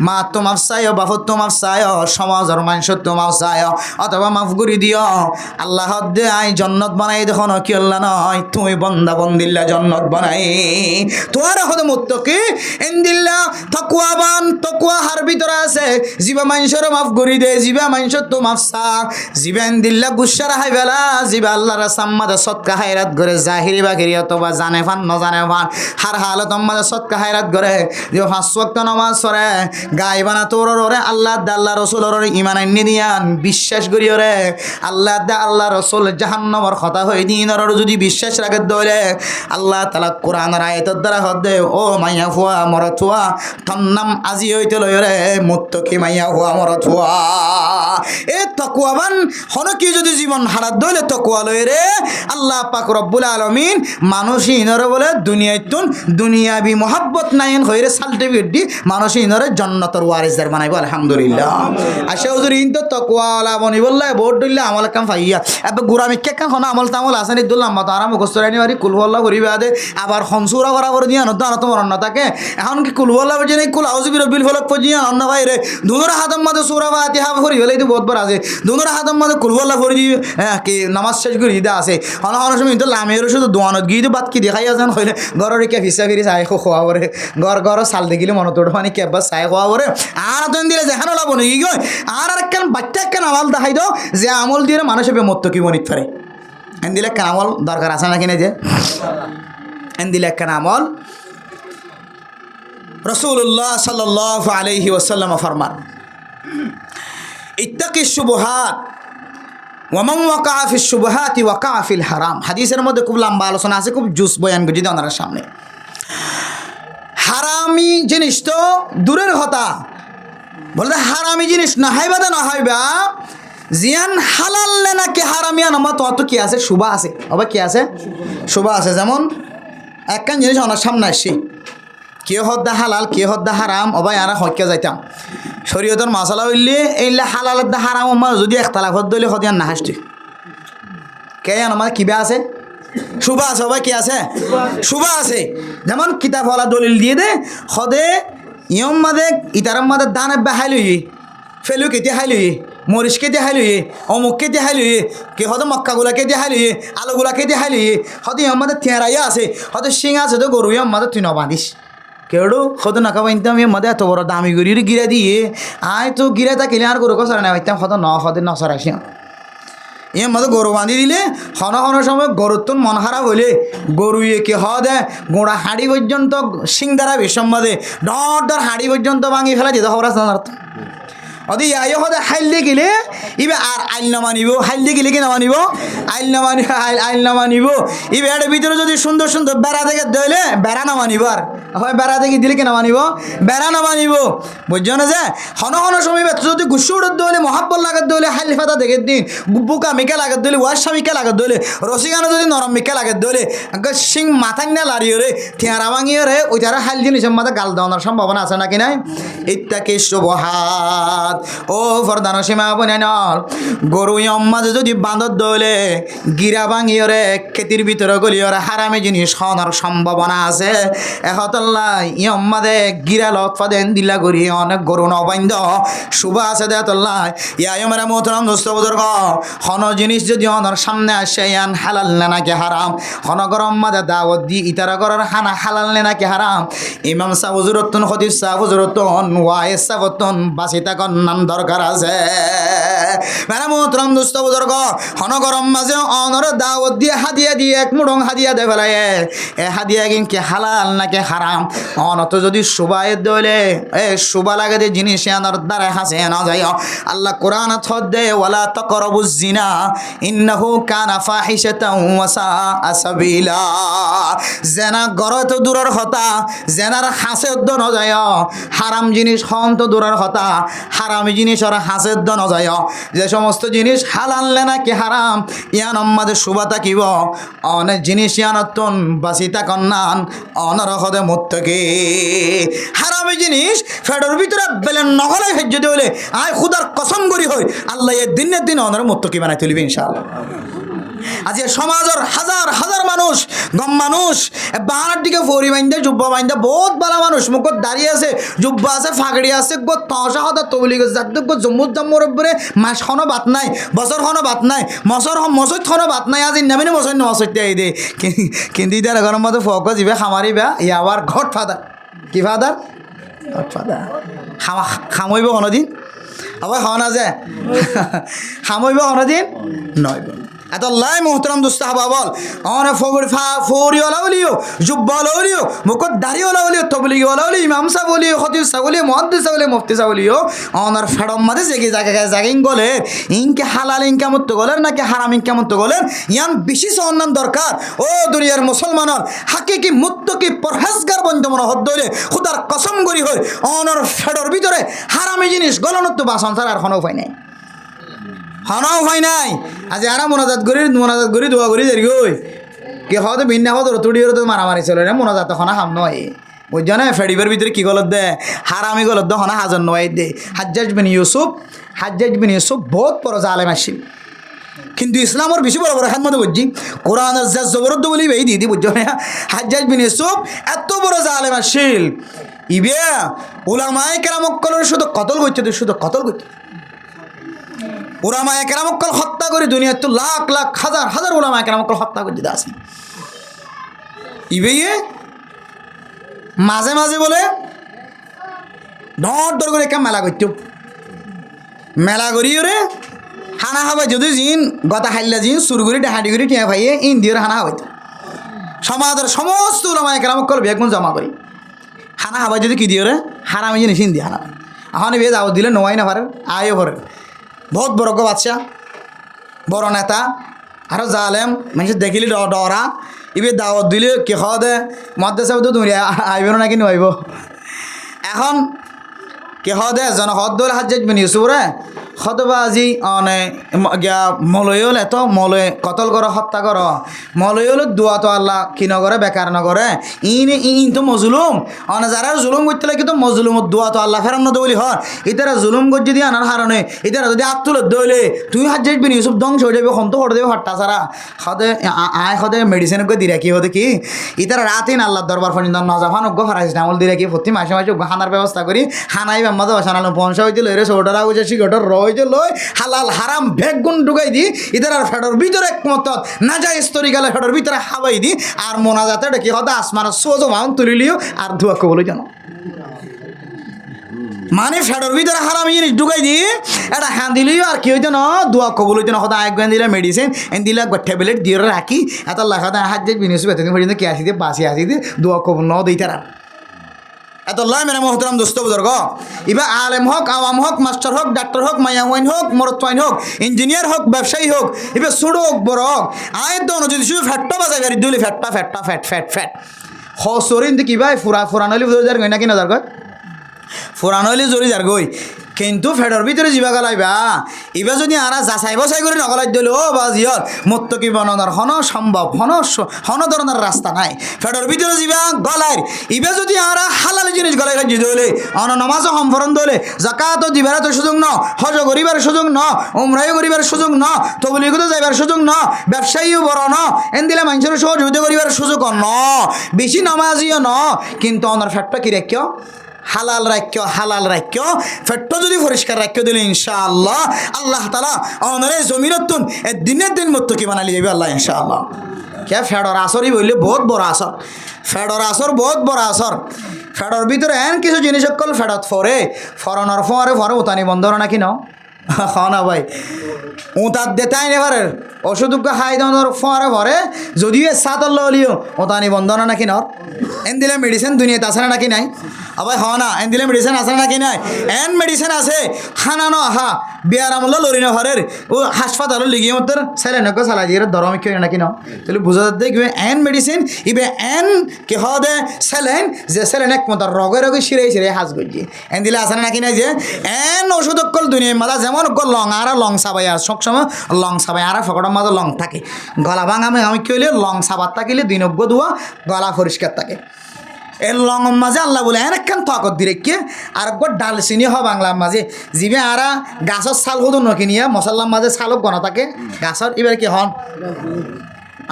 মা তো মাফ চাইও বাপর তো মাফ চাই সমাজের মানুষের তো মাফ চাই অথবা মাফ করে দিও আল্লাহ দে আই জন্নত বানাই দেখো কি আল্লাহ নয় তুমি বন্দা বন্দিল্লা জন্নত বানাই তোমার হতে মুত্তকি ইনদিল্লা তাকওয়াবান তাকওয়া হার ভিতরে আছে জিবা মানুষের মাফ করে দে জিবা মানুষের তো মাফ চা জিবা ইনদিল্লা গুসার হাই বেলা জিবা আল্লাহর সাম্মাদে সদকা হায়রাত করে জাহিরি বাকিরি অথবা জানে ফান ন জানে ফান হার হালত মাদে সদকা হায়রাত করে যে 5 ওয়াক্ত নামাজ পড়ে গায় বানা তোর রে আল্লাহ আল্লাহ রসুলের ইমান আনি দিয়ান বিশ্বাস করি রে আল্লাহ দা আল্লাহ রসুল জাহান্নামের কথা হয়ে দিনের যদি বিশ্বাস রাখে দলে আল্লাহ তাআলা কোরআনের আয়াতের দ্বারা হদে ও মাইয়া ফুয়া মরথুয়া তোর নাম আজি হইতে লয় রে মুত্তকি মাইয়া ফুয়া মরথুয়া এ তাকওয়াবান হন কি যদি জীবন হারাত দলে তাকওয়া লয় রে আল্লাহ পাক রব্বুল আলামিন মানুষই ইনরে বলে দুনিয়াতুন দুনিয়াবি মোহাব্বত নাইন হইরে সার্টিফিকেট দি মানুষই ইনরে জান্নাতের ওয়ারিসদার বানাইব আলহামদুলিল্লাহ। আসে হুজুর ইন তো তাকওয়ালা বনি বললে ভোট দিলে আমল কাম ফাইয়া এবে গুরামি কে কাম হনা আমল তামল আসানি দুল্লাহ মত আরাম মুখস্থ রানি বাড়ি কুলহুল্লাহ করিবা দে আবার খনসুরা করা করে দিয়া নতো আনা তোমার অন্য থাকে এখন কি কুলহুল্লাহ বজে নাই কুল আউযু বিরবিল ফলক পজিয়া অন্য বাইরে দুনোর হাতম মধ্যে সূরা ফাতিহা পড়ি হলে তো বহুত বড় আছে দুনোর হাতম মধ্যে কুলহুল্লাহ পড়ি কি নামাজ শেষ করে দিদা আছে হন হন সময় তো লামের শুধু দোয়ানত গিয়ে বাদ কি দেখাই আছেন হইলে ঘরের কে ফিসা ফিরি চাই খোয়া করে ঘর সাল দেখিলে মনে তোর মানে কেবা চাই খোয়া করে আর তুমি দিলে যেখানে লাভ নেই কি কয় আর একখান বাচ্চা একখান আমল দেখাই দাও যে আমল দিয়ে মানুষের মত্ত কি মনিত পারে এন দিলে একখান আমল দরকার আছে না কিনে যে এন দিলে একখান আমল রাসূলুল্লাহ সাল্লাল্লাহু আলাইহি ওয়াসাল্লাম ফরমান ইত্তাকি শুবহাত ওয়ামান ওয়াকা ফিশ শুবহাতি ওয়াকা ফিল হারাম হাদিসের মধ্যে খুব লম্বা আলোচনা আছে খুব জুস বয়ান করে দিই আপনার সামনে। হারামি জিনিস তো দূরের কথা বলতে হারামি জিনিস না হাইবা না হাইবা জিয়ান হালাল নাকি হারামিয়া নামা তো কি আছে শুভা আছে আবার কি আছে শুভা আছে যেমন একখান জিনিস আমার সামনে আসছি কে হদ্দা হালাল কে হদ্দা হারাম অবাই আর হক্কে যাইতাম শরীয়তের মশলা হইলে এইলে হালালের দা হারাম আমার যদি একতলা হদ দইলে হদিয়ান না হাসটি কে আমার কিবা আছে শুভা আছে অবাই কি আছে শুভা আছে যেমন কিতাব হলা দলিল দিয়ে দে হদে ইয়ম মাদে ইতারাম মাদে দানে বেহাই লই ফেলু কেটে হাই লই মরিচ কেটে হাই লই অমুক কেটে হাই লই কে হয়তো মক্কাগুলা কেটে হাই লই আলুগুলা কেটে হাই লই হয়তো ইয়ম মাদে থেঁড়াইয়া আছে হয়তো শিং আছে তো গরু ইয়ম মাদে তুই নবাঁধিস কেউ হয়তো নাকা বাইতাম ইয়ে মাদে এত বড় দামি গরির গিরা দিয়ে আয় তো গিরা তা কিলে আর গরু কসরা না বাইতাম হয়তো হদে নসরাসি ইয়ে মতো গরু বাঁধি দিলে হন সময় গরুর তো মন খারাপ হইলে গরু ইয়ে কি হদে গোড়া হাঁড়ি পর্যন্ত শিং দ্বারা বিষম বাদে ডর হাঁড়ি পর্যন্ত ভাঙি ফেলা যেতে খবর আছে না অদি আয় হদে হাইলে গেলে ইবে আর আইল না মানিব হাইলে গেলে কি না মানিব আইল না মানিব ইবে এর ভিতরে যদি সুন্দর সুন্দর বেড়া দেখে দইলে বেড়া না মানিব আর হয় বেড়া দেখি দিলে কেন মানিব বেড়া না মানিব বুঝছো না যে হন সময় যদি গুসু উড়ত দলে মহাব্বল লাগাত দলে হাইলিফাতা দেখে দিন বুকা মিকে লাগাত দলে ওয়াশা মিকে লাগাত দলে রসিগানো যদি নরম মিকে লাগাত দলে সিং মাথায় না লাড়িয়ে রে থিয়ারা ভাঙিয়ে রে ওই যারা হাইল জিনিসের মাথা গাল দেওয়ার সম্ভাবনা আছে নাকি নাই ইত্যাকি শুভহাত ও ফরদান সীমা বনে নল গরু মাঝে যদি বাঁধত দলে গিরা ভাঙিয়ে রে খেতির ভিতরে গলিয়ে হারামে জিনিস হওয়ার সম্ভাবনা আছে এহতল্লা ইয়ম্মাদে গিরা লৎফাদেন দিলা করি অনেক গরু নবাইন্দ শুভ আছে দেতল্লা ইয়ামেরা মোহতরম দোস্ত বুজুর্গ হন জিনিস যদি অনর সামনে আসে ইয়ান হালাল না নাকি হারাম হন গরম মাদে দাওয়াত দি ইতারা করার হানা হালাল না নাকি হারাম ইমাম সাহ হুজুরতুন খতিব সাহ হুজুরতুন ওয়াইস সাহতুন বাসিতা কন্নান দরকার আছে মেরা মোহতরম দোস্ত বুজুর্গ হন গরম মাঝে অনর দাওয়াত দিয়ে হাদিয়া দিয়ে এক মুড়ং হাদিয়া দে ফেলায় এ হাদিয়া কিন্তু হালাল নাকি হারাম অনত যদি শুভায় দলে এ শুভা লাগে যে জিনিস আনার দ্বারা হাসে না যায় আল্লাহ কোরআন থদ দে ওয়ালা তাকরাবুজ জিনা ইন্নাহু কানা ফাহিশাতাও ওয়া সাআ সাবিলা জেনা গরত দূরের কথা জেনার হাসে দ না যায় হারাম জিনিস হন তো দূরের কথা হারাম জিনিস আর হাসে দ না যায় যে সমস্ত জিনিস হালাল নাকি হারাম ইয়ান আমাদের শুভা থাকিব অনেক জিনিস ইয়ানতন বাসিতা কন্নান অনর হদে মুত্তকি হারামি জিনিস ফেডর ভিতরে বেলেন নহলে হেজ্জে হলে আয় খুদার কসম করি হই আল্লাহ এর দিনের দিন অনর মুত্তকি বানাই তুলিবে ইনশাআল্লাহ আজ সমাজের হাজার হাজার মানুষ গম মানুষ বাহার দিকে ফরি বাইন্দে জুব্বা বাইন্দে বহুত ভালো মানুষ মুখত দাঁড়িয়ে আছে জুব্বা আছে ফাগড়ি আছে গো তসা হদা তবলি গো জাদ্দ গো জম্মুর জাম্মুর উপরে মাস খনো বাত নাই বছর খনো বাত নাই মসজিদ খনো বাত নাই আজি নামিনে মসজিদ আই দে কিন্তু ইদার গরম মতো ফক যাবে খামারিবা ইয়াবার ঘট ফাদার কি ফাদার ঘট ফাদার খামইব কোনোদিন আবার খাওয়া না যায় খামইব কোনোদিন নয় এত লাই মোহতরম দুস্তাহাবা বল অনে ফৌরিওয়ালা বলিও জুব্বাওয়ালা বলিও মুখত দাড়িওয়ালা বলিও তবলিগওয়ালা বলিও ইমাম সাহ বলিও খতিব সাহ বলিও মুহাদ্দিস সাহ বলিও মুফতি সাহ বলিও অনার ফেডম মাঝে জেগে জাগিং গলে ইনকে হালাল ইনকা মতো গলের নাকি হারাম ইনকা মতো গলের ইয়ান বেশি সন্ধান দরকার ও দুনিয়ার মুসলমানের হাকিকি মুত্তকি পরহেজগার বন্ধু মনে হদ দইলে খুদার কসম করি হয় অনার ফেডর ভিতরে হারামি জিনিস গলনত বাসন ছাড়া আর কোনো উপায় নাই হনাও হয় নাই আজ আরা মোনাজাত করি দোয়া করি দেরি গই কে হতে ভিন্ন হতো তুড়িও তো মারামারি চলে না মোনাজাত হনা হাম নয় বুঝছো না ফেডিবের ভিতরে কি গলত দে হারামি গলত দে হনা হাজার নয় দে হাজ্জাজ বিন ইউসুফ বহুত বড় জালেম আসছিল কিন্তু ইসলামের বেশি বড় বড় খানমতো বুঝছি কোরআনের যা জবরদস্ত বলি এই দিদি বুঝছো না হাজ্জাজ বিন ইউসুফ এত বড় জালেম আসছিল ইবে উলামায়ে কেরামকলের শুধু কতল করছে উলামায়ে কেরামকল হত্যা করে দুনিয়ার তো লাখ লাখ হাজার হাজার উলামায়ে কেরামকল হত্যা করে দিতে আসি ইবে মাঝে মাঝে বলে ধর করে একটা মেলা করত মেলা করি ওরে হানা হাবাই যদি জিন গতা হাইলা জিন সুরগুড়ি ডাহাডি করে টিয়া ভাইয়ে ইন্দিওর হানা হাবাইত সমাজের সমস্ত উলামায়ে কেরামকল বেগুন জমা করি হানা হাবাই যদি কি দিয়ে রে হারামি জিনিস হিন্দি হানা এখন বিয়ে দাওয়াত দিলে নোয়াই না পারে আয়ও ভরে বহুত বড় বাচ্চা বড় নেতা আরও জালেম মানুষ দেখিলি ডরা ইবে দাওয়াত দিলে কি খাওয়া দে মাদ্রাসা তো তুমি আইব না কি নইব এখন কে খাওয়া দে জন হদ্দুল হাজ্জাজ বিন ইউসুফ রে হতবা আজি অনে গিয়া মলয়ল এত মলয় কতল কর হত্যা কর মলয়ল দোয়া তো আল্লাহ কি নগরে বেকার নগরে ইন তো মজলুম অনে যারা জুলুম করতে লাগে তো মজলুমত দোয়া তো আল্লাহ ফেরান নদে বলি হয় ইতারা জুলুম করছে দিয়ে আনার হারণে ইতারা যদি আত্মুল দইলে তুই হাজ্জাজ বিন ইউসুফ ধ্বংস হয়ে যাবে হন্ত করে দেবে হট্টা ছাড়া হদে আয় হদে মেডিসিন করে দিরা কি হতে কি ইতারা রাতিন আল্লাহর দরবার ফরিন্দ নজাফান অজ্ঞ ফারাইস নামল দিরা কি প্রতি মাসে মাসে হানার ব্যবস্থা করি হানাই বেম্মাদ বাসানাল পয়সা হইতে লইরে সোটারা হয়েছে সিগটর রয়েছে লই হালাল হারাম ভেগ গুণ ঢুকাই দি ইতারা ফেডর ভিতরে একমত না যায় স্তরি গেলে ফেডর ভিতরে হাবাই দি আর মোনাজাতে ডেকে হদে আসমার সোজো মাউন তুলিলিও আর ধুয়া কবল জানো মানে ফেডর ভিতরে হারামি জিনিস ঢুকাই দি এটা হ্যাঁ দিলিও আর কি হইতো না দোয়া কবল হইতো না হদা এক গান দিলে মেডিসিন এন দিলে একবার ট্যাবলেট দিয়ে রাখি এত লেখা হাত যে বিনিয়োগ এতদিন পর্যন্ত কে আসি দিয়ে বাসি আসি দিয়ে দোয়া কবল ন দিই তারা এত লাই মেরা মোহতরাম দোস্ত বুজুর্গ এবার আলেম হোক আওয়াম হোক মাস্টার হোক ডাক্তার হোক মায়া ওয়াইন হোক মরতওয়াইন হোক ইঞ্জিনিয়ার হোক ব্যবসায়ী হোক এবার ছোটো হোক বড় হোক আয়ের দোনো যদি শুধু ফ্যাটটা বাজায় গাড়ি দিলে ফ্যাটটা ফ্যাট হসরিন কি ভাই ফুরান হইলে জরি যার গই নাকি না যার গই ফুরান হইলে জরি যার গই কিন্তু ফেডর ভিতরে যাবা গলাইবা এবার যদি আরা যাচাই বাছাই করে নগলাই দিল ও বাজিয়র মত কি বনানোর সম্ভব হন ধরনের রাস্তা নাই ফেডর ভিতরে যাবা গলায় এবার যদি আরা হালাল জিনিস গলায় খাই দিলে নামাজও সম্পূর্ণ দিলে জাকাতও দিবার তো সুযোগ ন হজ করিবার সুযোগ ন উমরাইও করিবার সুযোগ ন তবলিগতো যাইবার সুযোগ ন ব্যবসায়ীও বড় ন এন দিলে মানুষের সহযোগিতা করিবার সুযোগ ন বেশি নামাজিও ন কিন্তু অনার ফ্যাটটা কি রাখিও হালাল রাখ্য ফেট্ট যদি পরিষ্কার রাখ্য দিলে ইনশাআল্লাহ আল্লাহ তাআলা অনরে জমিনতুন দিনের দিন মত কি বানালি যাবে আল্লাহ ইনশাআল্লাহ কে ফেডর আসরই বললে বহুত বড় আসর ফেডর আসর বহুত বড় আসর ফেডর ভিতরে এন কিছু জিনিস সকল ফেডত ফরানোর ফরে উতানি বন্ধ নাকি ন না ভাই উতার দেতাই নেবারে ওষুধকে খাই দেওয়ার ফরে যদিও সাতল হলিও ওতানি বন্ধ নাকি নর এন দিলে মেডিসিন দুনিয়াতে আছে নাকি নাই আবার না এন দিলে মেডিসিন আছে নাকি নাই এন মেডিসিন আছে খানা ন হা বিয়ার আমল লরিনা ঘরের ও হাসপাতালের লিগিয়ে মতো ছেলে নক চালাই দিয়ে ধরম কি নাকি ন তাহলে বোঝা যাচ্ছে কি এন মেডিসিন ইবে এন কি হদে সেলেন যে সেলেন একমত রগে সিরে হাজ গজি এন দিলে আছে নাকি নাই যে এন ওষুধ কল দুনিয়ার মাথা যেমন লং আর লং সাবাই আর সবসময় লং সাবাই আর ফকটের মাঝে লং থাকে গলা ভাঙা আমি কি হইলে লং সাবাত থাকিলে 2 ধোয়া গলা পরিষ্কার থাকে এর লং মাঝে আল্লাহ বলে একখান থকত দিরেকে আর একবার ডাল চিনি হয় বাংলার মাঝে জিবে আরা গাছের ছাল কত নকিনিয়া মশলার মাঝে ছালক গনা থাকে গাছের এবার কি হন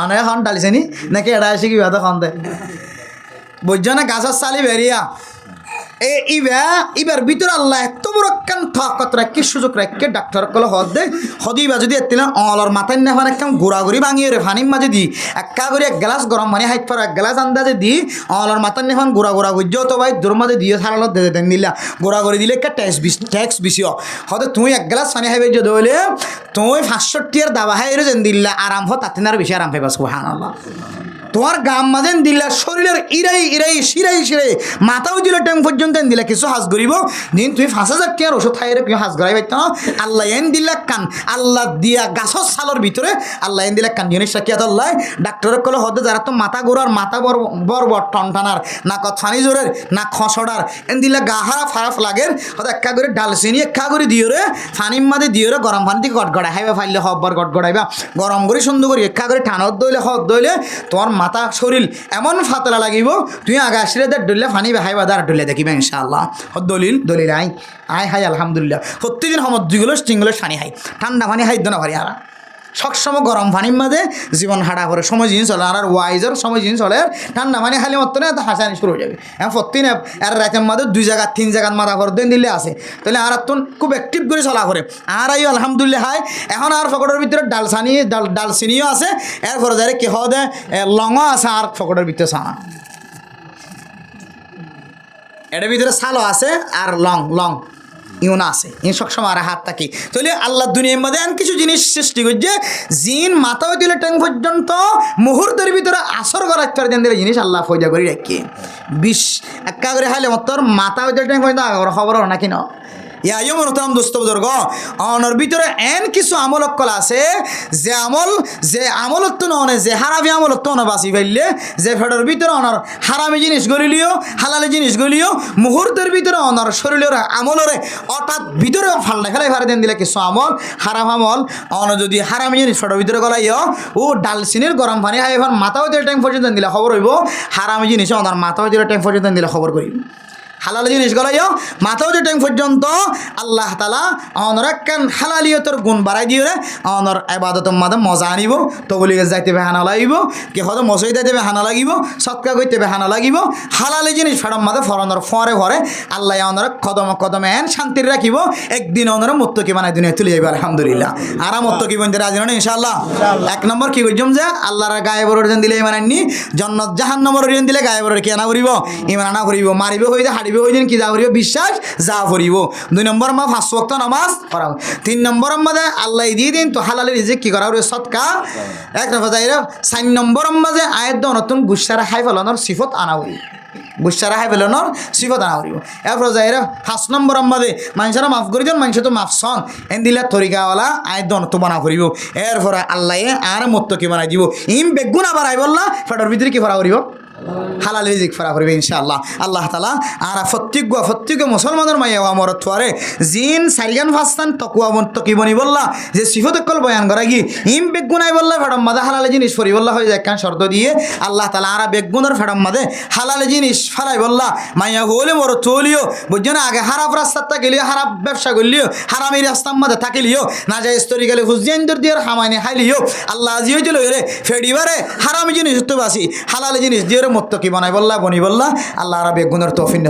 আনে হন ডাল চিনি নাকি এটা এসে কি ভাত খন দেয় বুঝছো না গাছের ছালি বেরিয়া এবার ভিতরে আল্লাহ এত বড় একখান থকত রাখি সুযোগ রাখি ডাক্তার কলে হদ দে হদিবা যদি এতিলাম অলর মাথায় নেফান একখান ঘোরাঘুরি ভাঙিয়ে রে ফানির মাঝে দি একা করে 1 গ্লাস গরম পানি হাইট পর 1 গ্লাস আন্দাজে দি অলর মাথায় নেফান ঘোরা গুজ্জ তো ভাই দূর মাঝে দিয়ে সারালত দে দেন দিলা ঘোরাঘুরি দিলে একটা ট্যাক্স বেশিও হয়তো তুই 1 গ্লাস পানি হাইবে যদি হইলে তুই 500 দাবা হাইরে যেন দিল্লা আরাম হয় তাতে আর বেশি আরাম পাইবা সুবহানাল্লাহ তোমার গাম মাঝেন দিলা শরীরের ইরাই শিরাই মাথাও দিলে টাইম পর্যন্ত দিলা কিছু হাজ করিব দিন তুই 5,000 টাকার ওষুধ খাইরে কেউ হাজ করাই পাইত না আল্লাহ এন দিলা কান আল্লাহ দিয়া গাছর সালর ভিতরে আল্লাহ এন দিলা কান জিনিসটা কি আল্লাহ ডাক্তারের কলে হতে যারা তো মাথা গোড়ার মাথা বর টনটানার না ফানি জোরের না খসড়ার এন দিলা গাহারা ফারাফ লাগের হয়তো একা করে ডালচিনি একা করে দিও রে ফানির মাঝে দিও রে গরম পানি থেকে গড়গড়াই হাইবা ফাইলে হববার গড়গড়াইবা গরম করে সুন্দর করে একা করে ঠানত দইলে হদ দইলে তোমার মাথা শরীর এমন ফাতলা লাগিব তুই আগা আসলে ডলে ফানি হাইবা দাঁড় ডলে দেখিবা ইনশাআল্লাহ দলিল আই হাই আলহামদুলিল্লাহ প্রত্যেকদিন সময় 2 গ্লাস 3 গ্লাস পানি হাই ঠান্ডা পানি হাই না পারি আর সবসময় গরম পানির মাঝে জীবন হাঁটা করে সময় জিনিস চলে আর ওয়াইজের সময় জিনিস চলে ঠান্ডা পানি খালি মতো না হাসানি শুরু হয়ে যাবে এখন প্রত্যেকদিন আর রাতের মাঝে 2 জায়গা 3 জায়গার মাথা করে দিলে আছে তাহলে আর তো খুব অ্যাক্টিভ করে চলা করে আর আই আলহামদুলিল্লাহ হাই এখন আর ফকটের ভিতরে ডালচিনিও আছে এরপরে যারে কি হদে লংও আছে আর ফকটের ভিতরে ছানা এটার ভিতরে ছালও আছে আর লং ইউনা আছে ইন সবসময় আর হাত থাকি তাহলে আল্লাহ দুনিয়ার মধ্যে এমন কিছু জিনিস সৃষ্টি করছে জিন মাথা দিলে ট্যাং পর্যন্ত মুহূর্তের ভিতরে আসর করার দিলে জিনিস আল্লাহ ফয়দা করে রাখি একা করে হাইলে তোর মাথা দিলে ট্যাং পর্যন্ত খবর নাকি না ইয়া মনোতাম দোস্ত বুজুর্গ অনর ভিতরে এন কিছু আমল অকল আছে যে আমলত তো নয় যে হারামি আমলত তো না বাঁচি ফেললে যে ফেডর ভিতরে অনর হারামি জিনিস গলিলিও হালালি জিনিস গলিও মুহূর্তের ভিতরে অনর শরীরের আমলরে অর্থাৎ ভিতরে ফাল্লা ফেলাই ফারে দেন দিলে কিছু আমল হারাম আমল অনর যদি হারামি জিনিস ফেডর ভিতরে গলাইও ও ডালচিনির গরম পানি খাই এখন মাথাও দিলে টাইম পর্যন্ত দিলে খবর হইব হারামি জিনিস অনর মাথাও দিলে টাইম পর্যন্ত দিলে খবর করিব হালাল জিনিস গলাইও মাথাও যে টাইম পর্যন্ত আল্লাহ তালা অনর একখান হালালিয়তর গুণ বাড়াই দিয়ে অনর আবাদতের মাঝে মজা আনিব তবলিগে যাইতে বেহানা লাগিব কে হয়তো মশাই যাইতে বেহানা লাগিব সৎকা করতে বেহানা লাগিব হালালি জিনিস ফেরম মাঝে ফরনর ফরে আল্লাহ অনর কদমে এন শান্তির রাখিব একদিন অনর মুত্তকি বানাই দুনিয়া তুলে যাবে আলহামদুলিল্লাহ আর মুত্তকি বন্ধু রাজি না ইনশাআল্লাহ 1 নম্বর কি করছম যে আল্লাহর গায়ে বড় দিলে ইমান আননি জান্নাত জাহান্নামের ঋণ দিলে গায়ে বড় কি আনা করিব ইমান আনা করিব মারিব হইতে হাড়ি ওই দিন কি যা করিব বিশ্বাস যা করিব 2 নম্বর 5 ওয়াক্ত নামাজ পড়া 3 নম্বর মাঝে আল্লাহ দিয়ে দিন তো হালাল রিজিক কি করা সদকা 1 নম্বর 4 নম্বর মাঝে আয়াত নতুন গুসারা খাই ফেলানোর সিফত আনা করি গুসারা খাই ফেলানোর সিফত আনা করিব এরপর যাই 5 নম্বর মাঝে মানুষেরা মাফ করি দেন মানুষ তো মাফ সন এন দিলে তরিকাওয়ালা আয়াত নতুন বানা করিব এরপরে আল্লাহ আর মুত্তকি বানাই দিব ইম বেগুন আবার আই বললা ফেডর ভিতরে কি করা করিব হালাল রিজিক ফারা করবে ইনশাআল্লাহ আল্লাহ তাআলা আর প্রত্যেক মুসলমানের মাইয়া আমার তোয়ারে জিন সারিগান ফাস্তান তকুয়া তকিবনি বললা যে সিফত কল বয়ান করা কি ইম বেগুনাই বললা ফেডম মাদে হালাল জিনিস ফরি বললা হয়ে যায় কান শর্ত দিয়ে আল্লাহ তাআলা আর বেগুনের ফেডম মাদে হালাল জিনিস ফালাই বললা মাইয়া হলে মোর চলিও বুঝছো না আগে হারাপ রাস্তাটা গেলিও হারাপ ব্যবসা করলিও হারামি রাস্তার মধ্যে থাকিলিও না যায় স্তরি গেলে হুজেন্দর দিয়ে হামাইনি খাইলিও আল্লাহ আজিও চলে রে ফেডিবারে হারামি জিনিস তো বাসি হালাল জিনিস দিয়ে মত্ত কি বানাই বললা বনি বললা আল্লাহ আর বেগুনের তৌফিক